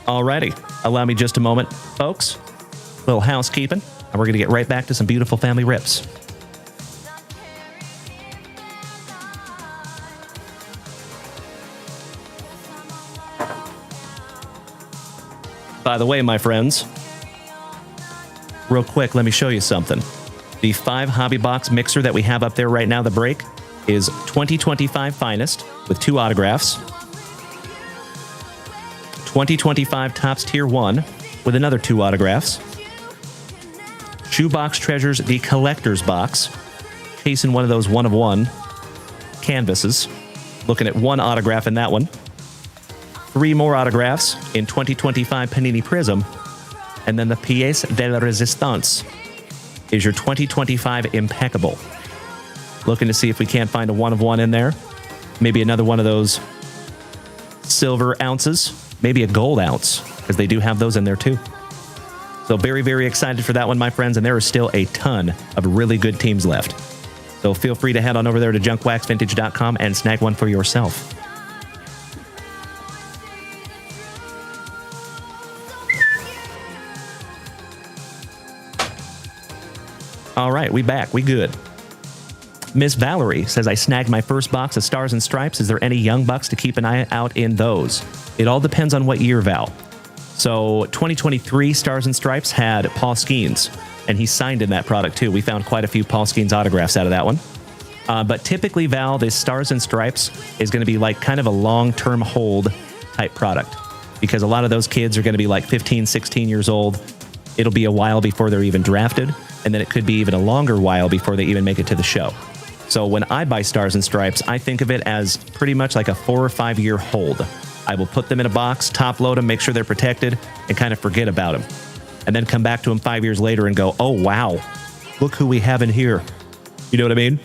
Alrighty. Allow me just a moment, folks. A little housekeeping. And we're going to get right back to some beautiful family rips. By the way, my friends, real quick, let me show you something. The 5 Hobby Box mixer that we have up there right now, the break, is 2025 Finest with 2 autographs. 2025 Topps Tier 1 with another 2 autographs. Shoebox Treasures, the Collector's Box. Chasing one of those 1-of-1 canvases. Looking at 1 autograph in that one. 3 more autographs in 2025 Panini Prizm. And then the Pièce de la Résistance is your 2025 Impeccable. Looking to see if we can't find a 1-of-1 in there. Maybe another one of those silver ounces. Maybe a gold ounce, because they do have those in there too. So very, very excited for that one, my friends. And there are still a ton of really good teams left. So feel free to head on over there to junkwaxvintage.com and snag one for yourself. All right, we back. We good. Miss Valerie says, I snagged my first box of Stars and Stripes. Is there any Young Bucks to keep an eye out in those? It all depends on what year, Val. So 2023 Stars and Stripes had Paul Skeens, and he signed in that product too. We found quite a few Paul Skeens autographs out of that one. But typically, Val, this Stars and Stripes is going to be like kind of a long-term hold type product, because a lot of those kids are going to be like 15, 16 years old. It'll be a while before they're even drafted, and then it could be even a longer while before they even make it to the show. So when I buy Stars and Stripes, I think of it as pretty much like a 4 or 5 year hold. I will put them in a box, top load them, make sure they're protected, and kind of forget about them. And then come back to them 5 years later and go, oh, wow, look who we have in here. You know what I mean?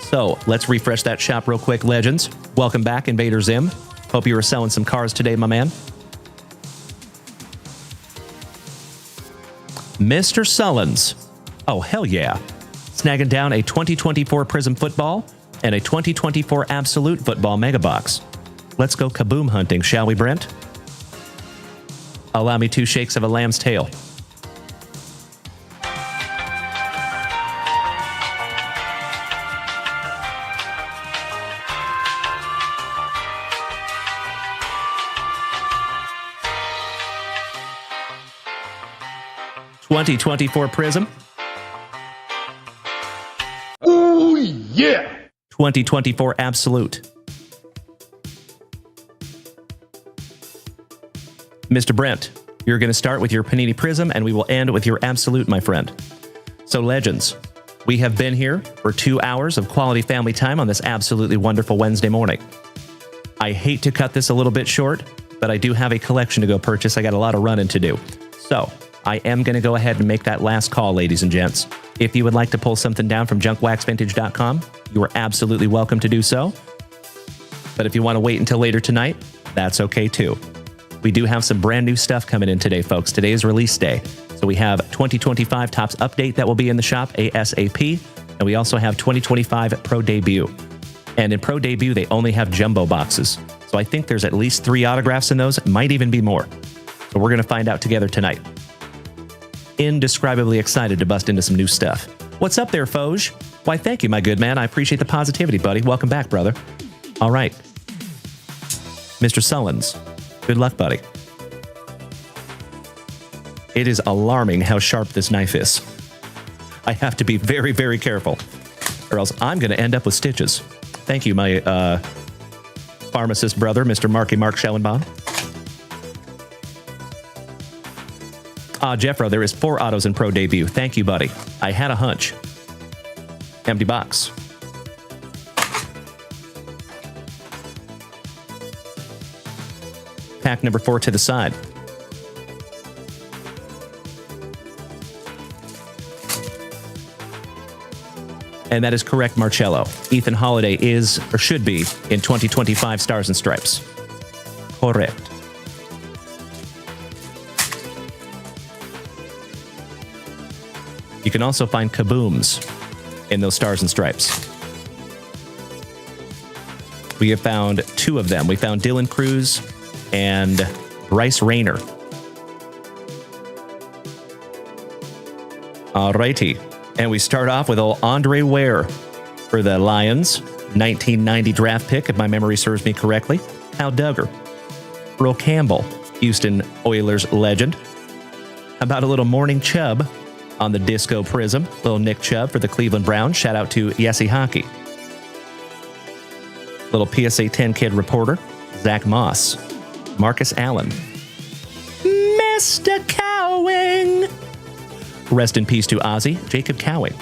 So let's refresh that shop real quick, Legends. Welcome back, Invader Zim. Hope you were selling some cars today, my man. Mr. Sullins. Oh, hell yeah. Snagging down a 2024 Prizm Football and a 2024 Absolute Football Mega Box. Let's go kaboom hunting, shall we, Brent? Allow me 2 shakes of a lamb's tail. '24 Prizm. Ooh, yeah. 2024 Absolute. Mr. Brent, you're going to start with your Panini Prizm, and we will end with your Absolute, my friend. So, Legends, we have been here for 2 hours of quality family time on this absolutely wonderful Wednesday morning. I hate to cut this a little bit short, but I do have a collection to go purchase. I got a lot of running to do. So, I am going to go ahead and make that last call, ladies and gents. If you would like to pull something down from junkwaxvintage.com, you are absolutely welcome to do so. But if you want to wait until later tonight, that's okay too. We do have some brand new stuff coming in today, folks. Today is release day. So we have 2025 Topps Update that will be in the shop ASAP. And we also have 2025 Pro Debut. And in Pro Debut, they only have jumbo boxes. So I think there's at least 3 autographs in those, might even be more. So we're going to find out together tonight. Indescribably excited to bust into some new stuff. What's up there, Foge? Why, thank you, my good man. I appreciate the positivity, buddy. Welcome back, brother. All right. Mr. Sullins, good luck, buddy. It is alarming how sharp this knife is. I have to be very, very careful, or else I'm going to end up with stitches. Thank you, my pharmacist brother, Mr. Marky Mark Schellenbaum. Jeffro, there is 4 autos in Pro Debut. Thank you, buddy. I had a hunch. Empty box. Pack number 4 to the side. And that is correct, Marcello. Ethan Holiday is, or should be, in 2025 Stars and Stripes. Correct. You can also find kabooms in those Stars and Stripes. We have found 2 of them. We found Dylan Cruz and Bryce Rayner. Alrighty. And we start off with old Andre Ware for the Lions. 1990 draft pick, if my memory serves me correctly. Hal Duggar. Earl Campbell, Houston Oilers legend. How about a little Morning Chubb on the Disco Prizm? Little Nick Chubb for the Cleveland Browns. Shout out to Yessie Hockey. Little PSA 10 kid reporter, Zach Moss. Marcus Allen. Mr. Cowing. Rest in peace to Ozzy, Jacob Cowing.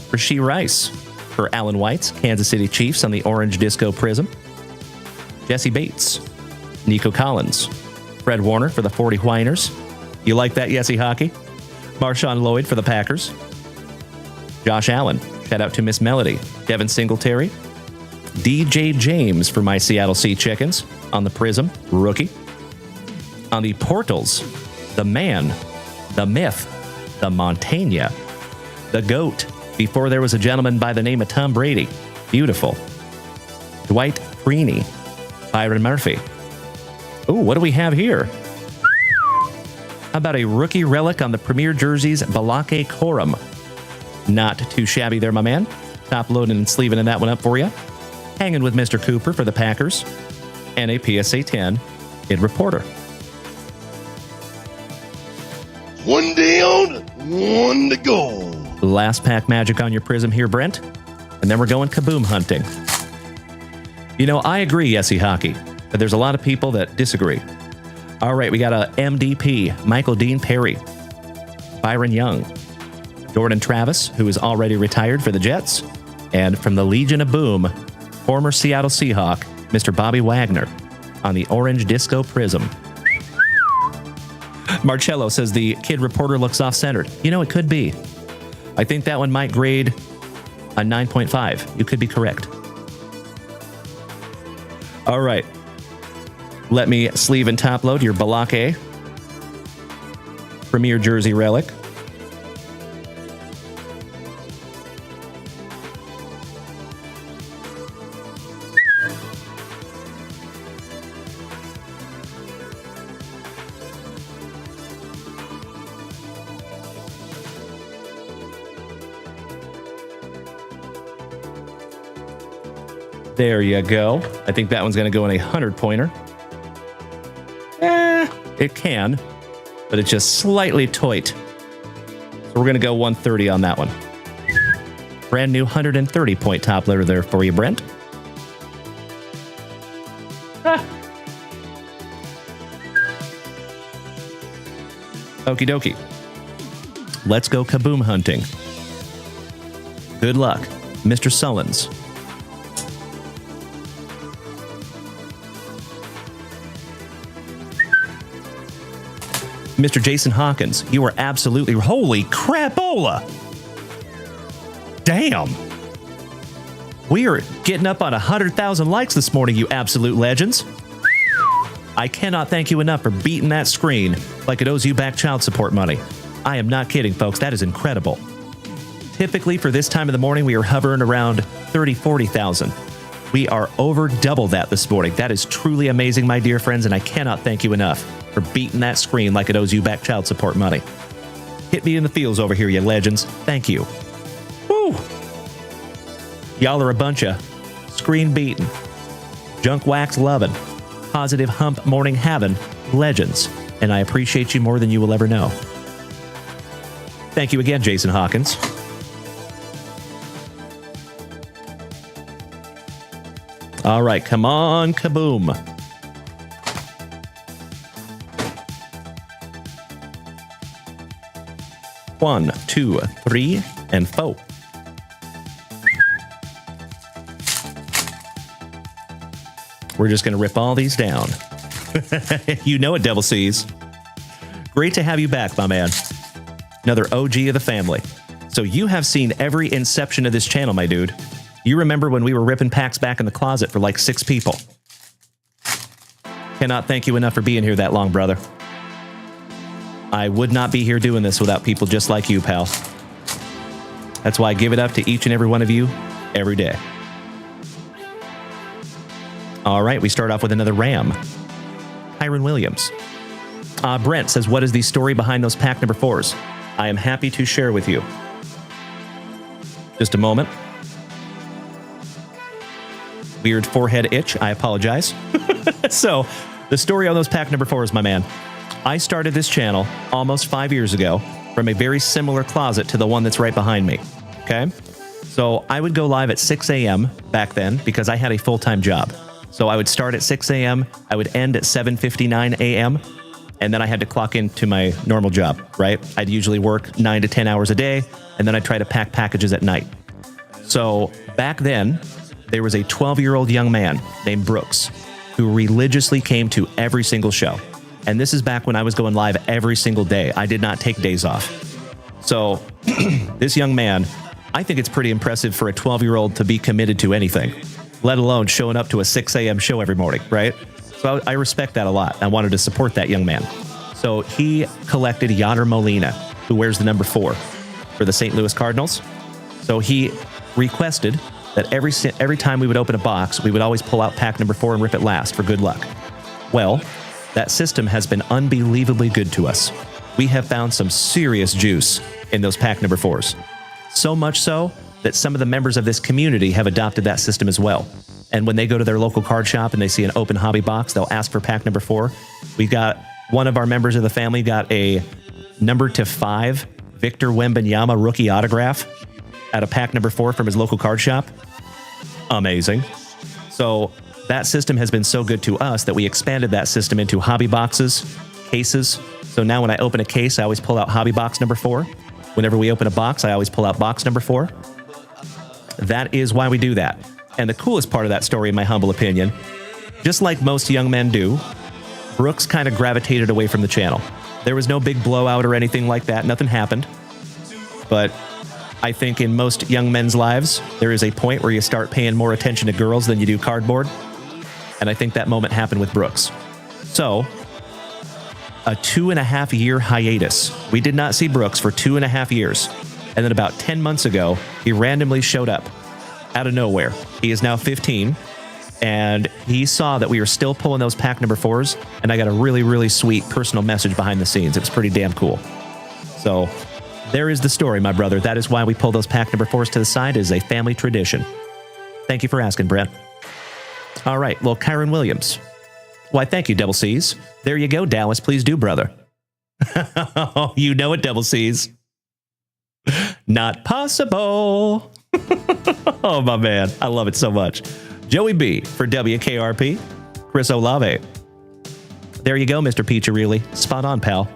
Rasheed Rice for Alan White's Kansas City Chiefs on the Orange Disco Prizm. Jesse Bates. Nico Collins. Fred Warner for the 40 Whiners. You like that, Yessie Hockey? Marshawn Lloyd for the Packers. Josh Allen. Shout out to Miss Melody. Devin Singletary. DJ James for my Seattle Sea Chickens on the Prizm. Rookie. On the Portals, the man, the myth, the Montaigne, the GOAT, before there was a gentleman by the name of Tom Brady. Beautiful. Dwight Freeney. Byron Murphy. Ooh, what do we have here? How about a rookie relic on the Premier Jerseys, Balake Corum? Not too shabby there, my man. Top loading and sleeving that one up for you. Hanging with Mr. Cooper for the Packers. And a PSA 10 Kid Reporter. One down, one to go. Last pack magic on your Prizm here, Brent. And then we're going kaboom hunting. You know, I agree, Yessie Hockey, but there's a lot of people that disagree. All right, we got a MDP, Michael Dean Perry, Byron Young, Jordan Travis, who is already retired for the Jets, and from the Legion of Boom, former Seattle Seahawk, Mr. Bobby Wagner, on the Orange Disco Prizm. Marcello says the Kid Reporter looks off-centered. You know, it could be. I think that one might grade a 9.5. You could be correct. All right. Let me sleeve and top load your Balake Premier Jersey relic. There you go. I think that one's going to go in a 100-pointer. It can, but it's just slightly toit. So we're going to go 130 on that one. Brand new 130-point top loader there for you, Brent. Okie dokie. Let's go kaboom hunting. Good luck, Mr. Sullins. Mr. Jason Hawkins, you are absolutely... Holy crapola! Damn! We are getting up on 100,000 likes this morning, you absolute legends. I cannot thank you enough for beating that screen like it owes you back child support money. I am not kidding, folks. That is incredible. Typically, for this time of the morning, we are hovering around 30, 40,000. We are over double that this morning. That is truly amazing, my dear friends, and I cannot thank you enough for beating that screen like it owes you back child support money. Hit me in the feels over here, you legends. Thank you. Woo! Y'all are a bunch of screen beating, junk wax loving, positive hump morning having legends. and I appreciate you more than you will ever know. Thank you again, Jason Hawkins. All right, come on, kaboom. One, two, three, and four. We're just going to rip all these down. You know it, Devil Seas. Great to have you back, my man. Another OG of the family. So you have seen every inception of this channel, my dude. You remember when we were ripping packs back in the closet for like 6 people. Cannot thank you enough for being here that long, brother. I would not be here doing this without people just like you, pal. That's why I give it up to each and every one of you every day. All right, we start off with another Ram. Kyron Williams. Brent says, what is the story behind those pack number 4s? I am happy to share with you. Just a moment. Weird forehead itch. I apologize. So, the story on those pack number 4s, my man. I started this channel almost 5 years ago from a very similar closet to the one that's right behind me. Okay? So, I would go live at 6 a.m. back then because I had a full-time job. So, I would start at 6 a.m., I would end at 7:59 a.m., and then I had to clock into my normal job, right? I'd usually work 9 to 10 hours a day, and then I'd try to pack packages at night. So back then, there was a 12-year-old young man named Brooks who religiously came to every single show. And this is back when I was going live every single day. I did not take days off. So this young man, I think it's pretty impressive for a 12-year-old to be committed to anything, let alone showing up to a 6 a.m. show every morning, right? So I respect that a lot. I wanted to support that young man. So he collected Yadier Molina, who wears the number 4 for the St. Louis Cardinals. So he requested that every time we would open a box, we would always pull out pack number 4 and rip it last for good luck. Well, that system has been unbelievably good to us. We have found some serious juice in those pack number 4s. So much so that some of the members of this community have adopted that system as well. And when they go to their local card shop and they see an open hobby box, they'll ask for pack number 4. We got one of our members of the family got a number to 5 Victor Wembanyama rookie autograph at a pack number 4 from his local card shop. Amazing. So that system has been so good to us that we expanded that system into hobby boxes, cases. So now when I open a case, I always pull out hobby box number 4. Whenever we open a box, I always pull out box number 4. That is why we do that. And the coolest part of that story, in my humble opinion, just like most young men do, Brooks kind of gravitated away from the channel. There was no big blowout or anything like that. Nothing happened. But I think in most young men's lives, there is a point where you start paying more attention to girls than you do cardboard. And I think that moment happened with Brooks. So, a 2.5-year hiatus. We did not see Brooks for 2.5 years. And then about 10 months ago, he randomly showed up out of nowhere. He is now 15, and he saw that we were still pulling those pack number 4s, and I got a really, really sweet personal message behind the scenes. It was pretty damn cool. So there is the story, my brother. That is why we pull those pack number 4s to the side. It is a family tradition. Thank you for asking, Brent. All right, well, Kyron Williams. Why, thank you, Devil Seas. There you go, Dallas. Please do, brother. You know it, Devil Seas. Not possible. Oh, my man. I love it so much. Joey B for WKRP. Chris Olave. There you go, Mr. Peacharelli. Spot on, pal.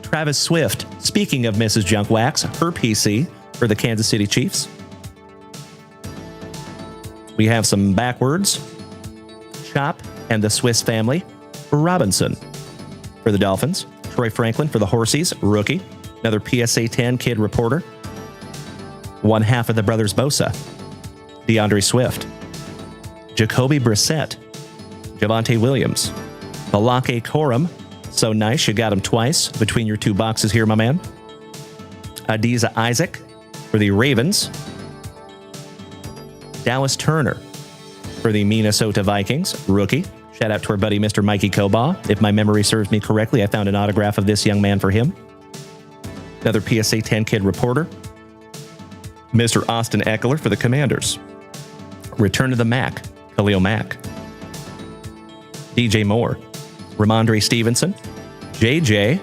Travis Swift. Speaking of Mrs. Junkwax, her PC for the Kansas City Chiefs. We have some backwards. Chop and the Swiss family. Robinson for the Dolphins. Troy Franklin for the Horsies. Rookie. Another PSA 10 kid reporter. One half of the brothers Bosa. DeAndre Swift. Jacoby Brissett. Javonte Williams. Balake Corum. So nice, you got him twice between your 2 boxes here, my man. Adiza Isaac for the Ravens. Dallas Turner for the Minnesota Vikings. Rookie. Shout out to our buddy, Mr. Mikey Kobaugh. If my memory serves me correctly, I found an autograph of this young man for him. Another PSA 10 kid reporter. Mr. Austin Eckler for the Commanders. Return to the Mac. Khalil Mack. DJ Moore. Ramondre Stevenson. JJ,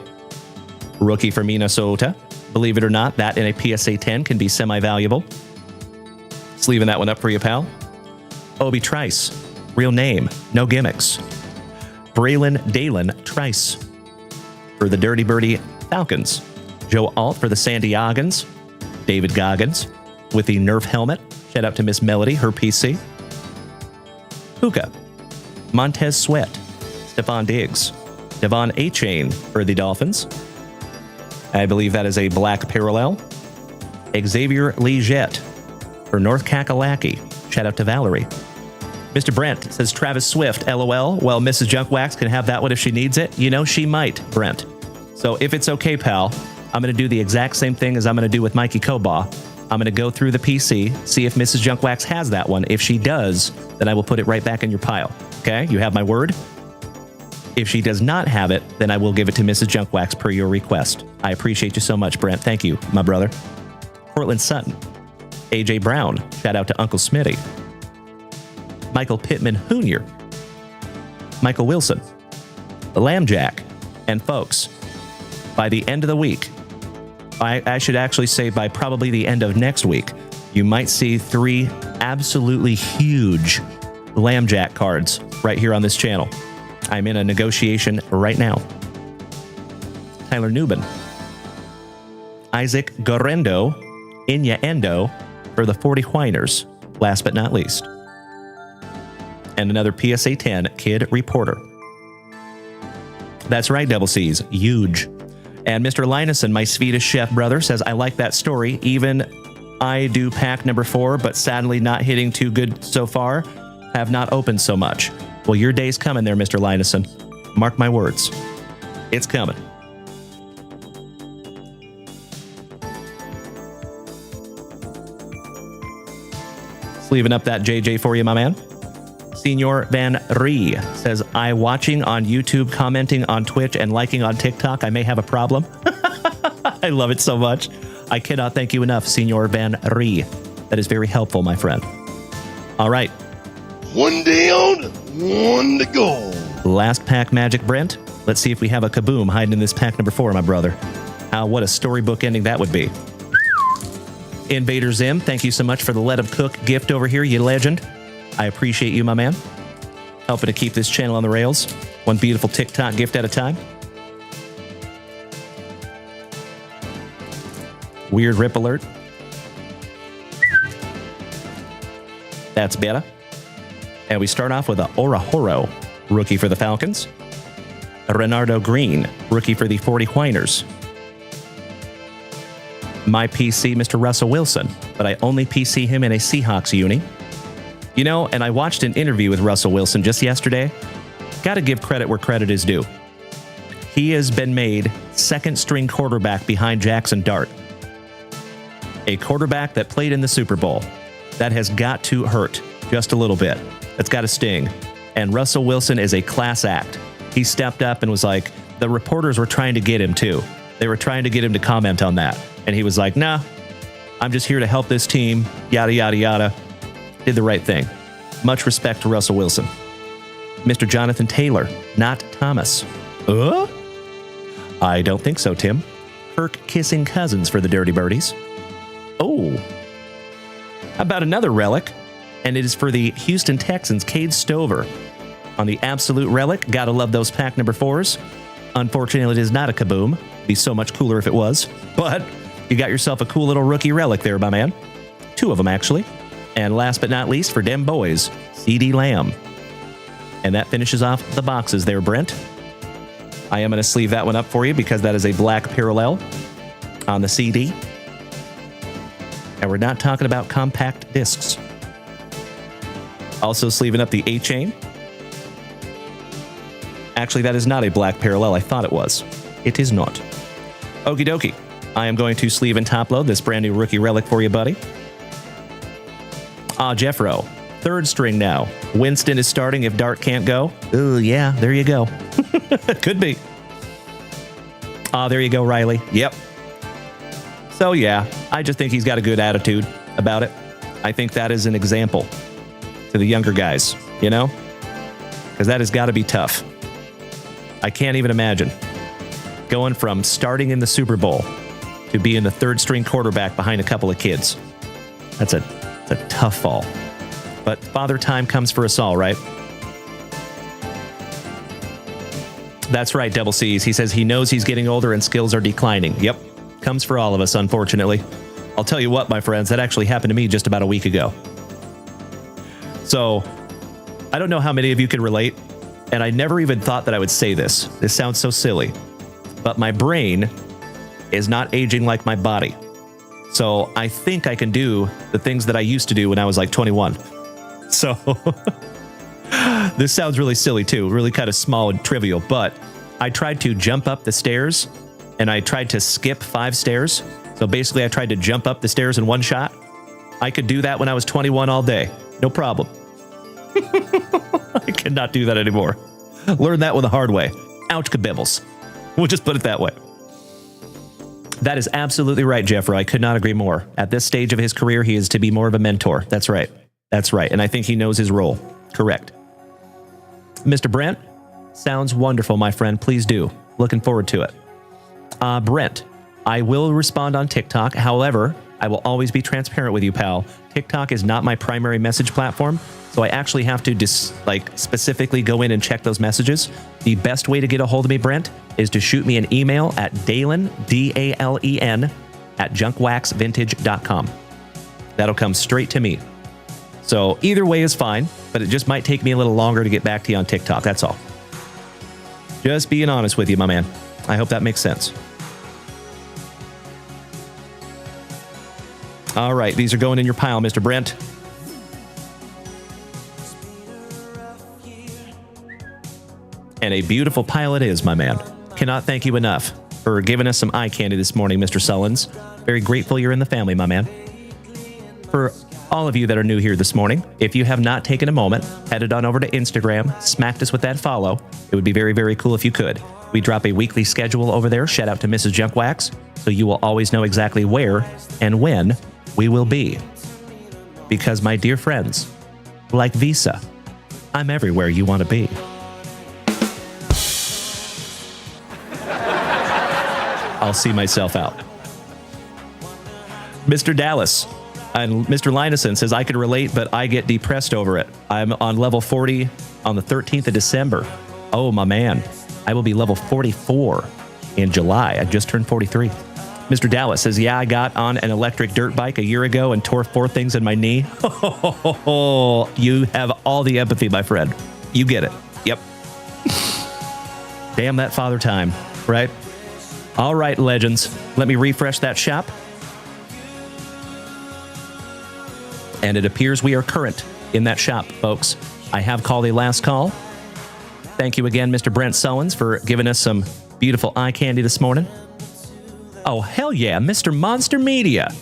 rookie for Minnesota. Believe it or not, that in a PSA 10 can be semi-valuable. Sleeving that one up for you, pal. Obi Trice, real name, no gimmicks. Braylon Dalen Trice for the Dirty Birdie Falcons. Joe Alt for the San Diegans. David Goggins with the Nerf helmet. Shout out to Miss Melody, her PC. Puka, Montez Sweat, Stephon Diggs, Devon A-Chain for the Dolphins. I believe that is a black parallel. Xavier Legette for North Kakalaki. Shout out to Valerie. Mr. Brent says Travis Swift, LOL. Well, Mrs. Junkwax can have that one if she needs it. You know, she might, Brent. So if it's okay, pal, I'm going to do the exact same thing as I'm going to do with Mikey Koba. I'm going to go through the PC, see if Mrs. Junkwax has that one. If she does, then I will put it right back in your pile. Okay? You have my word? If she does not have it, then I will give it to Mrs. Junkwax per your request. I appreciate you so much, Brent. Thank you, my brother. Cortland Sutton. AJ Brown. Shout out to Uncle Smitty. Michael Pittman Jr. Michael Wilson. The Lambjack. And folks, by the end of the week, I should actually say by probably the end of next week, you might see 3 absolutely huge Lambjack cards right here on this channel. I'm in a negotiation right now. Tyler Newman. Isaac Gorendo, Inyaendo for the 40 Whiners, last but not least. And another PSA 10 Kid Reporter. That's right, Double C's, huge. And Mr. Linusson, my Swedish chef brother, says, I like that story. Even I do pack number 4, but sadly not hitting too good so far. Have not opened so much. Well, your day's coming there, Mr. Linusson. Mark my words. It's coming. Sleeving up that JJ for you, my man. Senor Van Ree says, I watching on YouTube, commenting on Twitch, and liking on TikTok. I may have a problem. I love it so much. I cannot thank you enough, Senor Van Ree. That is very helpful, my friend. All right. One down, one to go. Last pack magic, Brent. Let's see if we have a kaboom hiding in this pack number 4, my brother. What a storybook ending that would be. Invader Zim, thank you so much for the Let 'em Cook gift over here, you legend. I appreciate you, my man. Helping to keep this channel on the rails. One beautiful TikTok gift at a time. Weird rip alert. That's better. And we start off with a Orahoro, rookie for the Falcons. A Renardo Green, rookie for the 40 Whiners. My PC, Mr. Russell Wilson, but I only PC him in a Seahawks uni. You know, and I watched an interview with Russell Wilson just yesterday. Got to give credit where credit is due. He has been made second-string quarterback behind Jackson Dart. A quarterback that played in the Super Bowl. That has got to hurt just a little bit. That's got to sting. And Russell Wilson is a class act. He stepped up and was like, the reporters were trying to get him too. They were trying to get him to comment on that. And he was like, nah, I'm just here to help this team, yada, yada, yada. Did the right thing. Much respect to Russell Wilson. Mr. Jonathan Taylor, not Thomas. I don't think so, Tim. Kirk kissing cousins for the Dirty Birdies. Oh. How about another relic? And it is for the Houston Texans, Cade Stover. On the absolute relic, gotta love those pack number 4s. Unfortunately, it is not a kaboom. It'd be so much cooler if it was. But you got yourself a cool little rookie relic there, my man. 2 of them, actually. And last but not least, for dem boys, CD Lamb. And that finishes off the boxes there, Brent. I am going to sleeve that one up for you because that is a black parallel on the CD. And we're not talking about compact discs. Also sleeving up the A-Chain. Actually, that is not a black parallel. I thought it was. It is not. Okie dokie. I am going to sleeve and top load this brand new rookie relic for you, buddy. Jeffro, 3rd string now. Winston is starting if Dart can't go. Oh, yeah, there you go. Could be. There you go, Riley. Yep. So, yeah, I just think he's got a good attitude about it. I think that is an example to the younger guys, you know? Because that has got to be tough. I can't even imagine Going from starting in the Super Bowl to being the third string quarterback behind a couple of kids. That's a tough fall. But father time comes for us all, right? That's right, Double C's. He says he knows he's getting older and skills are declining. Yep, comes for all of us, unfortunately. I'll tell you what, my friends, that actually happened to me just about a week ago. So, I don't know how many of you can relate, and I never even thought that I would say this. This sounds so silly, but my brain is not aging like my body. So, I think I can do the things that I used to do when I was like 21. So, this sounds really silly too, really kind of small and trivial, but I tried to jump up the stairs and I tried to skip 5 stairs. So basically I tried to jump up the stairs in one shot. I could do that when I was 21 all day. No problem. I cannot do that anymore. Learned that one the hard way. Ouch kabibbles. We'll just put it that way. That is absolutely right, Jeffrey. I could not agree more. At this stage of his career, he is to be more of a mentor. That's right. That's right. And I think he knows his role. Correct. Mr. Brent, sounds wonderful, my friend. Please do. Looking forward to it. Brent, I will respond on TikTok. However, I will always be transparent with you, pal. TikTok is not my primary message platform, so I actually have to specifically go in and check those messages. The best way to get a hold of me, Brent, is to shoot me an email at Dalen, D-A-L-E-N, at junkwaxvintage.com. That'll come straight to me. So either way is fine, but it just might take me a little longer to get back to you on TikTok. That's all. Just being honest with you, my man. I hope that makes sense. All right, these are going in your pile, Mr. Brent. And a beautiful pile it is, my man. Cannot thank you enough for giving us some eye candy this morning, Mr. Sullins. Very grateful you're in the family, my man. For all of you that are new here this morning, if you have not taken a moment, headed on over to Instagram, smacked us with that follow. It would be very, very cool if you could. We drop a weekly schedule over there. Shout out to Mrs. Junkwax, so you will always know exactly where and when we will be. Because, my dear friends, like Visa, I'm everywhere you want to be. I'll see myself out. Mr. Dallas and Mr. Lineson says, I could relate, but I get depressed over it. I'm on level 40 on the 13th of December. Oh, my man. I will be level 44 in July. I just turned 43. Mr. Dallas says, yeah, I got on an electric dirt bike a year ago and tore 4 things in my knee. You have all the empathy, my friend. You get it. Yep. Damn that father time, right? All right, legends. Let me refresh that shop. And it appears we are current in that shop, folks. I have called a last call. Thank you again, Mr. Brent Sullins, for giving us some beautiful eye candy this morning. Oh, hell yeah, Mr. Monster Media.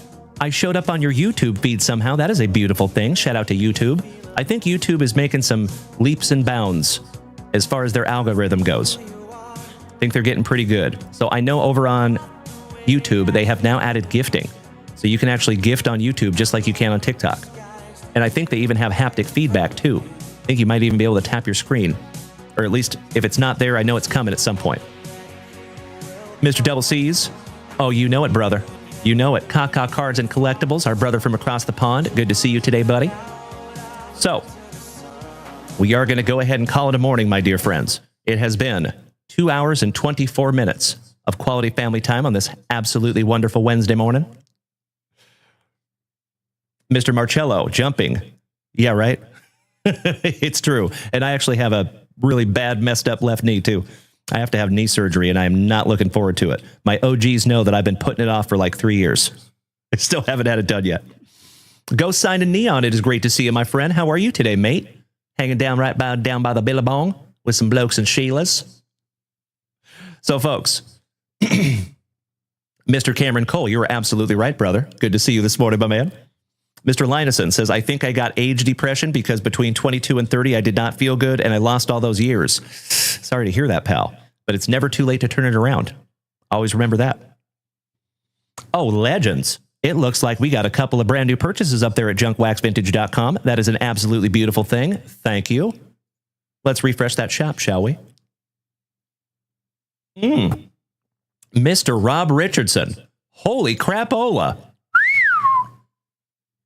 I showed up on your YouTube feed somehow. That is a beautiful thing. Shout out to YouTube. I think YouTube is making some leaps and bounds as far as their algorithm goes. I think they're getting pretty good. So I know over on YouTube, they have now added gifting. So you can actually gift on YouTube just like you can on TikTok. And I think they even have haptic feedback too. I think you might even be able to tap your screen. Or at least if it's not there, I know it's coming at some point. Mr. Double C's. Oh, you know it, brother. You know it. Kaka Cards and Collectibles, our brother from across the pond. Good to see you today, buddy. So, we are going to go ahead and call it a morning, my dear friends. It has been 2 hours and 24 minutes of quality family time on this absolutely wonderful Wednesday morning. Mr. Marcello, jumping. Yeah, right? It's true. And I actually have a really bad, messed up left knee, too. I have to have knee surgery, and I am not looking forward to it. My OGs know that I've been putting it off for like 3 years. I still haven't had it done yet. Go sign a Neon. It is great to see you, my friend. How are you today, mate? Hanging down down by the Billabong with some blokes and Sheilas. So, folks, Mr. Cameron Cole, you were absolutely right, brother. Good to see you this morning, my man. Mr. Lineson says, I think I got age depression because between 22 and 30, I did not feel good, and I lost all those years. Sorry to hear that, pal. But it's never too late to turn it around. Always remember that. Oh, legends. It looks like we got a couple of brand new purchases up there at junkwaxvintage.com. That is an absolutely beautiful thing. Thank you. Let's refresh that shop, shall we? Mr. Rob Richardson. Holy crapola.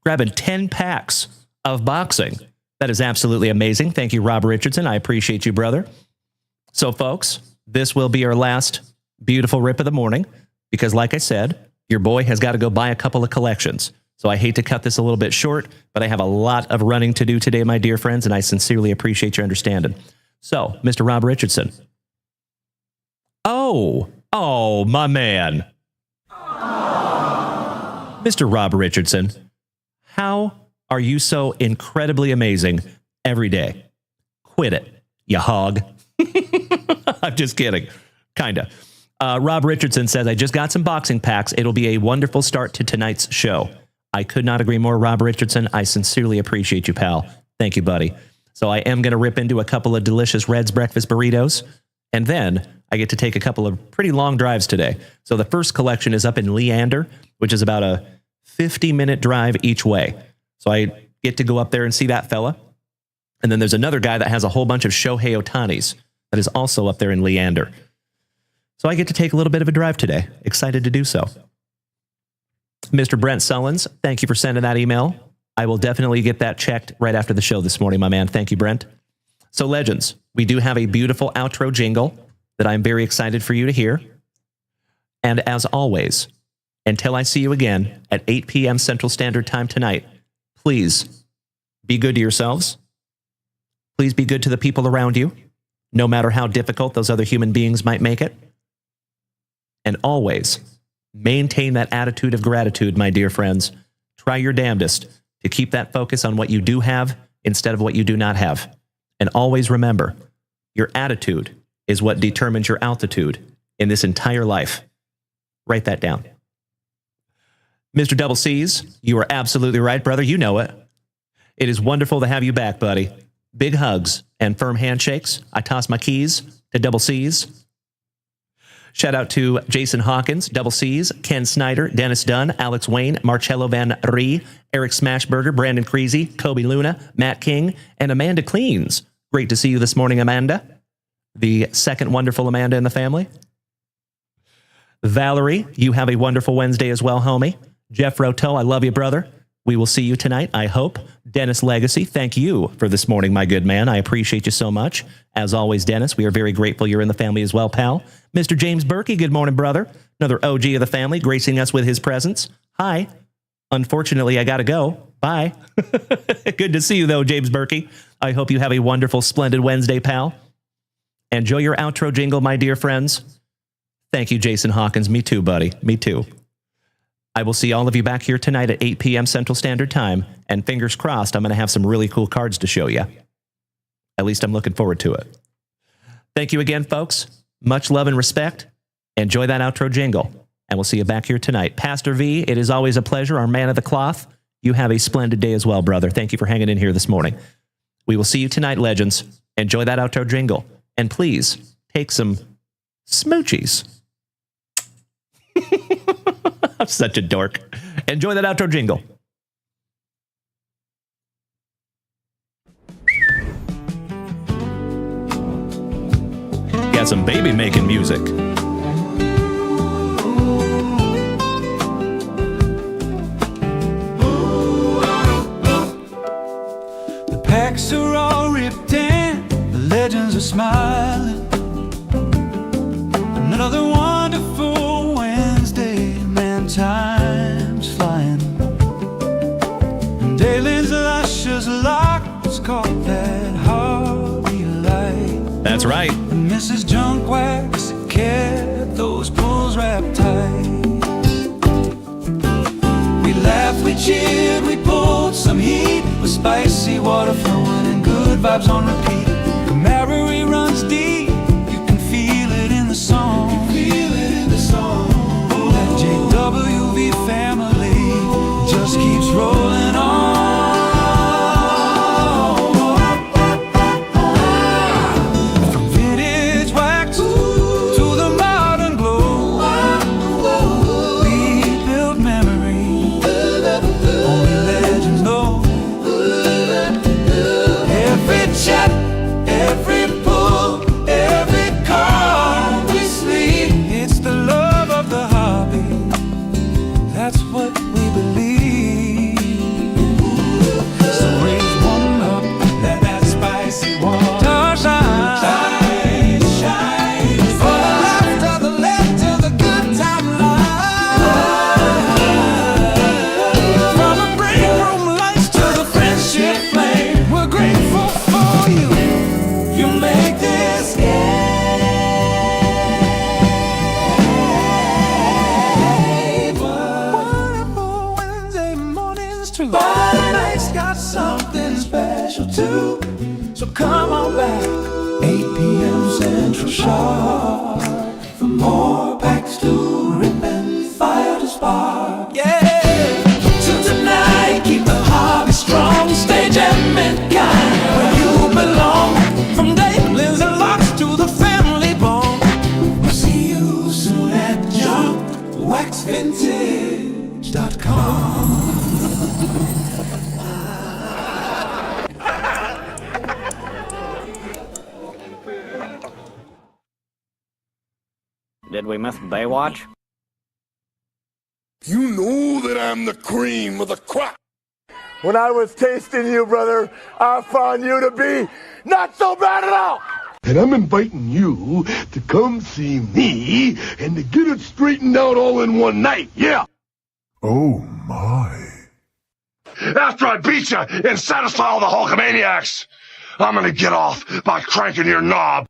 Grabbing 10 packs of boxing. That is absolutely amazing. Thank you, Rob Richardson. I appreciate you, brother. So, folks, this will be our last beautiful rip of the morning because, like I said, your boy has got to go buy a couple of collections. So I hate to cut this a little bit short, but I have a lot of running to do today, my dear friends, and I sincerely appreciate your understanding. So, Mr. Rob Richardson. Oh, my man. Mr. Rob Richardson, how are you so incredibly amazing every day? Quit it, you hog. I'm just kidding. Kinda. Rob Richardson says, I just got some boxing packs. It'll be a wonderful start to tonight's show. I could not agree more, Rob Richardson. I sincerely appreciate you, pal. Thank you, buddy. So I am going to rip into a couple of delicious Red's breakfast burritos, and then I get to take a couple of pretty long drives today. So the first collection is up in Leander, which is about a 50-minute drive each way. So I get to go up there and see that fella. And then there's another guy that has a whole bunch of Shohei Ohtanis that is also up there in Leander. So I get to take a little bit of a drive today. Excited to do so. Mr. Brent Sullins, thank you for sending that email. I will definitely get that checked right after the show this morning, my man. Thank you, Brent. So, Legends, we do have a beautiful outro jingle that I'm very excited for you to hear. And as always, until I see you again at 8 p.m. Central Standard Time tonight, please be good to yourselves. Please be good to the people around you, no matter how difficult those other human beings might make it. And always maintain that attitude of gratitude, my dear friends. Try your damnedest to keep that focus on what you do have instead of what you do not have. And always remember, your attitude is what determines your altitude in this entire life. Write that down. Mr. Double C's, you are absolutely right, brother. You know it. It is wonderful to have you back, buddy. Big hugs and firm handshakes. I toss my keys to Double C's. Shout out to Jason Hawkins, Double C's, Ken Snyder, Dennis Dunn, Alex Wayne, Marcello Van Ree, Eric Smashburger, Brandon Creasy, Kobe Luna, Matt King, and Amanda Cleans. Great to see you this morning, Amanda. The second wonderful Amanda in the family. Valerie, you have a wonderful Wednesday as well, homie. Jeff Rotel, I love you, brother. We will see you tonight, I hope. Dennis Legacy, thank you for this morning, my good man. I appreciate you so much. As always, Dennis, we are very grateful you're in the family as well, pal. Mr. James Berkey, good morning, brother. Another OG of the family, gracing us with his presence. Hi. Unfortunately, I got to go. Bye. Good to see you, though, James Berkey. I hope you have a wonderful, splendid Wednesday, pal. Enjoy your outro jingle, my dear friends. Thank you, Jason Hawkins. Me too, buddy. Me too. I will see all of you back here tonight at 8 p.m. Central Standard Time, and fingers crossed, I'm going to have some really cool cards to show you. At least I'm looking forward to it. Thank you again, folks. Much love and respect. Enjoy that outro jingle, and we'll see you back here tonight. Pastor V, it is always a pleasure. Our man of the cloth, you have a splendid day as well, brother. Thank you for hanging in here this morning. We will see you tonight, legends. Enjoy that outro jingle, and please take some smoochies. I'm such a dork. Enjoy that outro jingle. Got some baby making music. The packs are all ripped in, the legends are smiling. Another wonderful Wednesday, man, time's flying. And Dalen's luscious locks caught that Harvey light. That's right. And Mrs. Junkwax kept those pulls wrapped tight. We laughed, we cheered, we pulled some heat with spicy water flowing and good vibes on repeat. Camaraderie runs deep, you can feel it in the song. That JWV family just keeps rolling on. From vintage wax to the modern glow, we build memories only legends know. Every chat, every pull, that's what we believe. So raise one up, let that spicy water shine. Shine. For the laughter, the laughter, the good time life. From the break room lights to the friendship flame, we're grateful for you. You make this game wonderful Wednesday mornings too. Friday night's got something special too. So come on back, 8 p.m. Central Sharp, for more packs to rip and fire to spark. Yeah. So tonight, keep the hobby strong, stay jamming kind, where you belong. From Daylins and locks to the family bone. We'll see you soon at junkwaxvintage.com. Did we miss Baywatch? You know that I'm the cream of the crop. When I was tasting you, brother, I found you to be not so bad at all. And I'm inviting you to come see me and to get it straightened out all in one night, yeah. Oh, my. After I beat you and satisfy all the Hulkamaniacs, I'm gonna get off by cranking your knob.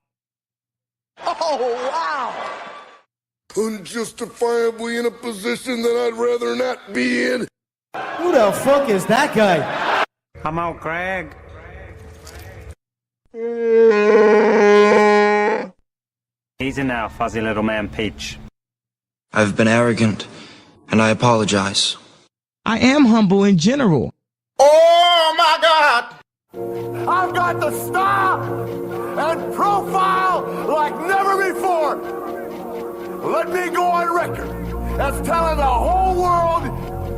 Oh, wow. Unjustifiably in a position that I'd rather not be in. Who the fuck is that guy? Come on, Craig. Easy now, fuzzy little man Peach. I've been arrogant, and I apologize. I am humble in general. Oh, my God. I've got the style and profile like never before. Let me go on record as telling the whole world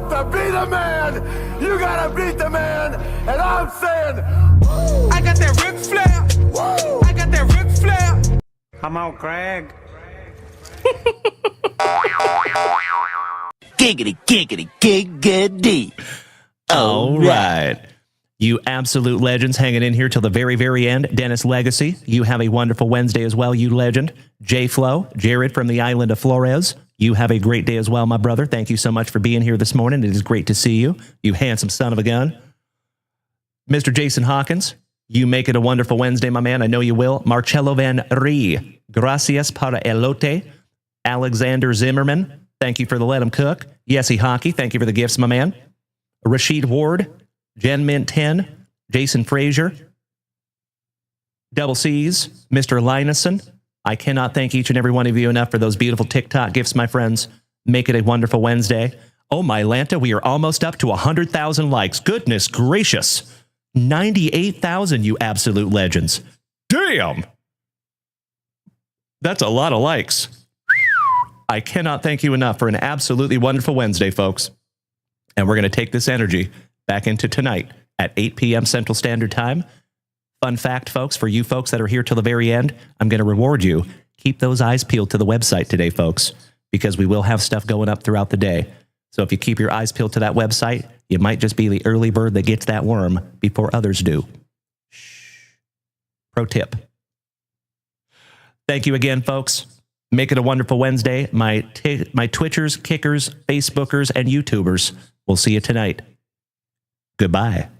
to be the man. You gotta beat the man. And I'm saying, woo. I got that Ric Flair. Woo. I got that Ric Flair. Come on, Craig. Giggity, giggity, giggity. All right. You absolute legends hanging in here till the very, very end. Dennis Legacy, you have a wonderful Wednesday as well, you legend. J Flo, Jared from the island of Flores, you have a great day as well, my brother. Thank you so much for being here this morning. It is great to see you, you handsome son of a gun. Mr. Jason Hawkins, you make it a wonderful Wednesday, my man. I know you will. Marcello Van Ree, gracias para elote. Alexander Zimmerman, thank you for the Let 'em Cook. Yesy Hockey, thank you for the gifts, my man. Rashid Ward, Jen Mint 10, Jason Frazier, Double C's, Mr. Linuson. I cannot thank each and every one of you enough for those beautiful TikTok gifts, my friends. Make it a wonderful Wednesday. Oh, my Lanta, we are almost up to 100,000 likes. Goodness gracious. 98,000, you absolute legends. Damn. That's a lot of likes. I cannot thank you enough for an absolutely wonderful Wednesday, folks. And we're going to take this energy back into tonight at 8 p.m. Central Standard Time. Fun fact, folks, for you folks that are here till the very end, I'm going to reward you. Keep those eyes peeled to the website today, folks, because we will have stuff going up throughout the day. So if you keep your eyes peeled to that website, you might just be the early bird that gets that worm before others do. Shh. Pro tip. Thank you again, folks. Make it a wonderful Wednesday. My Twitchers, Kickers, Facebookers, and YouTubers. We'll see you tonight. Goodbye.